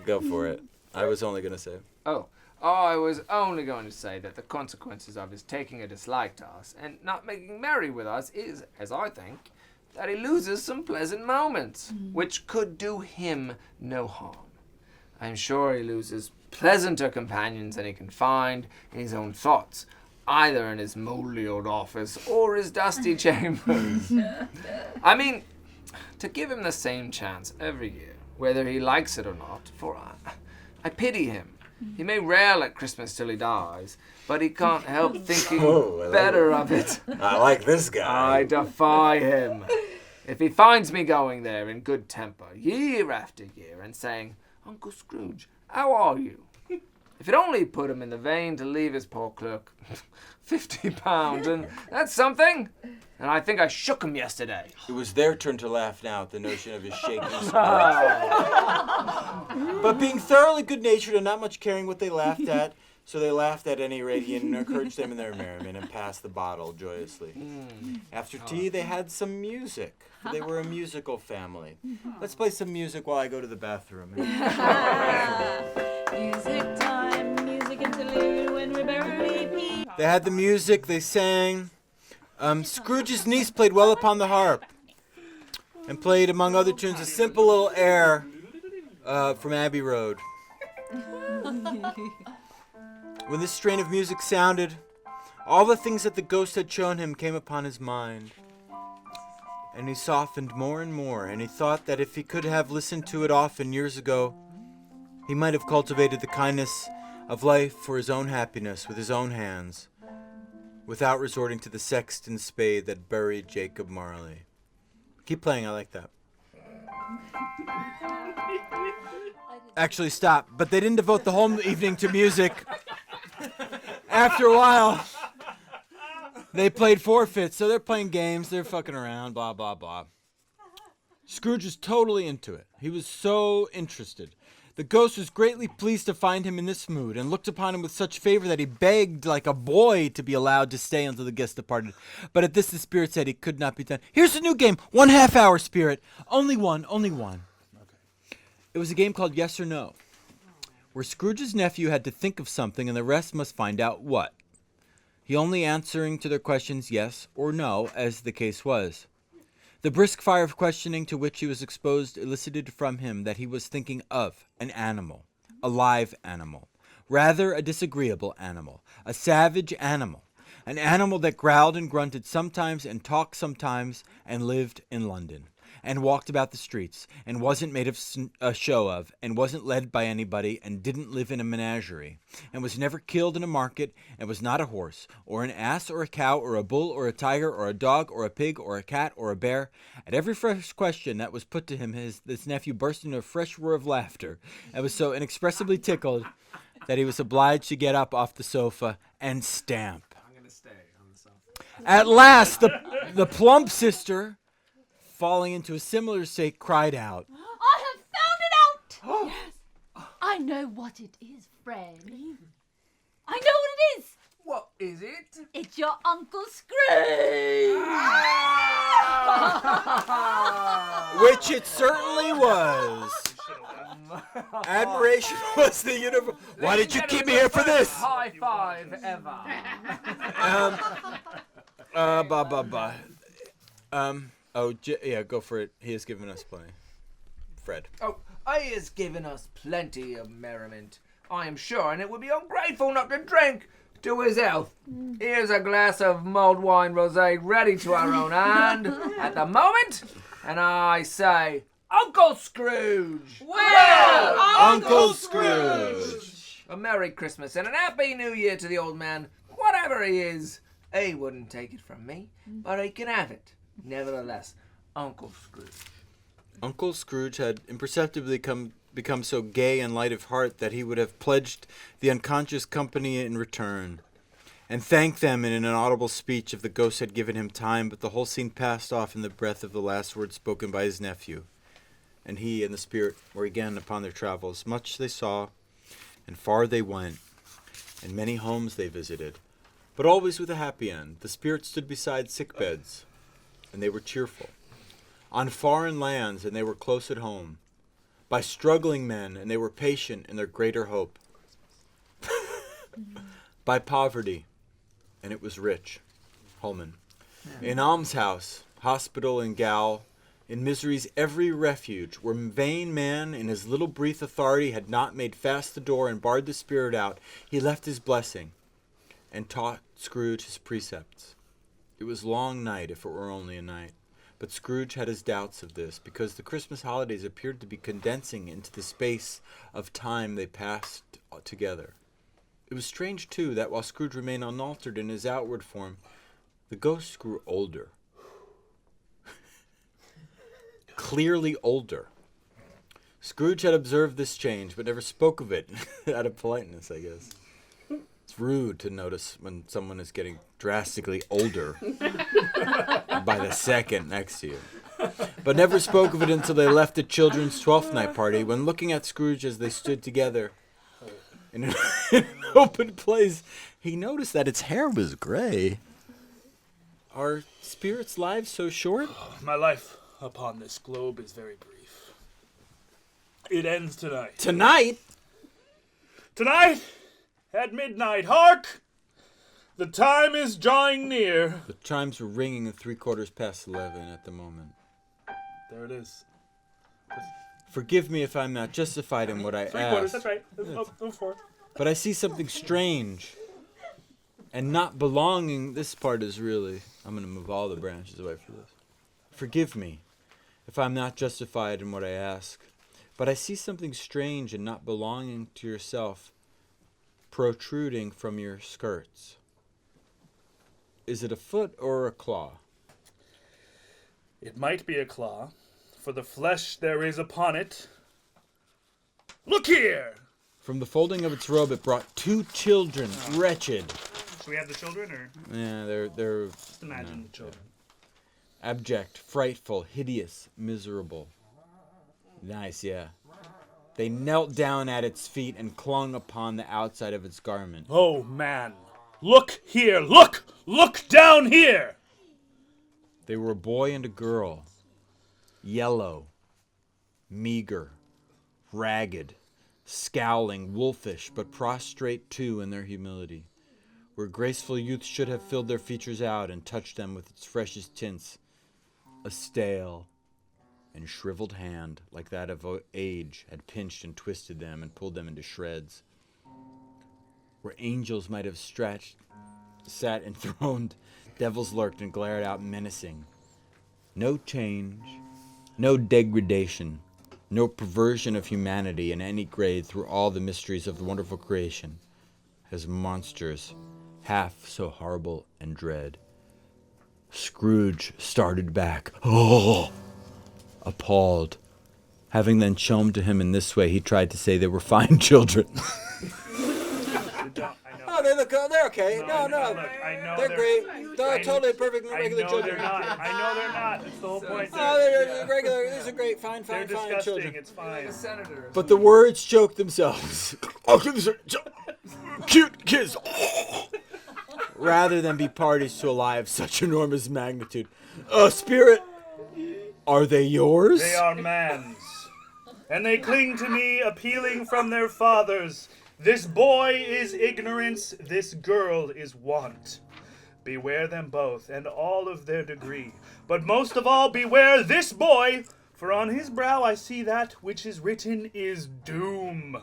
Go for it. I was only going to say. Oh, I was only going to say that the consequences of his taking a dislike to us and not making merry with us is, as I think, that he loses some pleasant moments, which could do him no harm. I'm sure he loses pleasanter companions than he can find in his own thoughts, either in his moldy old office or his dusty chambers. I mean, to give him the same chance every year, whether he likes it or not, for I pity him. He may rail at Christmas till he dies, but he can't help thinking better of it. I like this guy. I defy him. If he finds me going there in good temper, year after year, and saying, "Uncle Scrooge, how are you?" if it only put him in the vein to leave his poor clerk £50, and that's something. And I think I shook him yesterday. It was their turn to laugh now at the notion of his shaking spirit. But being thoroughly good-natured and not much caring what they laughed at, so they laughed at any rate, he encouraged them in their merriment and passed the bottle joyously. After tea, they had some music. They were a musical family. Let's play some music while I go to the bathroom. Music time, music interlude when we bury Pete. They had the music, they sang. Scrooge's niece played well upon the harp and played, among other tunes, a simple little air from Abbey Road. When this strain of music sounded, all the things that the ghost had shown him came upon his mind. And he softened more and more, and he thought that if he could have listened to it often years ago, he might have cultivated the kindness of life for his own happiness with his own hands, without resorting to the sexton spade that buried Jacob Marley. Keep playing, I like that. Actually, stop. But they didn't devote the whole evening to music. After a while, they played forfeits, so they're playing games, they're fucking around, blah, blah, blah. Scrooge was totally into it. He was so interested. The ghost was greatly pleased to find him in this mood, and looked upon him with such favor that he begged like a boy to be allowed to stay until the guest departed. But at this the spirit said he could not be done. Here's a new game, 1/2 hour, spirit. Only one. Okay. It was a game called Yes or No, where Scrooge's nephew had to think of something and the rest must find out what. He only answering to their questions yes or no, as the case was. The brisk fire of questioning to which he was exposed elicited from him that he was thinking of an animal, a live animal, rather a disagreeable animal, a savage animal, an animal that growled and grunted sometimes and talked sometimes and lived in London, and walked about the streets, and wasn't made of a show of, and wasn't led by anybody, and didn't live in a menagerie, and was never killed in a market, and was not a horse, or an ass, or a cow, or a bull, or a tiger, or a dog, or a pig, or a cat, or a bear. At every fresh question that was put to him, this nephew burst into a fresh roar of laughter, and was so inexpressibly tickled that he was obliged to get up off the sofa and stamp. I'm going to stay on the sofa. At last, the plump sister, falling into a similar state, cried out, I have found it out! Yes. I know what it is, Fred. I know what it is! What is it? It's your Uncle Scrooge! Which it certainly was. Admiration was the universe. Why did you keep me here for this? High five ever. Yeah, go for it. He has given us plenty. Fred. Oh, he has given us plenty of merriment, I am sure, and it would be ungrateful not to drink to his health. Here's a glass of mulled wine rosé ready to our own hand at the moment, and I say, Uncle Scrooge! Well, Uncle Scrooge! A Merry Christmas and a Happy New Year to the old man, whatever he is. He wouldn't take it from me, but he can have it. Nevertheless, Uncle Scrooge. Uncle Scrooge had imperceptibly become so gay and light of heart that he would have pledged the unconscious company in return, and thanked them in an inaudible speech if the ghost had given him time, but the whole scene passed off in the breath of the last words spoken by his nephew, and he and the spirit were again upon their travels. Much they saw, and far they went, and many homes they visited, but always with a happy end. The spirits stood beside sick beds, and they were cheerful. On foreign lands, and they were close at home. By struggling men, and they were patient in their greater hope. By poverty, and it was rich. Holman. In almshouse, hospital, and gal, in misery's every refuge, where vain man in his little brief authority had not made fast the door and barred the spirit out, he left his blessing, and taught Scrooge his precepts. It was long night, if it were only a night. But Scrooge had his doubts of this, because the Christmas holidays appeared to be condensing into the space of time they passed together. It was strange, too, that while Scrooge remained unaltered in his outward form, the ghost grew older. Clearly older. Scrooge had observed this change, but never spoke of it out of politeness, I guess. It's rude to notice when someone is getting drastically older by the second next to you. But never spoke of it until they left the children's 12th night party, when looking at Scrooge as they stood together in an open place, he noticed that its hair was gray. Are spirits' lives so short? My life upon this globe is very brief. It ends tonight. Tonight? Tonight, at midnight, hark! The time is drawing near. The chimes were ringing at 11:75 at the moment. There it is. Forgive me if I'm not justified in what I ask. 3/4, that's right. Oh, 4. But I see something strange and not belonging. This part is really... I'm going to move all the branches away from this. Forgive me if I'm not justified in what I ask. But I see something strange and not belonging to yourself protruding from your skirts. Is it a foot or a claw? It might be a claw, for the flesh there is upon it. Look here! From the folding of its robe, it brought 2 children, wretched. Should we have the children, or? Yeah, they're. Just imagine the children. Abject, frightful, hideous, miserable. Nice, yeah. They knelt down at its feet and clung upon the outside of its garment. Oh, man. Look here. Look! Look down here! They were a boy and a girl. Yellow, meager, ragged, scowling, wolfish, but prostrate too in their humility. Where graceful youth should have filled their features out and touched them with its freshest tints, a stale and shriveled hand, like that of age, had pinched and twisted them and pulled them into shreds. Where angels might have sat enthroned, devils lurked and glared out menacing. No change, no degradation, no perversion of humanity in any grade through all the mysteries of the wonderful creation, as monsters half so horrible and dread. Scrooge started back, appalled. Having then shown to him in this way, he tried to say they were fine children. Oh, they're okay. No. I know They're great. They're totally perfect, regular children. I know they're not. It's the whole point. Oh, they're regular. These are great, fine They're disgusting. children. It's fine. The senator. But the words choked themselves. Oh, these are cute kids. Rather than be parties to a lie of such enormous magnitude. Spirit, are they yours? They are man's. And they cling to me, appealing from their fathers. This boy is ignorance, this girl is want. Beware them both, and all of their degree. But most of all, beware this boy, for on his brow I see that which is written is doom,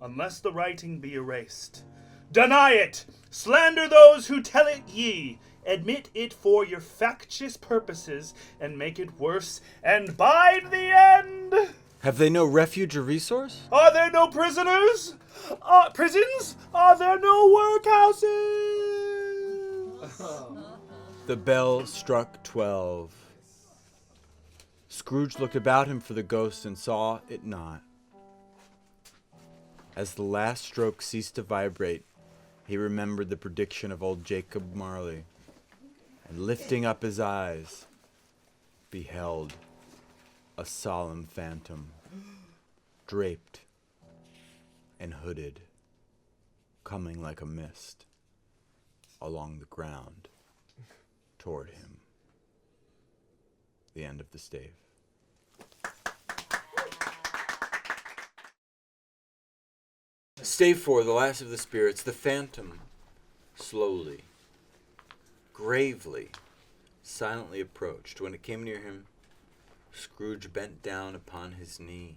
unless the writing be erased. Deny it, slander those who tell it ye, admit it for your factious purposes, and make it worse, and bide the end. Have they no refuge or resource? Are there no prisoners? Prisons? Are there no workhouses? The bell struck 12. Scrooge looked about him for the ghost and saw it not. As the last stroke ceased to vibrate, he remembered the prediction of old Jacob Marley, and lifting up his eyes, beheld a solemn phantom, draped and hooded, coming like a mist. along the ground toward him. The end of the stave. Stave 4, the last of the spirits. The phantom slowly, gravely, silently approached. When it came near him, Scrooge bent down upon his knee,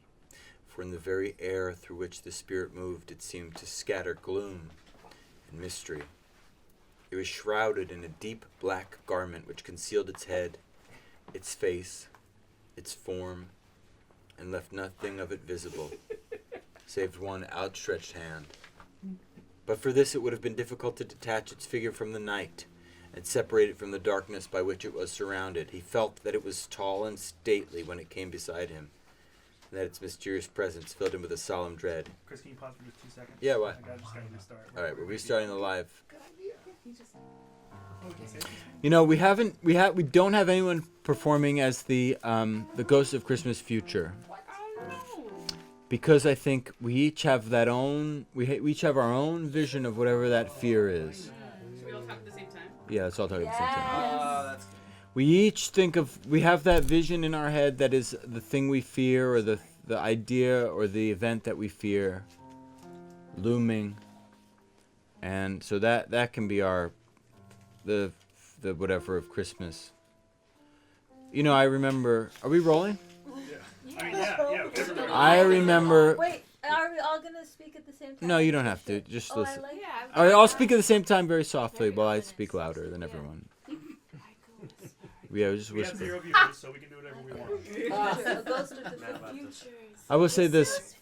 for in the very air through which the spirit moved it seemed to scatter gloom and mystery. It was shrouded in a deep black garment which concealed its head, its face, its form, and left nothing of it visible, save one outstretched hand. But for this it would have been difficult to detach its figure from the night and separate it from the darkness by which it was surrounded. He felt that it was tall and stately when it came beside him, and that its mysterious presence filled him with a solemn dread. Chris, can you pause for just 2 seconds? Yeah, what? I just gotta restart. All right, we're restarting the live. You know, we don't have anyone performing as the Ghost of Christmas Future, because I think we each have our own vision of whatever that fear is. Should we all talk at the same time? Yeah, let's all talk at the same time. That's good. We each we have that vision in our head that is the thing we fear, or the idea or the event that we fear looming, and so that can be the whatever of Christmas. You know, I remember. Are we rolling? Yeah. I remember. Wait, are we all gonna speak at the same time? No, you don't have to. Just listen. I like it. All right, I'll speak at the same time very softly while I speak louder than everyone. Yeah, just We have whisper. 0 viewers, so we can do whatever we want. A ghost of the future. I will say this.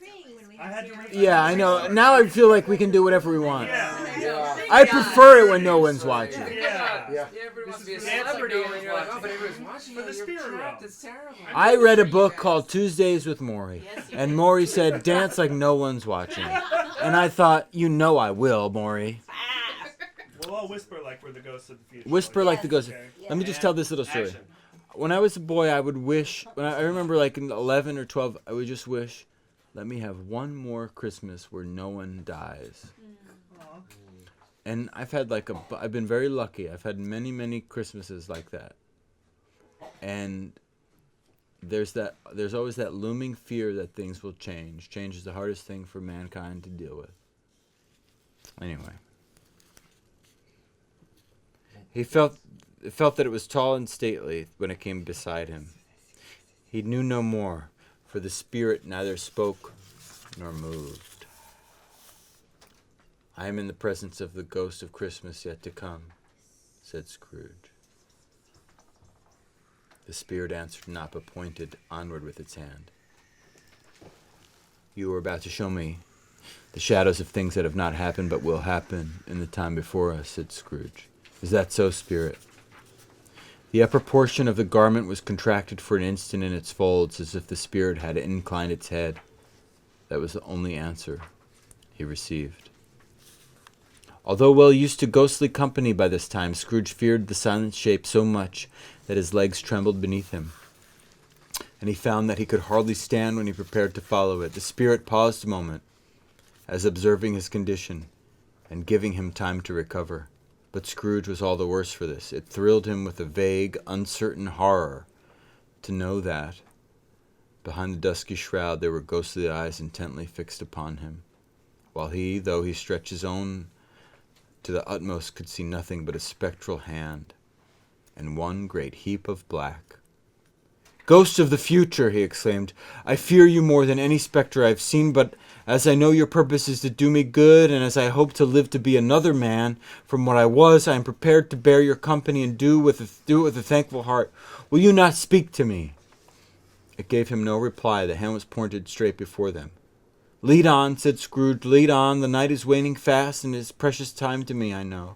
I had to read. Yeah, I know. Now I feel like we can do whatever we want. Yeah. I prefer it when no one's watching. Yeah. Everyone wants to be a celebrity, and you're like, oh, but everyone's watching For the you. You're spirit trapped. realm. It's terrible. I read a book called Tuesdays with Maury, and Maury said, "Dance like no one's watching." And I thought, you know I will, Maury. We'll all whisper like we're the ghosts of the future. Whisper like the ghost. Okay. Let me just tell this little story. Action. When I was a boy, I would wish. I remember, like in 11 or 12, I would just wish, let me have one more Christmas where no one dies. And I've been very lucky. I've had many, many Christmases like that. And there's always that looming fear that things will change. Change is the hardest thing for mankind to deal with. Anyway. He felt that it was tall and stately when it came beside him. He knew no more, for the spirit neither spoke nor moved. I am in the presence of the ghost of Christmas yet to come, said Scrooge. The spirit answered not, but pointed onward with its hand. You are about to show me the shadows of things that have not happened but will happen in the time before us, said Scrooge. Is that so, spirit? The upper portion of the garment was contracted for an instant in its folds, as if the spirit had inclined its head. That was the only answer he received. Although well used to ghostly company by this time, Scrooge feared the silent shape so much that his legs trembled beneath him, and he found that he could hardly stand when he prepared to follow it. The spirit paused a moment, as observing his condition, and giving him time to recover. But Scrooge was all the worse for this. It thrilled him with a vague, uncertain horror to know that, behind the dusky shroud, there were ghostly eyes intently fixed upon him, while he, though he stretched his own to the utmost, could see nothing but a spectral hand, and one great heap of black. "Ghost of the future," he exclaimed, "I fear you more than any spectre I have seen, but as I know your purpose is to do me good, and as I hope to live to be another man from what I was, I am prepared to bear your company and do it with a thankful heart. Will you not speak to me?" It gave him no reply. The hand was pointed straight before them. "Lead on," said Scrooge, "lead on. The night is waning fast, and it is precious time to me, I know.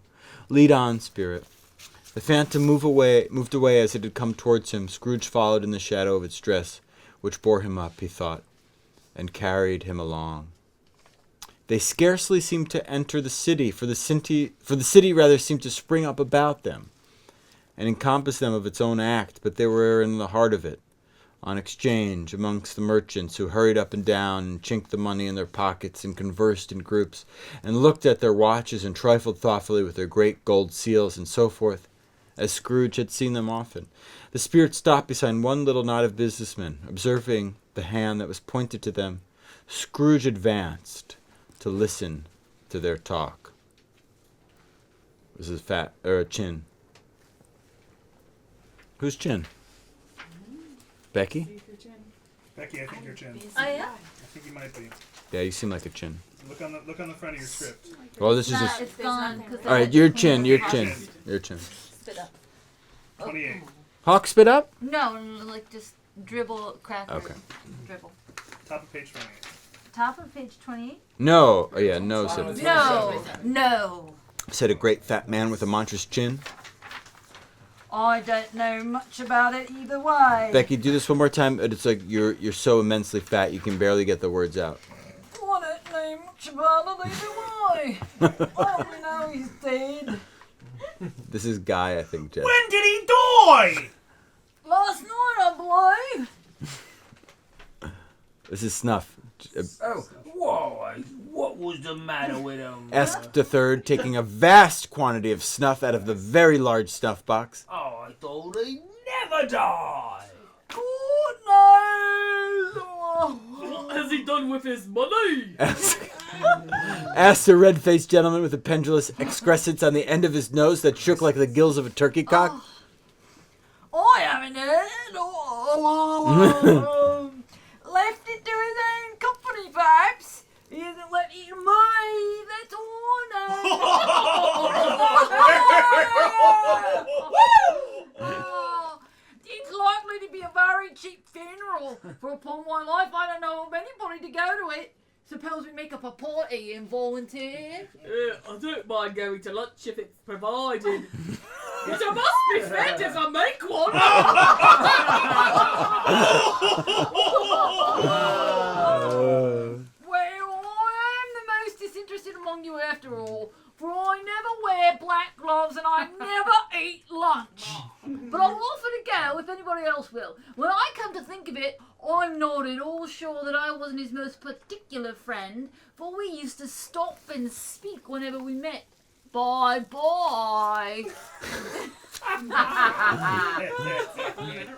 Lead on, spirit." The phantom moved away as it had come towards him. Scrooge followed in the shadow of its dress, which bore him up, he thought, and carried him along. They scarcely seemed to enter the city, for the city rather seemed to spring up about them, and encompass them of its own act, but they were in the heart of it, on exchange amongst the merchants who hurried up and down and chinked the money in their pockets and conversed in groups and looked at their watches and trifled thoughtfully with their great gold seals and so forth, as Scrooge had seen them often. The spirit stopped beside one little knot of businessmen. Observing the hand that was pointed to them, Scrooge advanced to listen to their talk. This is Chin. Who's Chin? Becky? Becky, I think you're Chin. I am. I think you might be. Yeah, you seem like a Chin. Look on the front of your script. Well, this is just... It's gone. All right, you're Chin. You're Chin. You're Chin. Spit up. 28. Hawk, spit up? No, like just dribble, crack. Okay. Dribble. Top of page 28. Top of page 28? No. Oh, yeah, no. Said, No. said a great fat man with a monstrous chin. I don't know much about it either way. Becky, do this one more time. It's like you're so immensely fat you can barely get the words out. I don't know much about it either way. I only know he's dead. This is Guy, I think, Jeff. When did he die? Last night, I believe. This is Snuff. Oh, why? What was the matter with him? Asked the third, taking a vast quantity of snuff out of the very large snuff box. Oh, I thought he'd never die. God knows. What has he done with his money? Asked a red-faced gentleman with a pendulous excrescence on the end of his nose that shook like the gills of a turkey cock. I haven't heard. Left it to his own company, perhaps. He hasn't left it to me. That's all I know. It's likely to be a very cheap funeral. For upon my life, I don't know of anybody to go to it. Suppose we make up a party and volunteer? I don't mind going to lunch if it's provided. But I must be fed if I make one. Well, I am the most disinterested among you after all, for I never wear black gloves and I never eat lunch. But I'll offer to go if anybody else will. When I come to think of it, I'm not at all sure that I wasn't his most particular friend, for we used to stop and speak whenever we met. Bye-bye.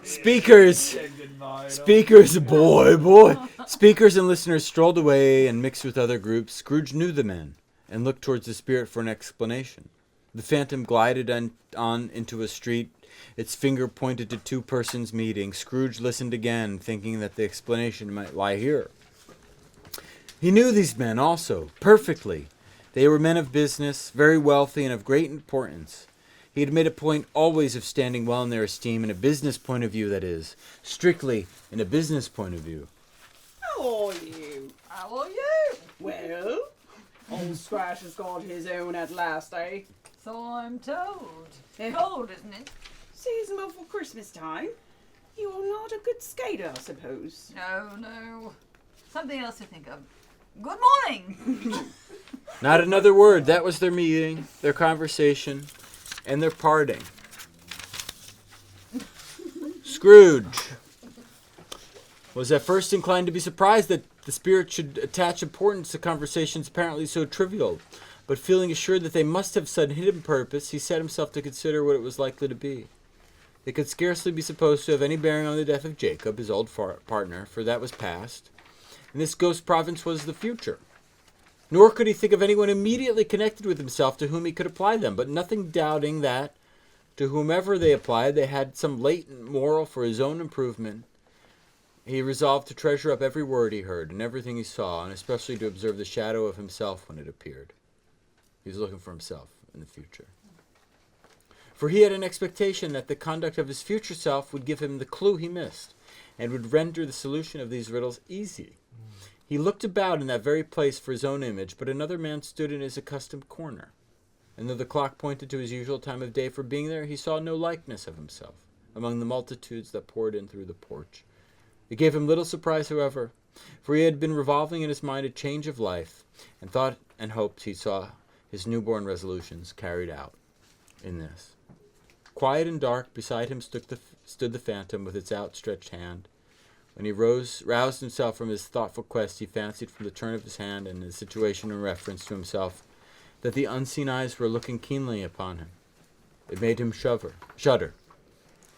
Speakers, boy. Speakers and listeners strolled away and mixed with other groups. Scrooge knew the men and looked towards the spirit for an explanation. The phantom glided on into a street. Its finger pointed to two persons meeting. Scrooge listened again, thinking that the explanation might lie here. He knew these men also, perfectly. They were men of business, very wealthy and of great importance. He had made a point always of standing well in their esteem, in a business point of view, that is. Strictly in a business point of view. How are you? How are you? Well, old Scratch has got his own at last, eh? So I'm told. Cold, isn't it? Seasonable for Christmas time. You are not a good skater, I suppose. No. Something else to think of. Good morning. Not another word. That was their meeting, their conversation, and their parting. Scrooge was at first inclined to be surprised that the spirit should attach importance to conversations apparently so trivial, but feeling assured that they must have some hidden purpose, he set himself to consider what it was likely to be. They could scarcely be supposed to have any bearing on the death of Jacob, his old partner, for that was past, and this ghost province was the future. Nor could he think of anyone immediately connected with himself to whom he could apply them, but nothing doubting that, to whomever they applied, they had some latent moral for his own improvement. He resolved to treasure up every word he heard and everything he saw, and especially to observe the shadow of himself when it appeared. He was looking for himself in the future. For he had an expectation that the conduct of his future self would give him the clue he missed, and would render the solution of these riddles easy. He looked about in that very place for his own image, but another man stood in his accustomed corner. And though the clock pointed to his usual time of day for being there, he saw no likeness of himself among the multitudes that poured in through the porch. It gave him little surprise, however, for he had been revolving in his mind a change of life, and thought and hoped he saw his newborn resolutions carried out in this. Quiet and dark, beside him stood the phantom with its outstretched hand. When he roused himself from his thoughtful quest, he fancied from the turn of his hand and his situation in reference to himself that the unseen eyes were looking keenly upon him. It made him shudder,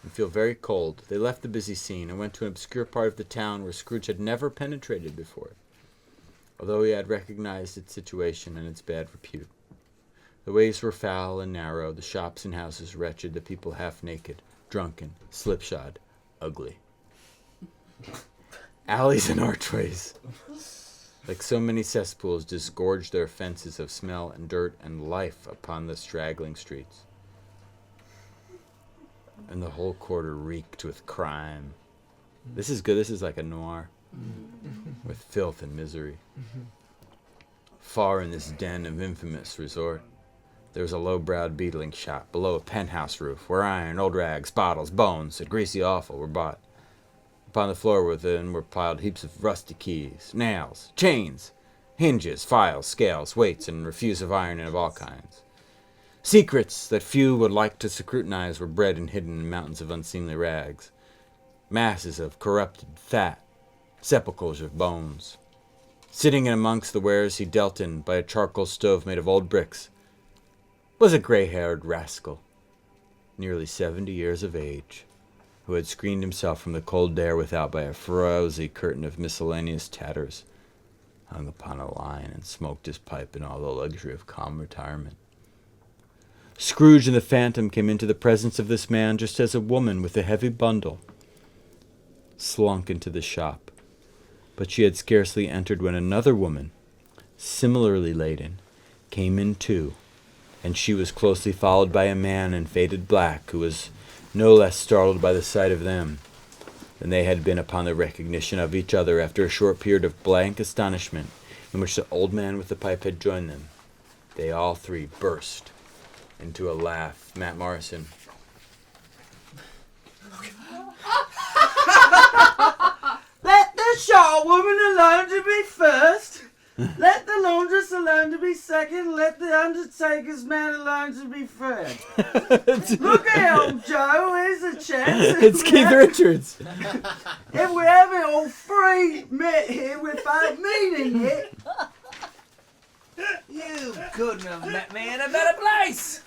and feel very cold. They left the busy scene and went to an obscure part of the town where Scrooge had never penetrated before, although he had recognized its situation and its bad repute. The ways were foul and narrow, the shops and houses wretched, the people half naked, drunken, slipshod, ugly. Alleys and archways, like so many cesspools, disgorged their fences of smell and dirt and life upon the straggling streets. And the whole quarter reeked with crime. This is good. This is like a noir, with filth and misery. Far in this den of infamous resort, there was a low-browed beetling shop below a penthouse roof, where iron, old rags, bottles, bones, and greasy offal were bought. Upon the floor within were piled heaps of rusty keys, nails, chains, hinges, files, scales, weights, and refuse of iron and of all kinds. Secrets that few would like to scrutinize were bred and hidden in mountains of unseemly rags, masses of corrupted fat, sepulchres of bones. Sitting in amongst the wares he dealt in by a charcoal stove made of old bricks was a gray-haired rascal, nearly 70 years of age, who had screened himself from the cold air without by a frowsy curtain of miscellaneous tatters, hung upon a line, and smoked his pipe in all the luxury of calm retirement. Scrooge and the Phantom came into the presence of this man just as a woman with a heavy bundle slunk into the shop. But she had scarcely entered when another woman, similarly laden, came in too, and she was closely followed by a man in faded black, who was no less startled by the sight of them than they had been upon the recognition of each other after a short period of blank astonishment in which the old man with the pipe had joined them. They all three burst into a laugh. Matt Morrison. Let the charwoman alone to be first. Let the laundress alone to be second. Let the undertaker's man alone to be third. Look at old Joe. Here's a chance. It's Keith Richards. If we haven't all three met here without meeting it. You couldn't have met me in a better place.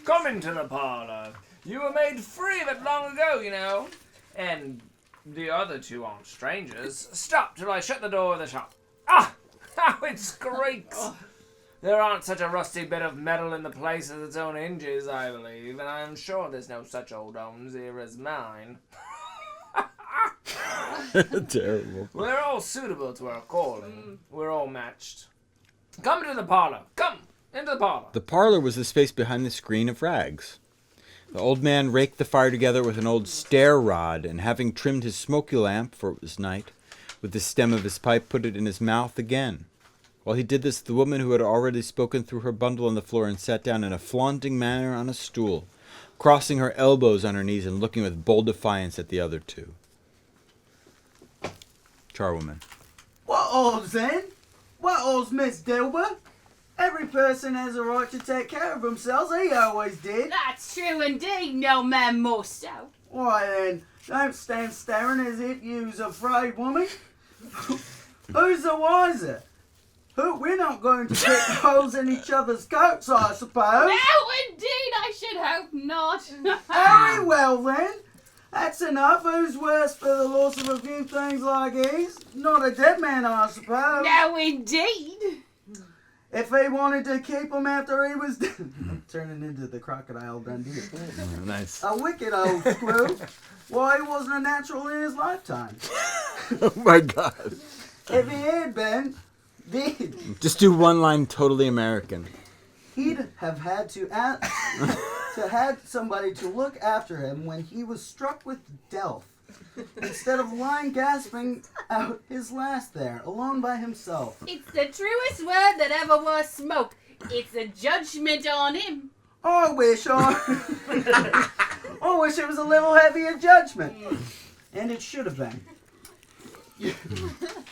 Come into the parlor. You were made free of it long ago, you know. And the other two aren't strangers. Stop till I shut the door of the shop. Ah! How it squeaks! There aren't such a rusty bit of metal in the place as its own hinges, I believe, and I am sure there's no such old bones here as mine. Terrible. We're all suitable to our calling. We're all matched. Come into the parlor. Come into the parlor. The parlor was the space behind the screen of rags. The old man raked the fire together with an old stair rod, and having trimmed his smoky lamp, for it was night, with the stem of his pipe, put it in his mouth again. While he did this, the woman who had already spoken threw her bundle on the floor and sat down in a flaunting manner on a stool, crossing her elbows on her knees and looking with bold defiance at the other two. Charwoman. What all's then? What all's Miss Dilber? Every person has a right to take care of themselves. He always did. That's true indeed, no man more so. Why then, don't stand staring as if you's afraid, woman. Who's the wiser? We're not going to pick holes in each other's coats, I suppose. No, indeed, I should hope not. Very well then. That's enough. Who's worse for the loss of a few things like these? Not a dead man, I suppose. No, indeed. If he wanted to keep him after he was dead. I'm turning into the Crocodile Dundee. Nice. A wicked old screw. Why, he wasn't a natural in his lifetime. Oh my God. If he had been, Just do one line totally American. he'd have had to had somebody to look after him when he was struck with death, instead of lying gasping out his last there, alone by himself. It's the truest word that ever was spoke. It's a judgment on him. I wish it was a little heavier judgment. And it should have been. You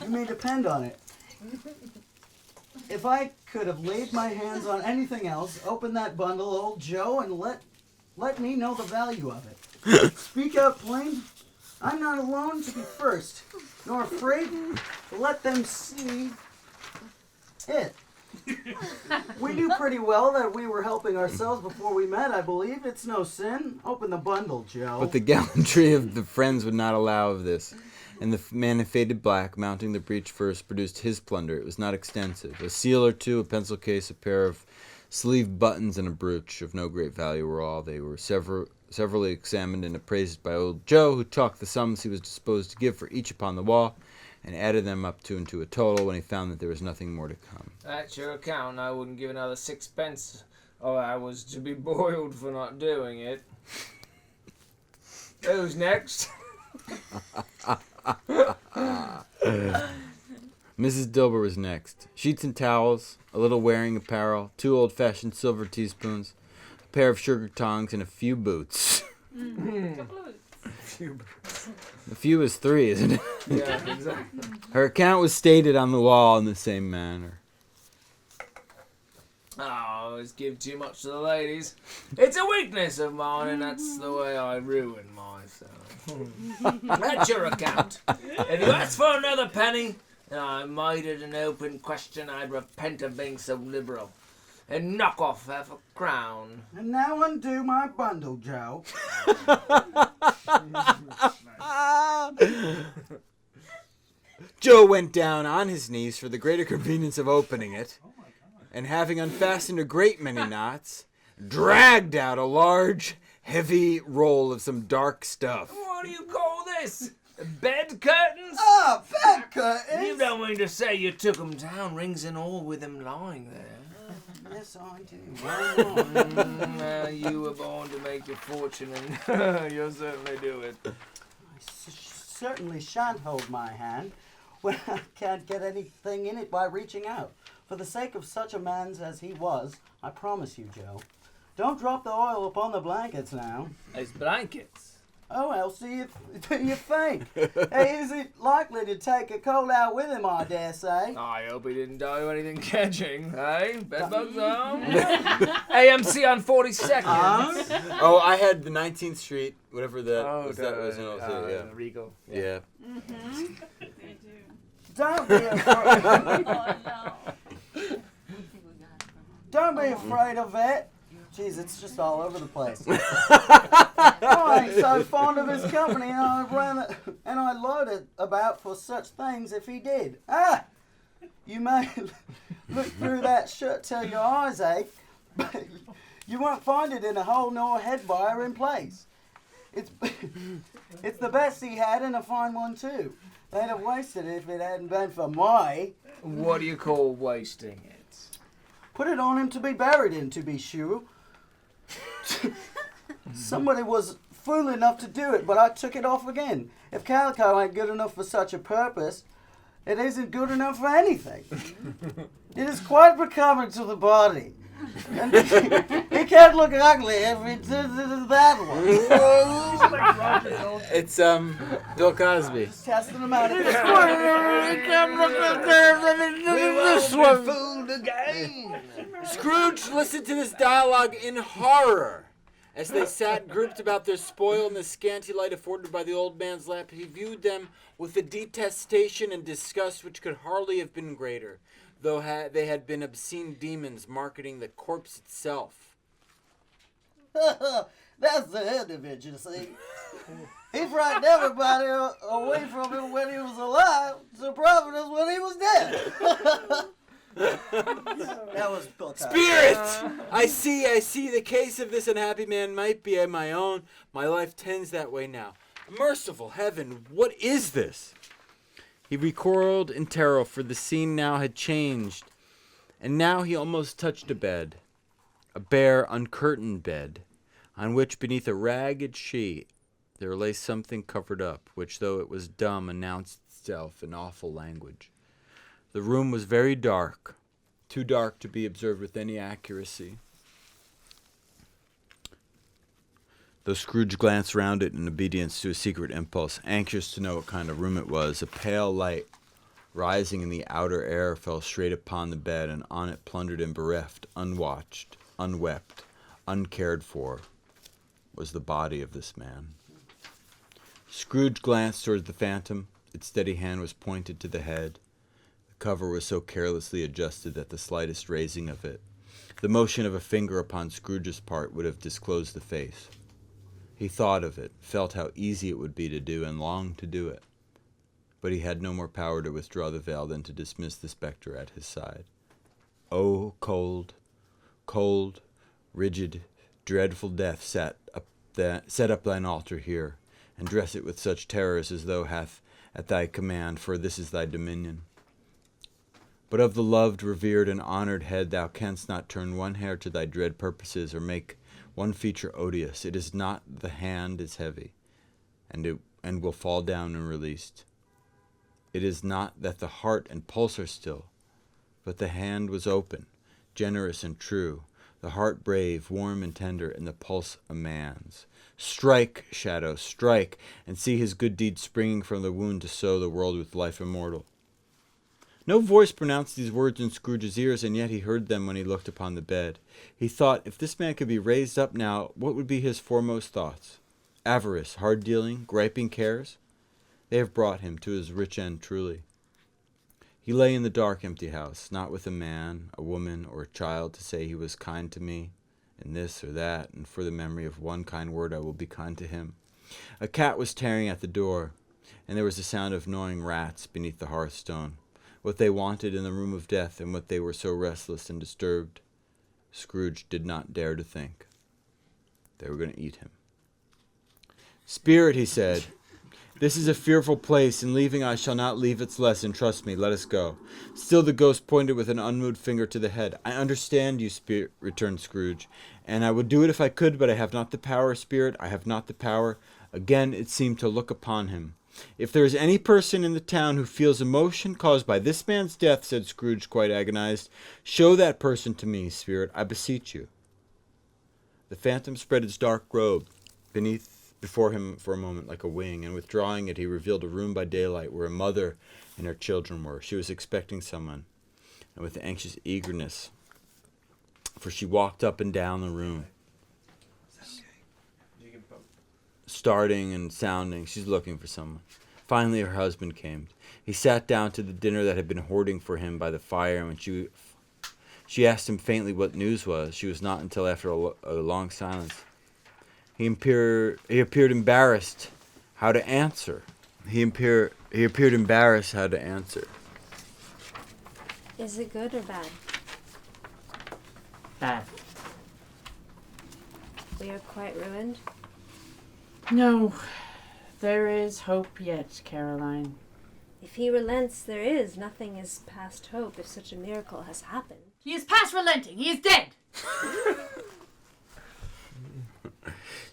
may depend on it. If I could have laid my hands on anything else, open that bundle, old Joe, and let me know the value of it. Speak out plain. I'm not alone to be first, nor afraid to let them see it. We knew pretty well that we were helping ourselves before we met, I believe. It's no sin. Open the bundle, Joe. But the gallantry of the friends would not allow of this, and the man in faded black, mounting the breech first, produced his plunder. It was not extensive. A seal or two, a pencil case, a pair of sleeve buttons, and a brooch of no great value were all. They were severally examined and appraised by old Joe, who chalked the sums he was disposed to give for each upon the wall, and added them up two into a total when he found that there was nothing more to come. At your account, I wouldn't give another sixpence, or I was to be boiled for not doing it. Who's next? Mrs. Dilber was next. Sheets and towels, a little wearing apparel, 2 old-fashioned silver teaspoons, a pair of sugar tongs, and a few boots. A few is 3, isn't it? Yeah, exactly. Her account was stated on the wall in the same manner. I always give too much to the ladies. It's a weakness of mine, and that's the way I ruin myself. That's your account. If you ask for another penny, and I made it an open question, I'd repent of being so liberal. And knock off half a crown. And now undo my bundle, Joe. Joe went down on his knees for the greater convenience of opening it, and having unfastened a great many knots, dragged out a large, heavy roll of some dark stuff. What do you call this? Bed curtains? Ah, bed curtains! You don't mean to say you took 'em down, rings and all, with 'em lying there? Yes, I do. Why not? You were born to make your fortune, and you'll certainly do it. I certainly shan't hold my hand when I can't get anything in it by reaching out. For the sake of such a man as he was, I promise you, Joe. Don't drop the oil upon the blankets now. Those blankets? Oh, Elsie, do you think? Hey, is it likely to take a cold out with him, I dare say? I hope he didn't die of anything catching, eh? Bedbugs on? AMC on 42nd. Oh, I had the 19th Street, whatever that was. the Regal. Yeah. Mm-hmm. Don't be afraid. Don't be afraid of it. Jeez, it's just all over the place. I ain't so fond of his company, and I loaded about for such things if he did. Ah! You may look through that shirt till your eyes ache, but you won't find it in a hole nor a head wire in place. It's the best he had, and a fine one too. They'd have wasted it if it hadn't been for my... What do you call wasting it? Put it on him to be buried in, to be sure. Somebody was fool enough to do it, but I took it off again. If calico ain't good enough for such a purpose, it isn't good enough for anything. It is quite becoming to the body. And he can't look ugly if he does that one. It's Bill Cosby. Testing him out. Fooled again. Scrooge listened to this dialogue in horror. As they sat grouped about their spoil in the scanty light afforded by the old man's lamp, he viewed them with a detestation and disgust which could hardly have been greater, though they had been obscene demons marketing the corpse itself. That's the end of it, you see. He frightened everybody away from him when he was alive, to profit us when he was dead. That was Bill Cosby. Spirit! I see the case of this unhappy man might be my own. My life tends that way now. Merciful heaven, what is this? He recoiled in terror, for the scene now had changed, and now he almost touched a bed, a bare, uncurtained bed, on which, beneath a ragged sheet, there lay something covered up, which, though it was dumb, announced itself in awful language. The room was very dark, too dark to be observed with any accuracy. Though Scrooge glanced round it in obedience to a secret impulse, anxious to know what kind of room it was, a pale light, rising in the outer air, fell straight upon the bed, and on it, plundered and bereft, unwatched, unwept, uncared for, was the body of this man. Scrooge glanced toward the phantom. Its steady hand was pointed to the head. The cover was so carelessly adjusted that the slightest raising of it, the motion of a finger upon Scrooge's part, would have disclosed the face. He thought of it, felt how easy it would be to do, and longed to do it. But he had no more power to withdraw the veil than to dismiss the spectre at his side. Oh, cold, cold, rigid, dreadful death, set up thine altar here, and dress it with such terrors as thou hath at thy command, for this is thy dominion. But of the loved, revered, and honored head thou canst not turn one hair to thy dread purposes, or make one feature odious. It is not the hand is heavy, and will fall down and released. It is not that the heart and pulse are still, but the hand was open, generous and true, the heart brave, warm and tender, and the pulse a man's. Strike, shadow, strike, and see his good deed springing from the wound to sow the world with life immortal. No voice pronounced these words in Scrooge's ears, and yet he heard them when he looked upon the bed. He thought, if this man could be raised up now, what would be his foremost thoughts? Avarice, hard-dealing, griping cares? They have brought him to his rich end truly. He lay in the dark, empty house, not with a man, a woman, or a child to say he was kind to me, in this or that, and for the memory of one kind word I will be kind to him. A cat was tearing at the door, and there was a sound of gnawing rats beneath the hearthstone. What they wanted in the room of death, and what they were so restless and disturbed, Scrooge did not dare to think. They were going to eat him. Spirit, he said, this is a fearful place. In leaving I shall not leave its lesson. Trust me, let us go. Still the ghost pointed with an unmoved finger to the head. I understand you, Spirit, returned Scrooge, and I would do it if I could, but I have not the power, Spirit. I have not the power. Again it seemed to look upon him. If there is any person in the town who feels emotion caused by this man's death, said Scrooge, quite agonized, show that person to me, Spirit, I beseech you. The phantom spread its dark robe before him for a moment like a wing, and withdrawing it he revealed a room by daylight where a mother and her children were. She was expecting someone, and with anxious eagerness, for she walked up and down the room, starting and sounding. She's looking for someone. Finally her husband came. He sat down to the dinner that had been hoarding for him by the fire, and when she asked him faintly what news was, she was not until after a long silence. He appeared embarrassed how to answer. He appeared embarrassed how to answer. Is it good or bad? Bad. We are quite ruined. No, there is hope yet, Caroline. If he relents, there is. Nothing is past hope if such a miracle has happened. He is past relenting. He is dead.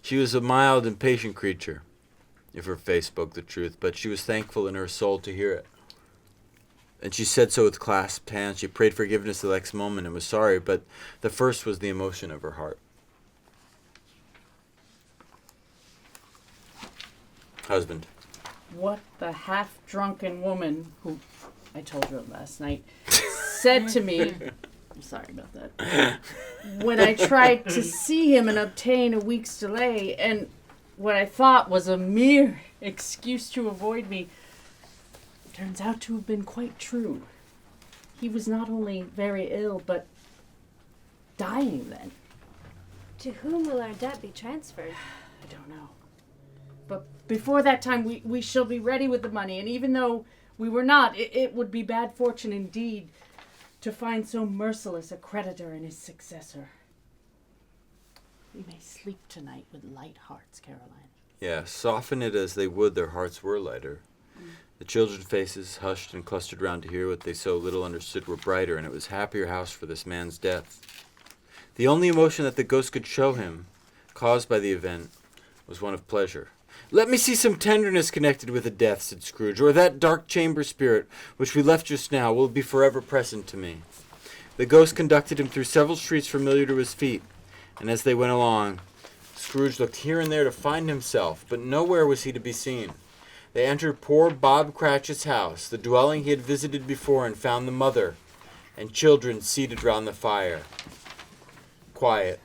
She was a mild and patient creature, if her face spoke the truth, but she was thankful in her soul to hear it. And she said so with clasped hands. She prayed forgiveness the next moment and was sorry, but the first was the emotion of her heart. Husband. What the half-drunken woman who, I told you last night, said to me, I'm sorry about that, when I tried to see him and obtain a week's delay, and what I thought was a mere excuse to avoid me, turns out to have been quite true. He was not only very ill, but dying then. To whom will our debt be transferred? I don't know. But before that time, we shall be ready with the money, and even though we were not, it would be bad fortune indeed to find so merciless a creditor and his successor. We may sleep tonight with light hearts, Caroline. Yeah, soften it as they would, their hearts were lighter. The children's faces, hushed and clustered round to hear what they so little understood, were brighter, and it was happier house for this man's death. The only emotion that the ghost could show him, caused by the event, was one of pleasure. Let me see some tenderness connected with the death, said Scrooge, or that dark chamber spirit which we left just now will be forever present to me. The ghost conducted him through several streets familiar to his feet, and as they went along, Scrooge looked here and there to find himself, but nowhere was he to be seen. They entered poor Bob Cratchit's house, the dwelling he had visited before, and found the mother and children seated round the fire. Quiet.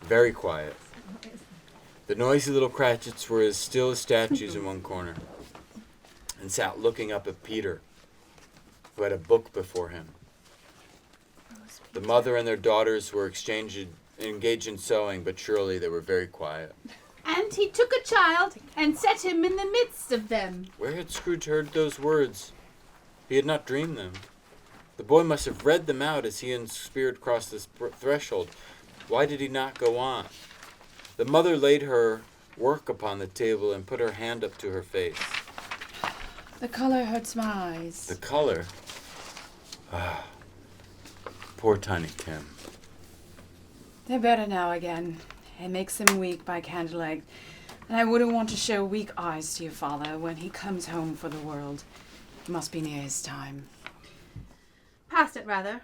Very quiet. The noisy little Cratchits were as still as statues in one corner, and sat looking up at Peter, who had a book before him. The mother and their daughters were engaged in sewing, but surely they were very quiet. And he took a child and set him in the midst of them. Where had Scrooge heard those words? He had not dreamed them. The boy must have read them out as he and Spirit crossed the threshold. Why did he not go on? The mother laid her work upon the table and put her hand up to her face. The color hurts my eyes. The color? Ah, poor Tiny Tim. They're better now again. It makes them weak by candlelight. And I wouldn't want to show weak eyes to your father when he comes home for the world. It must be near his time. Past it, rather.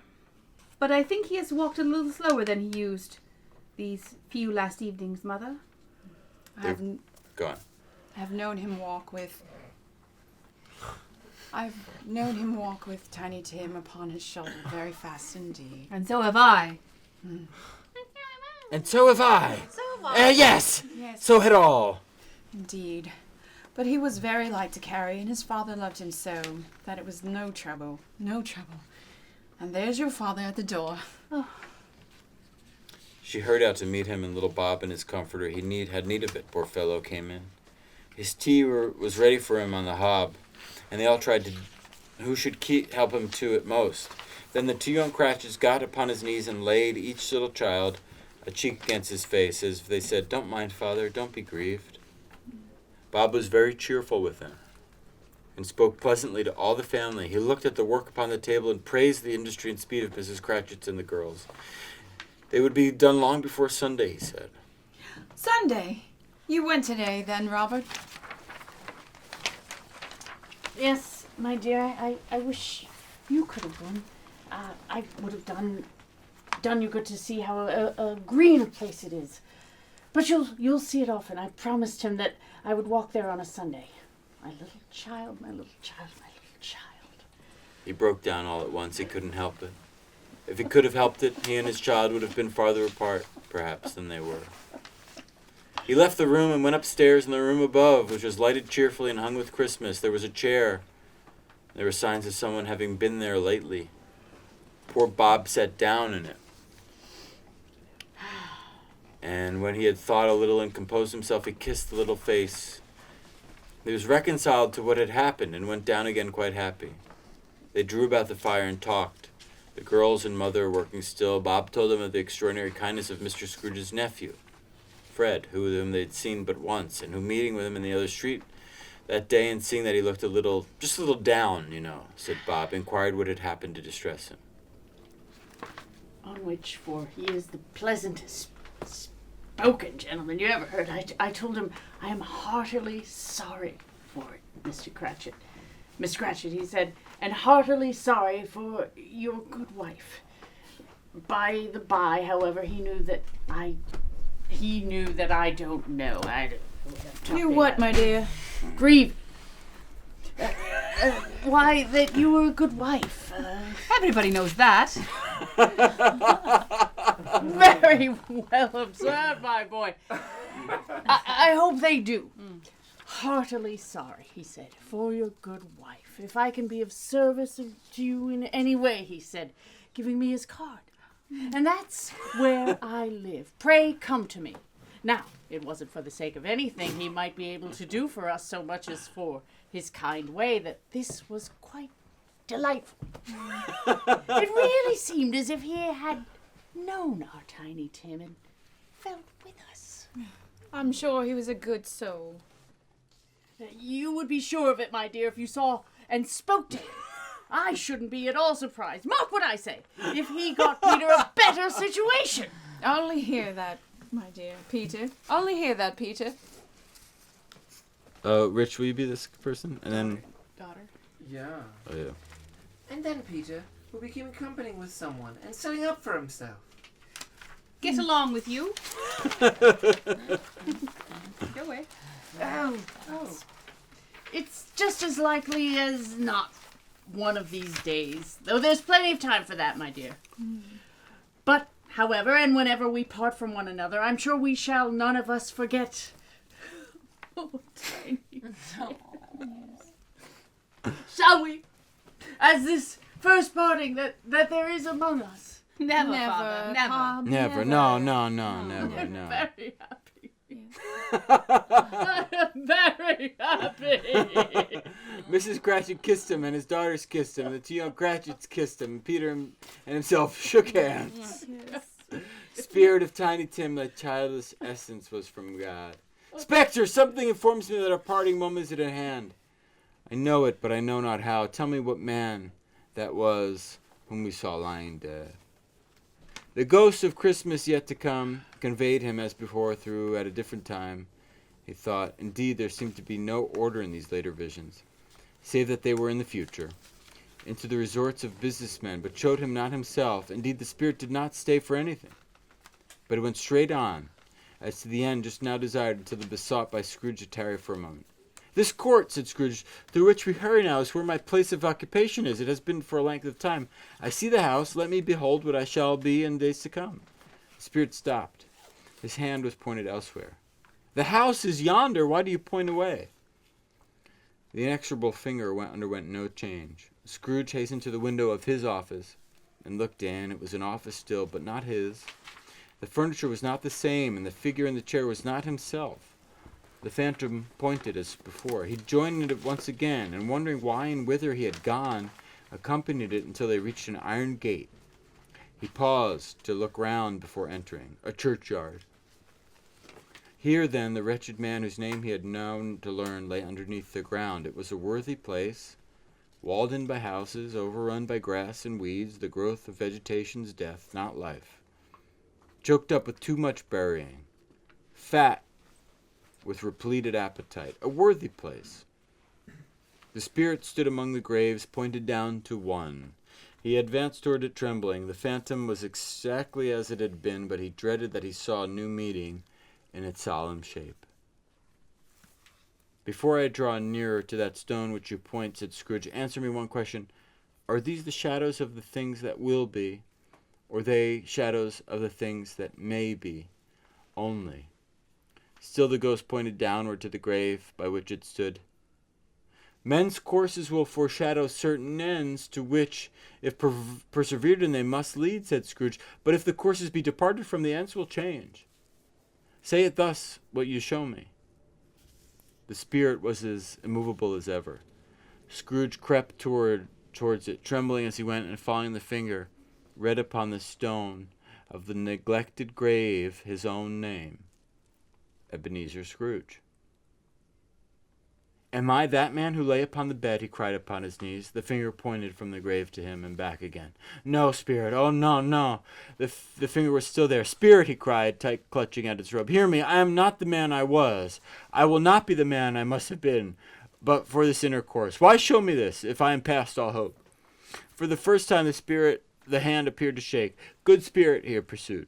But I think he has walked a little slower than he used these few last evenings, Mother. Go on. I've known him walk with Tiny Tim upon his shoulder very fast indeed. And so have I. And so have I. So have I. Yes. So had all. Indeed. But he was very light to carry, and his father loved him so that it was no trouble. No trouble. And there's your father at the door. Oh. She hurried out to meet him, and little Bob and his comforter, had need of it, poor fellow, came in. His tea was ready for him on the hob, and they all tried to who should help him to it most. Then the two young Cratchits got upon his knees and laid each little child a cheek against his face, as they said, "Don't mind, Father, don't be grieved." Bob was very cheerful with them, and spoke pleasantly to all the family. He looked at the work upon the table and praised the industry and speed of Mrs. Cratchit and the girls. They would be done long before Sunday, he said. Sunday? You went today, then, Robert? Yes, my dear, I wish you could have gone. I would have done you good to see how a green a place it is. But you'll see it often. I promised him that I would walk there on a Sunday. My little child, my little child, my little child. He broke down all at once. He couldn't help it. If he could have helped it, he and his child would have been farther apart, perhaps, than they were. He left the room and went upstairs in the room above, which was lighted cheerfully and hung with Christmas. There was a chair. There were signs of someone having been there lately. Poor Bob sat down in it. And when he had thought a little and composed himself, he kissed the little face. He was reconciled to what had happened and went down again quite happy. They drew about the fire and talked. The girls and mother working still. Bob told them of the extraordinary kindness of Mr. Scrooge's nephew, Fred, whom they had seen but once, and who, meeting with him in the other street that day and seeing that he looked just a little down, said Bob, inquired what had happened to distress him. On which, for he is the pleasantest spoken gentleman you ever heard, I told him I am heartily sorry for it, Mr. Cratchit. Miss Cratchit, he said, and heartily sorry for your good wife. By the by, however, he knew that I don't know. You what, my dear? Grieve. Why, that you were a good wife. Everybody knows that. Very well observed, my boy. I hope they do. Heartily sorry, he said, for your good wife. If I can be of service to you in any way, he said, giving me his card. And that's where I live. Pray come to me. Now, it wasn't for the sake of anything he might be able to do for us so much as for his kind way that this was quite delightful. It really seemed as if he had known our Tiny Tim and felt with us. I'm sure he was a good soul. You would be sure of it, my dear, if you saw and spoke to him. I shouldn't be at all surprised, mark what I say, if he got Peter a better situation. Only hear that, my dear Peter. Only hear that, Peter. Rich, will you be this person? And then... Daughter. Yeah. Oh, yeah. And then Peter will begin accompanying with someone and setting up for himself. Get along with you. Go away. Oh. It's just as likely as not one of these days. Though there's plenty of time for that, my dear. But However, and whenever we part from one another, I'm sure we shall none of us forget. Oh, Tiny. Shall we? As this first parting that there is among us. Never, Father, never. Cobb, Never. No, never, no. Very happy. I am very happy. Mrs. Cratchit kissed him, and his daughters kissed him, and the two young Cratchits kissed him, and Peter and himself shook hands. Spirit of Tiny Tim, thy childless essence was from God. Spectre, something informs me that our parting moment is at hand. I know it, but I know not how. Tell me what man that was whom we saw lying dead. The ghost of Christmas yet to come conveyed him as before through at a different time. He thought, indeed, there seemed to be no order in these later visions, save that they were in the future, into the resorts of businessmen, but showed him not himself. Indeed, the spirit did not stay for anything, but it went straight on, as to the end just now desired, until it besought by Scrooge to tarry for a moment. This court, said Scrooge, through which we hurry now, is where my place of occupation is. It has been for a length of time. I see the house. Let me behold what I shall be in days to come. The spirit stopped. His hand was pointed elsewhere. The house is yonder. Why do you point away? The inexorable finger underwent no change. Scrooge hastened to the window of his office and looked in. It was an office still, but not his. The furniture was not the same, and the figure in the chair was not himself. The phantom pointed as before. He joined it once again, and wondering why and whither he had gone, accompanied it until they reached an iron gate. He paused to look round before entering. A churchyard. Here, then, the wretched man whose name he had known to learn lay underneath the ground. It was a worthy place, walled in by houses, overrun by grass and weeds, the growth of vegetation's death, not life. Choked up with too much burying. Fat, with repleted appetite. A worthy place. The spirit stood among the graves, pointed down to one. He advanced toward it trembling. The phantom was exactly as it had been, but he dreaded that he saw a new meaning in its solemn shape. Before I draw nearer to that stone which you point, said Scrooge, answer me one question. Are these the shadows of the things that will be, or they shadows of the things that may be only? Still the ghost pointed downward to the grave by which it stood. Men's courses will foreshadow certain ends, to which, if persevered in, they must lead, said Scrooge. But if the courses be departed from, the ends will change. Say it thus, what you show me. The spirit was as immovable as ever. Scrooge crept towards it, trembling as he went, and following the finger, read upon the stone of the neglected grave his own name. Ebenezer Scrooge. Am I that man who lay upon the bed? He cried upon his knees. The finger pointed from the grave to him and back again. No, spirit. Oh, no, no. The finger was still there. Spirit, he cried, tight clutching at his robe. Hear me. I am not the man I was. I will not be the man I must have been, but for this intercourse. Why show me this, if I am past all hope? For the first time the hand appeared to shake. Good spirit, he pursued.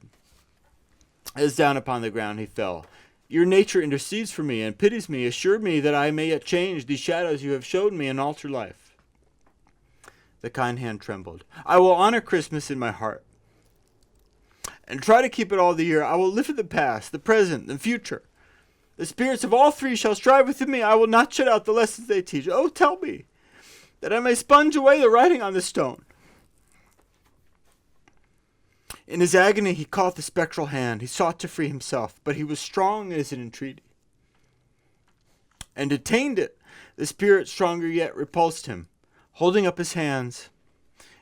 As down upon the ground he fell. Your nature intercedes for me and pities me. Assure me that I may yet change these shadows you have showed me and alter life. The kind hand trembled. I will honor Christmas in my heart and try to keep it all the year. I will live in the past, the present, the future. The spirits of all three shall strive within me. I will not shut out the lessons they teach. Oh, tell me that I may sponge away the writing on the stone. In his agony, he caught the spectral hand. He sought to free himself, but he was strong in his entreaty, and detained it. The spirit, stronger yet, repulsed him. Holding up his hands,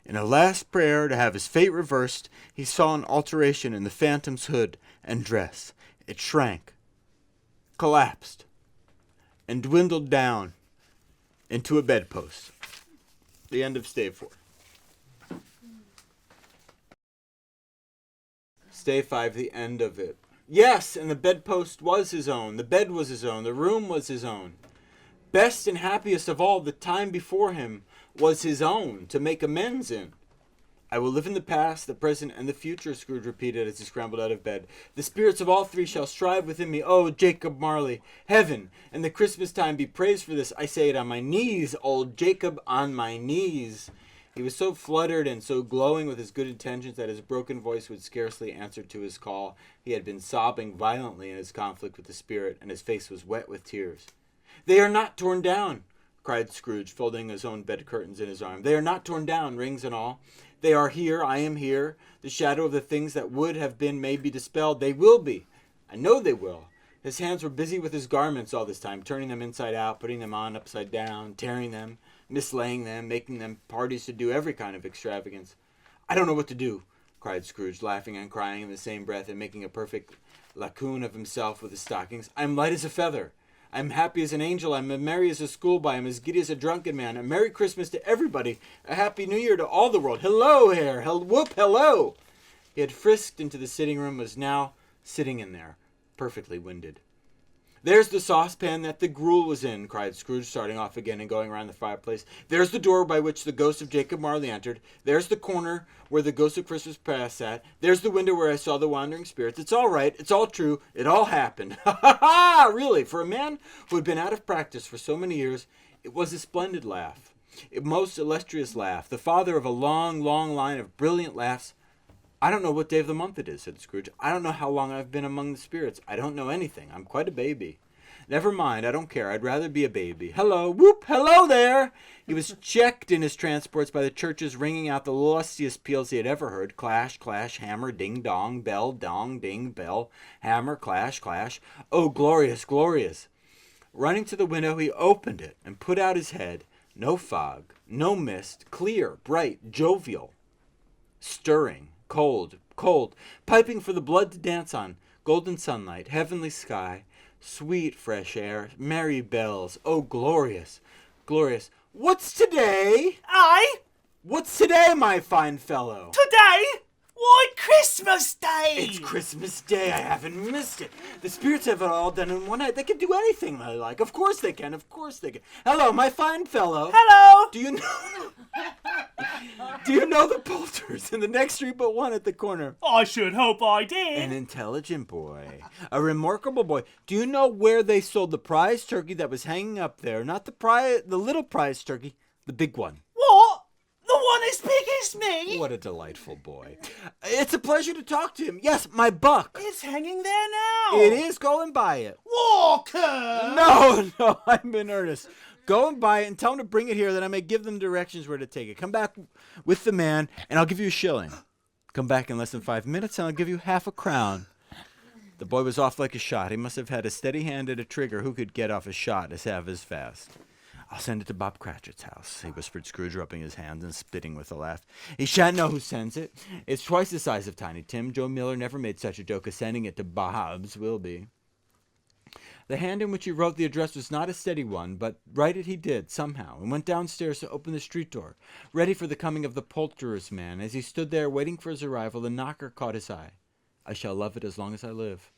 in a last prayer to have his fate reversed, he saw an alteration in the phantom's hood and dress. It shrank, collapsed, and dwindled down into a bedpost. The end of Stave 4. Stave 5, the end of it. Yes, and the bedpost was his own. The bed was his own. The room was his own. Best and happiest of all, the time before him was his own, to make amends in. I will live in the past, the present, and the future, Scrooge repeated as he scrambled out of bed. The spirits of all three shall strive within me. Oh, Jacob Marley, heaven and the Christmas time be praised for this. I say it on my knees, old Jacob, on my knees. He was so fluttered and so glowing with his good intentions that his broken voice would scarcely answer to his call. He had been sobbing violently in his conflict with the spirit, and his face was wet with tears. "They are not torn down," cried Scrooge, folding his own bed curtains in his arm. "They are not torn down, rings and all. They are here, I am here. The shadow of the things that would have been may be dispelled. They will be. I know they will." His hands were busy with his garments all this time, turning them inside out, putting them on upside down, tearing them, mislaying them, making them parties to do every kind of extravagance. "I don't know what to do," cried Scrooge, laughing and crying in the same breath and making a perfect lacoon of himself with his stockings. "I am light as a feather. I am happy as an angel. I am as merry as a schoolboy. I am as giddy as a drunken man. A Merry Christmas to everybody. A Happy New Year to all the world. Hello, here. Whoop, hello." He had frisked into the sitting room, was now sitting in there, perfectly winded. "There's the saucepan that the gruel was in," cried Scrooge, starting off again and going around the fireplace. "There's the door by which the ghost of Jacob Marley entered. There's the corner where the ghost of Christmas Past sat. There's the window where I saw the wandering spirits. It's all right. It's all true. It all happened. Ha ha ha! Really, for a man who had been out of practice for so many years, it was a splendid laugh. A most illustrious laugh. The father of a long, long line of brilliant laughs. "I don't know what day of the month it is," said Scrooge. "I don't know how long I've been among the spirits. I don't know anything. I'm quite a baby." "Never mind, I don't care. I'd rather be a baby. Hello, whoop, hello there!" He was checked in his transports by the churches ringing out the lustiest peals he had ever heard. Clash, clash, hammer, ding, dong, bell, dong, ding, bell, hammer, clash, clash. Oh, glorious, glorious! Running to the window, he opened it and put out his head. No fog, no mist, clear, bright, jovial, stirring, cold, cold, piping for the blood to dance on, golden sunlight, heavenly sky, sweet fresh air, merry bells. Oh, glorious, glorious. "What's today?" "Aye?" "What's today, my fine fellow?" "Today? Why, Christmas Day!" "It's Christmas Day. I haven't missed it. The spirits have it all done in one night. They can do anything they like. Of course they can. Of course they can. Hello, my fine fellow." "Hello." Do you know the Poulters in the next street but one at the corner?" "I should hope I did." "An intelligent boy. A remarkable boy. Do you know where they sold the prize turkey that was hanging up there? Not the little prize turkey, the big one." "What? The one as big as me?" What a delightful boy. "It's a pleasure to talk to him. Yes, my buck." "It's hanging there now." "It is. Go and buy it." "Walker!" No, I'm in earnest. Go and buy it and tell him to bring it here that I may give them directions where to take it. Come back with the man and I'll give you a shilling. Come back in less than 5 minutes and I'll give you half a crown." The boy was off like a shot. He must have had a steady hand at a trigger. Who could get off a shot as half as fast? "I'll send it to Bob Cratchit's house," he whispered, Scrooge, rubbing his hands and spitting with a laugh. "He shan't know who sends it. It's twice the size of Tiny Tim. Joe Miller never made such a joke as sending it to Bob's Wilby." The hand in which he wrote the address was not a steady one, but write it he did, somehow, and went downstairs to open the street door, ready for the coming of the poulterer's man. As he stood there waiting for his arrival, the knocker caught his eye. "I shall love it as long as I live,"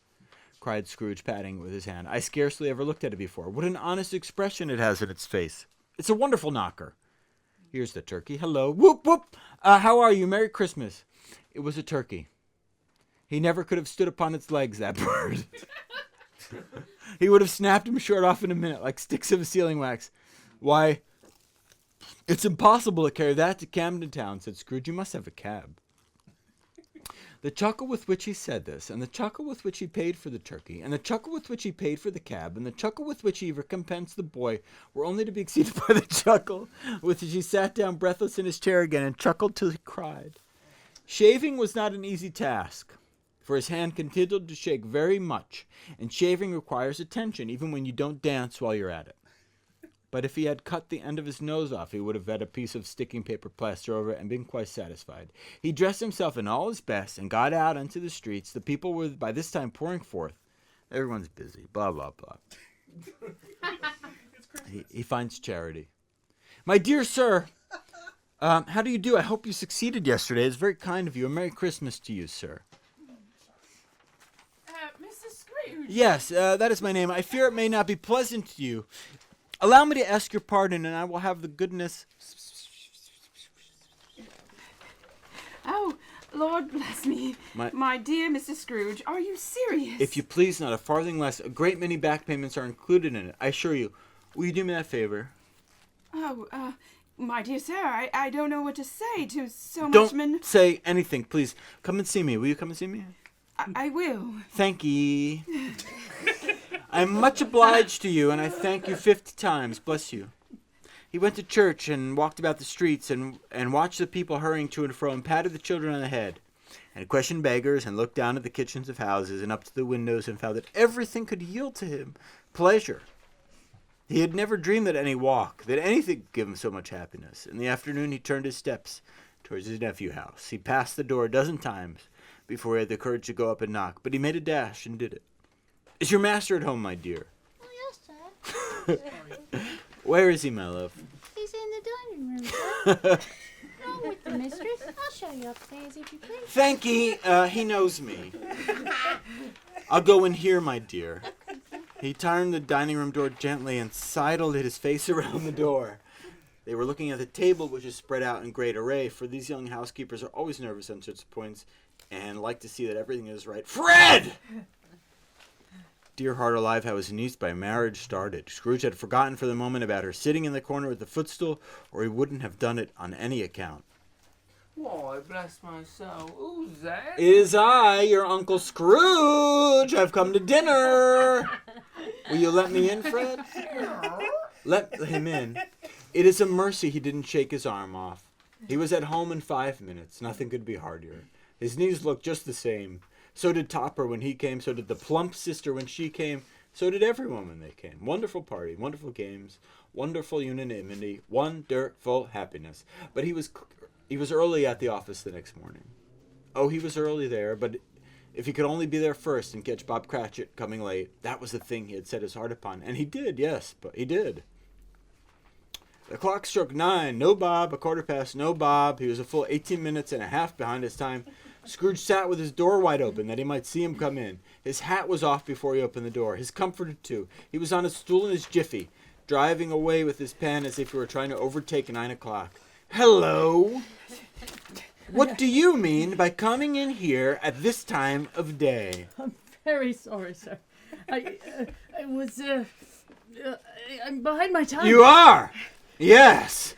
cried Scrooge, patting it with his hand. "I scarcely ever looked at it before. What an honest expression it has in its face. It's a wonderful knocker. Here's the turkey. Hello. Whoop, whoop. How are you? Merry Christmas." It was a turkey. He never could have stood upon its legs, that bird. He would have snapped him short off in a minute, like sticks of sealing wax. "Why, it's impossible to carry that to Camden Town," said Scrooge. "You must have a cab." The chuckle with which he said this, and the chuckle with which he paid for the turkey, and the chuckle with which he paid for the cab, and the chuckle with which he recompensed the boy were only to be exceeded by the chuckle with which he sat down breathless in his chair again and chuckled till he cried. Shaving was not an easy task, for his hand continued to shake very much, and shaving requires attention even when you don't dance while you're at it. But if he had cut the end of his nose off, he would have had a piece of sticking paper plaster over it and been quite satisfied. He dressed himself in all his best and got out into the streets. The people were by this time pouring forth. Everyone's busy, blah, blah, blah. He finds charity. "My dear sir, how do you do? I hope you succeeded yesterday. It's very kind of you. A Merry Christmas to you, sir." Mr. Scrooge? "Yes, that is my name. I fear it may not be pleasant to you. Allow me to ask your pardon, and I will have the goodness..." Oh, Lord bless me. My dear Mr. Scrooge, are you serious? "If you please, not a farthing less. A great many back payments are included in it, I assure you. Will you do me that favor?" Oh, My dear sir, I don't know what to say to so Don't much men. say anything, please. Come and see me. Will you come and see me? I will. Thank ye. I'm much obliged to you, and I thank you 50 times. Bless you. He went to church and walked about the streets and watched the people hurrying to and fro and patted the children on the head and questioned beggars and looked down at the kitchens of houses and up to the windows and found that everything could yield to him pleasure. He had never dreamed that any walk, that anything could give him so much happiness. In the afternoon he turned his steps towards his nephew's house. He passed the door a dozen times before he had the courage to go up and knock, but he made a dash and did it. Is your master at home, my dear? Oh, yes, sir. Where is he, my love? He's in the dining room, sir. Wrong with the mistress. I'll show you upstairs if you please. Thank ye. He knows me. I'll go in here, my dear. He turned the dining room door gently and sidled his face around the door. They were looking at the table, which is spread out in great array, for these young housekeepers are always nervous on such points and like to see that everything is right. Fred! Dear heart alive, how his niece by marriage started. Scrooge had forgotten for the moment about her sitting in the corner with the footstool, or he wouldn't have done it on any account. Why, bless my soul. Who's that? It is I, your Uncle Scrooge. I've come to dinner. Will you let me in, Fred? Let him in. It is a mercy he didn't shake his arm off. He was at home in 5 minutes. Nothing could be harder. His knees looked just the same. So did Topper when he came. So did the plump sister when she came. So did everyone when they came. Wonderful party, wonderful games, wonderful unanimity, wonderful happiness. But he was early at the office the next morning. Oh, he was early there, but if he could only be there first and catch Bob Cratchit coming late, that was the thing he had set his heart upon. And he did, yes, but he did. The clock struck 9. No Bob. 1/4 past. No Bob. He was a full 18 minutes and a half behind his time. Scrooge sat with his door wide open that he might see him come in. His hat was off before he opened the door. His comforter, too. He was on a stool in his jiffy, driving away with his pen as if he were trying to overtake 9 o'clock. Hello. What do you mean by coming in here at this time of day? I'm very sorry, sir. I was, I'm behind my time. You are? Yes.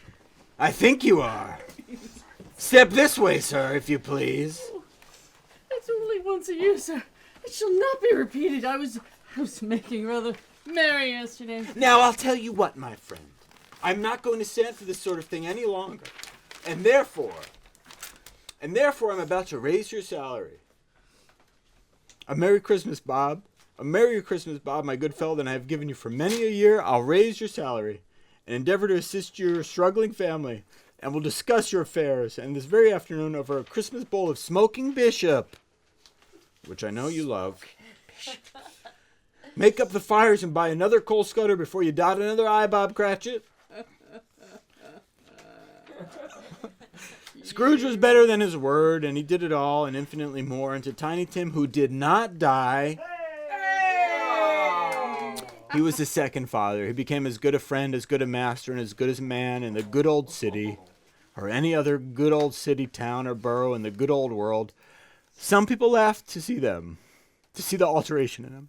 I think you are. Step this way, sir, if you please. It's only once a year, sir. It shall not be repeated. I was making rather merry yesterday. Now, I'll tell you what, my friend. I'm not going to stand for this sort of thing any longer. And therefore, I'm about to raise your salary. A Merry Christmas, Bob. A Merry Christmas, Bob, my good fellow, than I have given you for many a year. I'll raise your salary and endeavor to assist your struggling family. And we'll discuss your affairs, and this very afternoon over a Christmas bowl of smoking bishop, which I know you love. Make up the fires and buy another coal scudder before you dot another I, Bob Cratchit. Scrooge was better than his word, and he did it all and infinitely more. And to Tiny Tim, who did not die, he was his second father. He became as good a friend, as good a master, and as good as a man in the good old city, or any other good old city, town, or borough in the good old world. Some people laughed to see them, to see the alteration in him.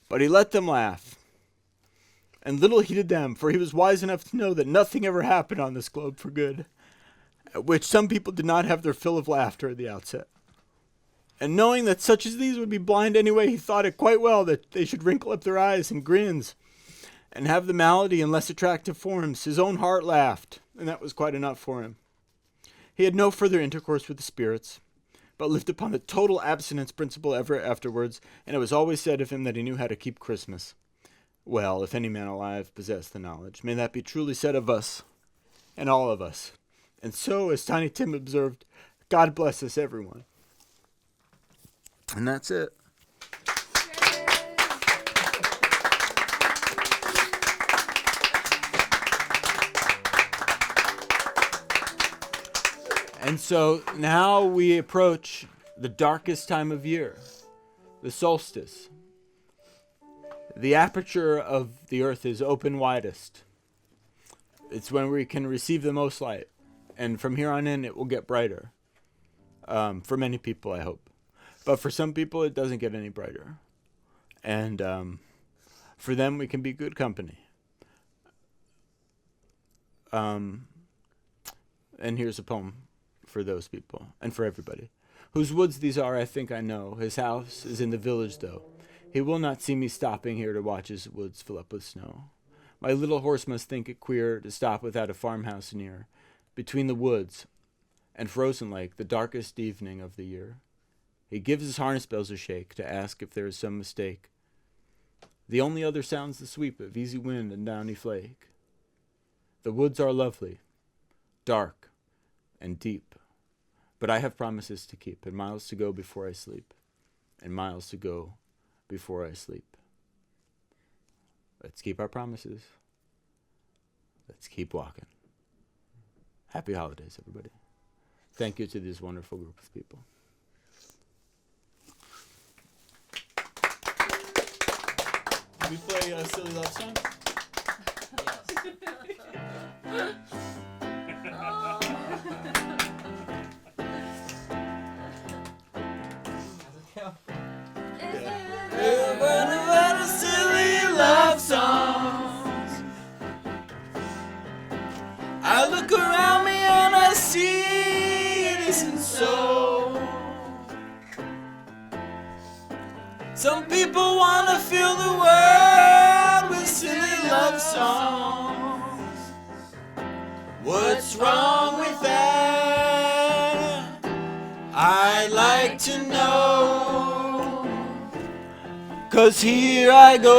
But he let them laugh. And little heeded them, for he was wise enough to know that nothing ever happened on this globe for good, at which some people did not have their fill of laughter at the outset. And knowing that such as these would be blind anyway, he thought it quite well that they should wrinkle up their eyes and grins and have the malady in less attractive forms. His own heart laughed, and that was quite enough for him. He had no further intercourse with the spirits, but lived upon the total abstinence principle ever afterwards, and it was always said of him that he knew how to keep Christmas. Well, if any man alive possessed the knowledge, may that be truly said of us, and all of us. And so, as Tiny Tim observed, God bless us, everyone. And that's it. And so now we approach the darkest time of year, the solstice. The aperture of the earth is open widest. It's when we can receive the most light. And from here on in, it will get brighter. For many people, I hope. But for some people, it doesn't get any brighter. And for them, we can be good company. And here's a poem for those people and for everybody. Whose woods these are, I think I know. His house is in the village, though. He will not see me stopping here to watch his woods fill up with snow. My little horse must think it queer to stop without a farmhouse near, between the woods and Frozen Lake, the darkest evening of the year. He gives his harness bells a shake to ask if there is some mistake. The only other sound's the sweep of easy wind and downy flake. The woods are lovely, dark, and deep, but I have promises to keep, and miles to go before I sleep, and miles to go before I sleep. Let's keep our promises. Let's keep walking. Happy holidays, everybody. Thank you to this wonderful group of people. Can we play a silly love song? Silly love songs. I look around me and I see it isn't so. Some people wanna fill the world with silly love songs. What's wrong with that? I'd like to know. 'Cause here I go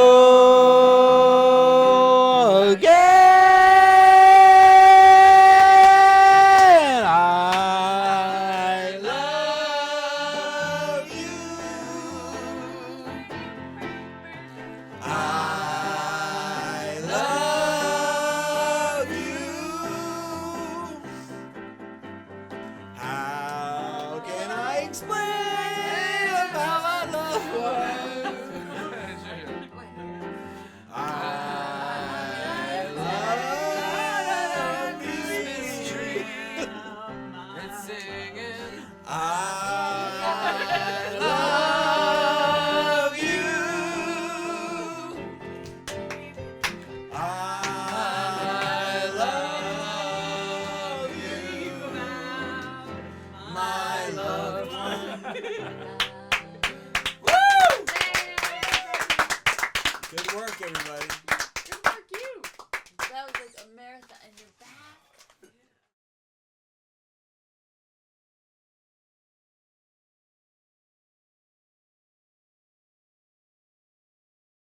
again. I love you. I love you. How can I explain how I love her? Good work, everybody. Good work, you. That was like a marathon in your back.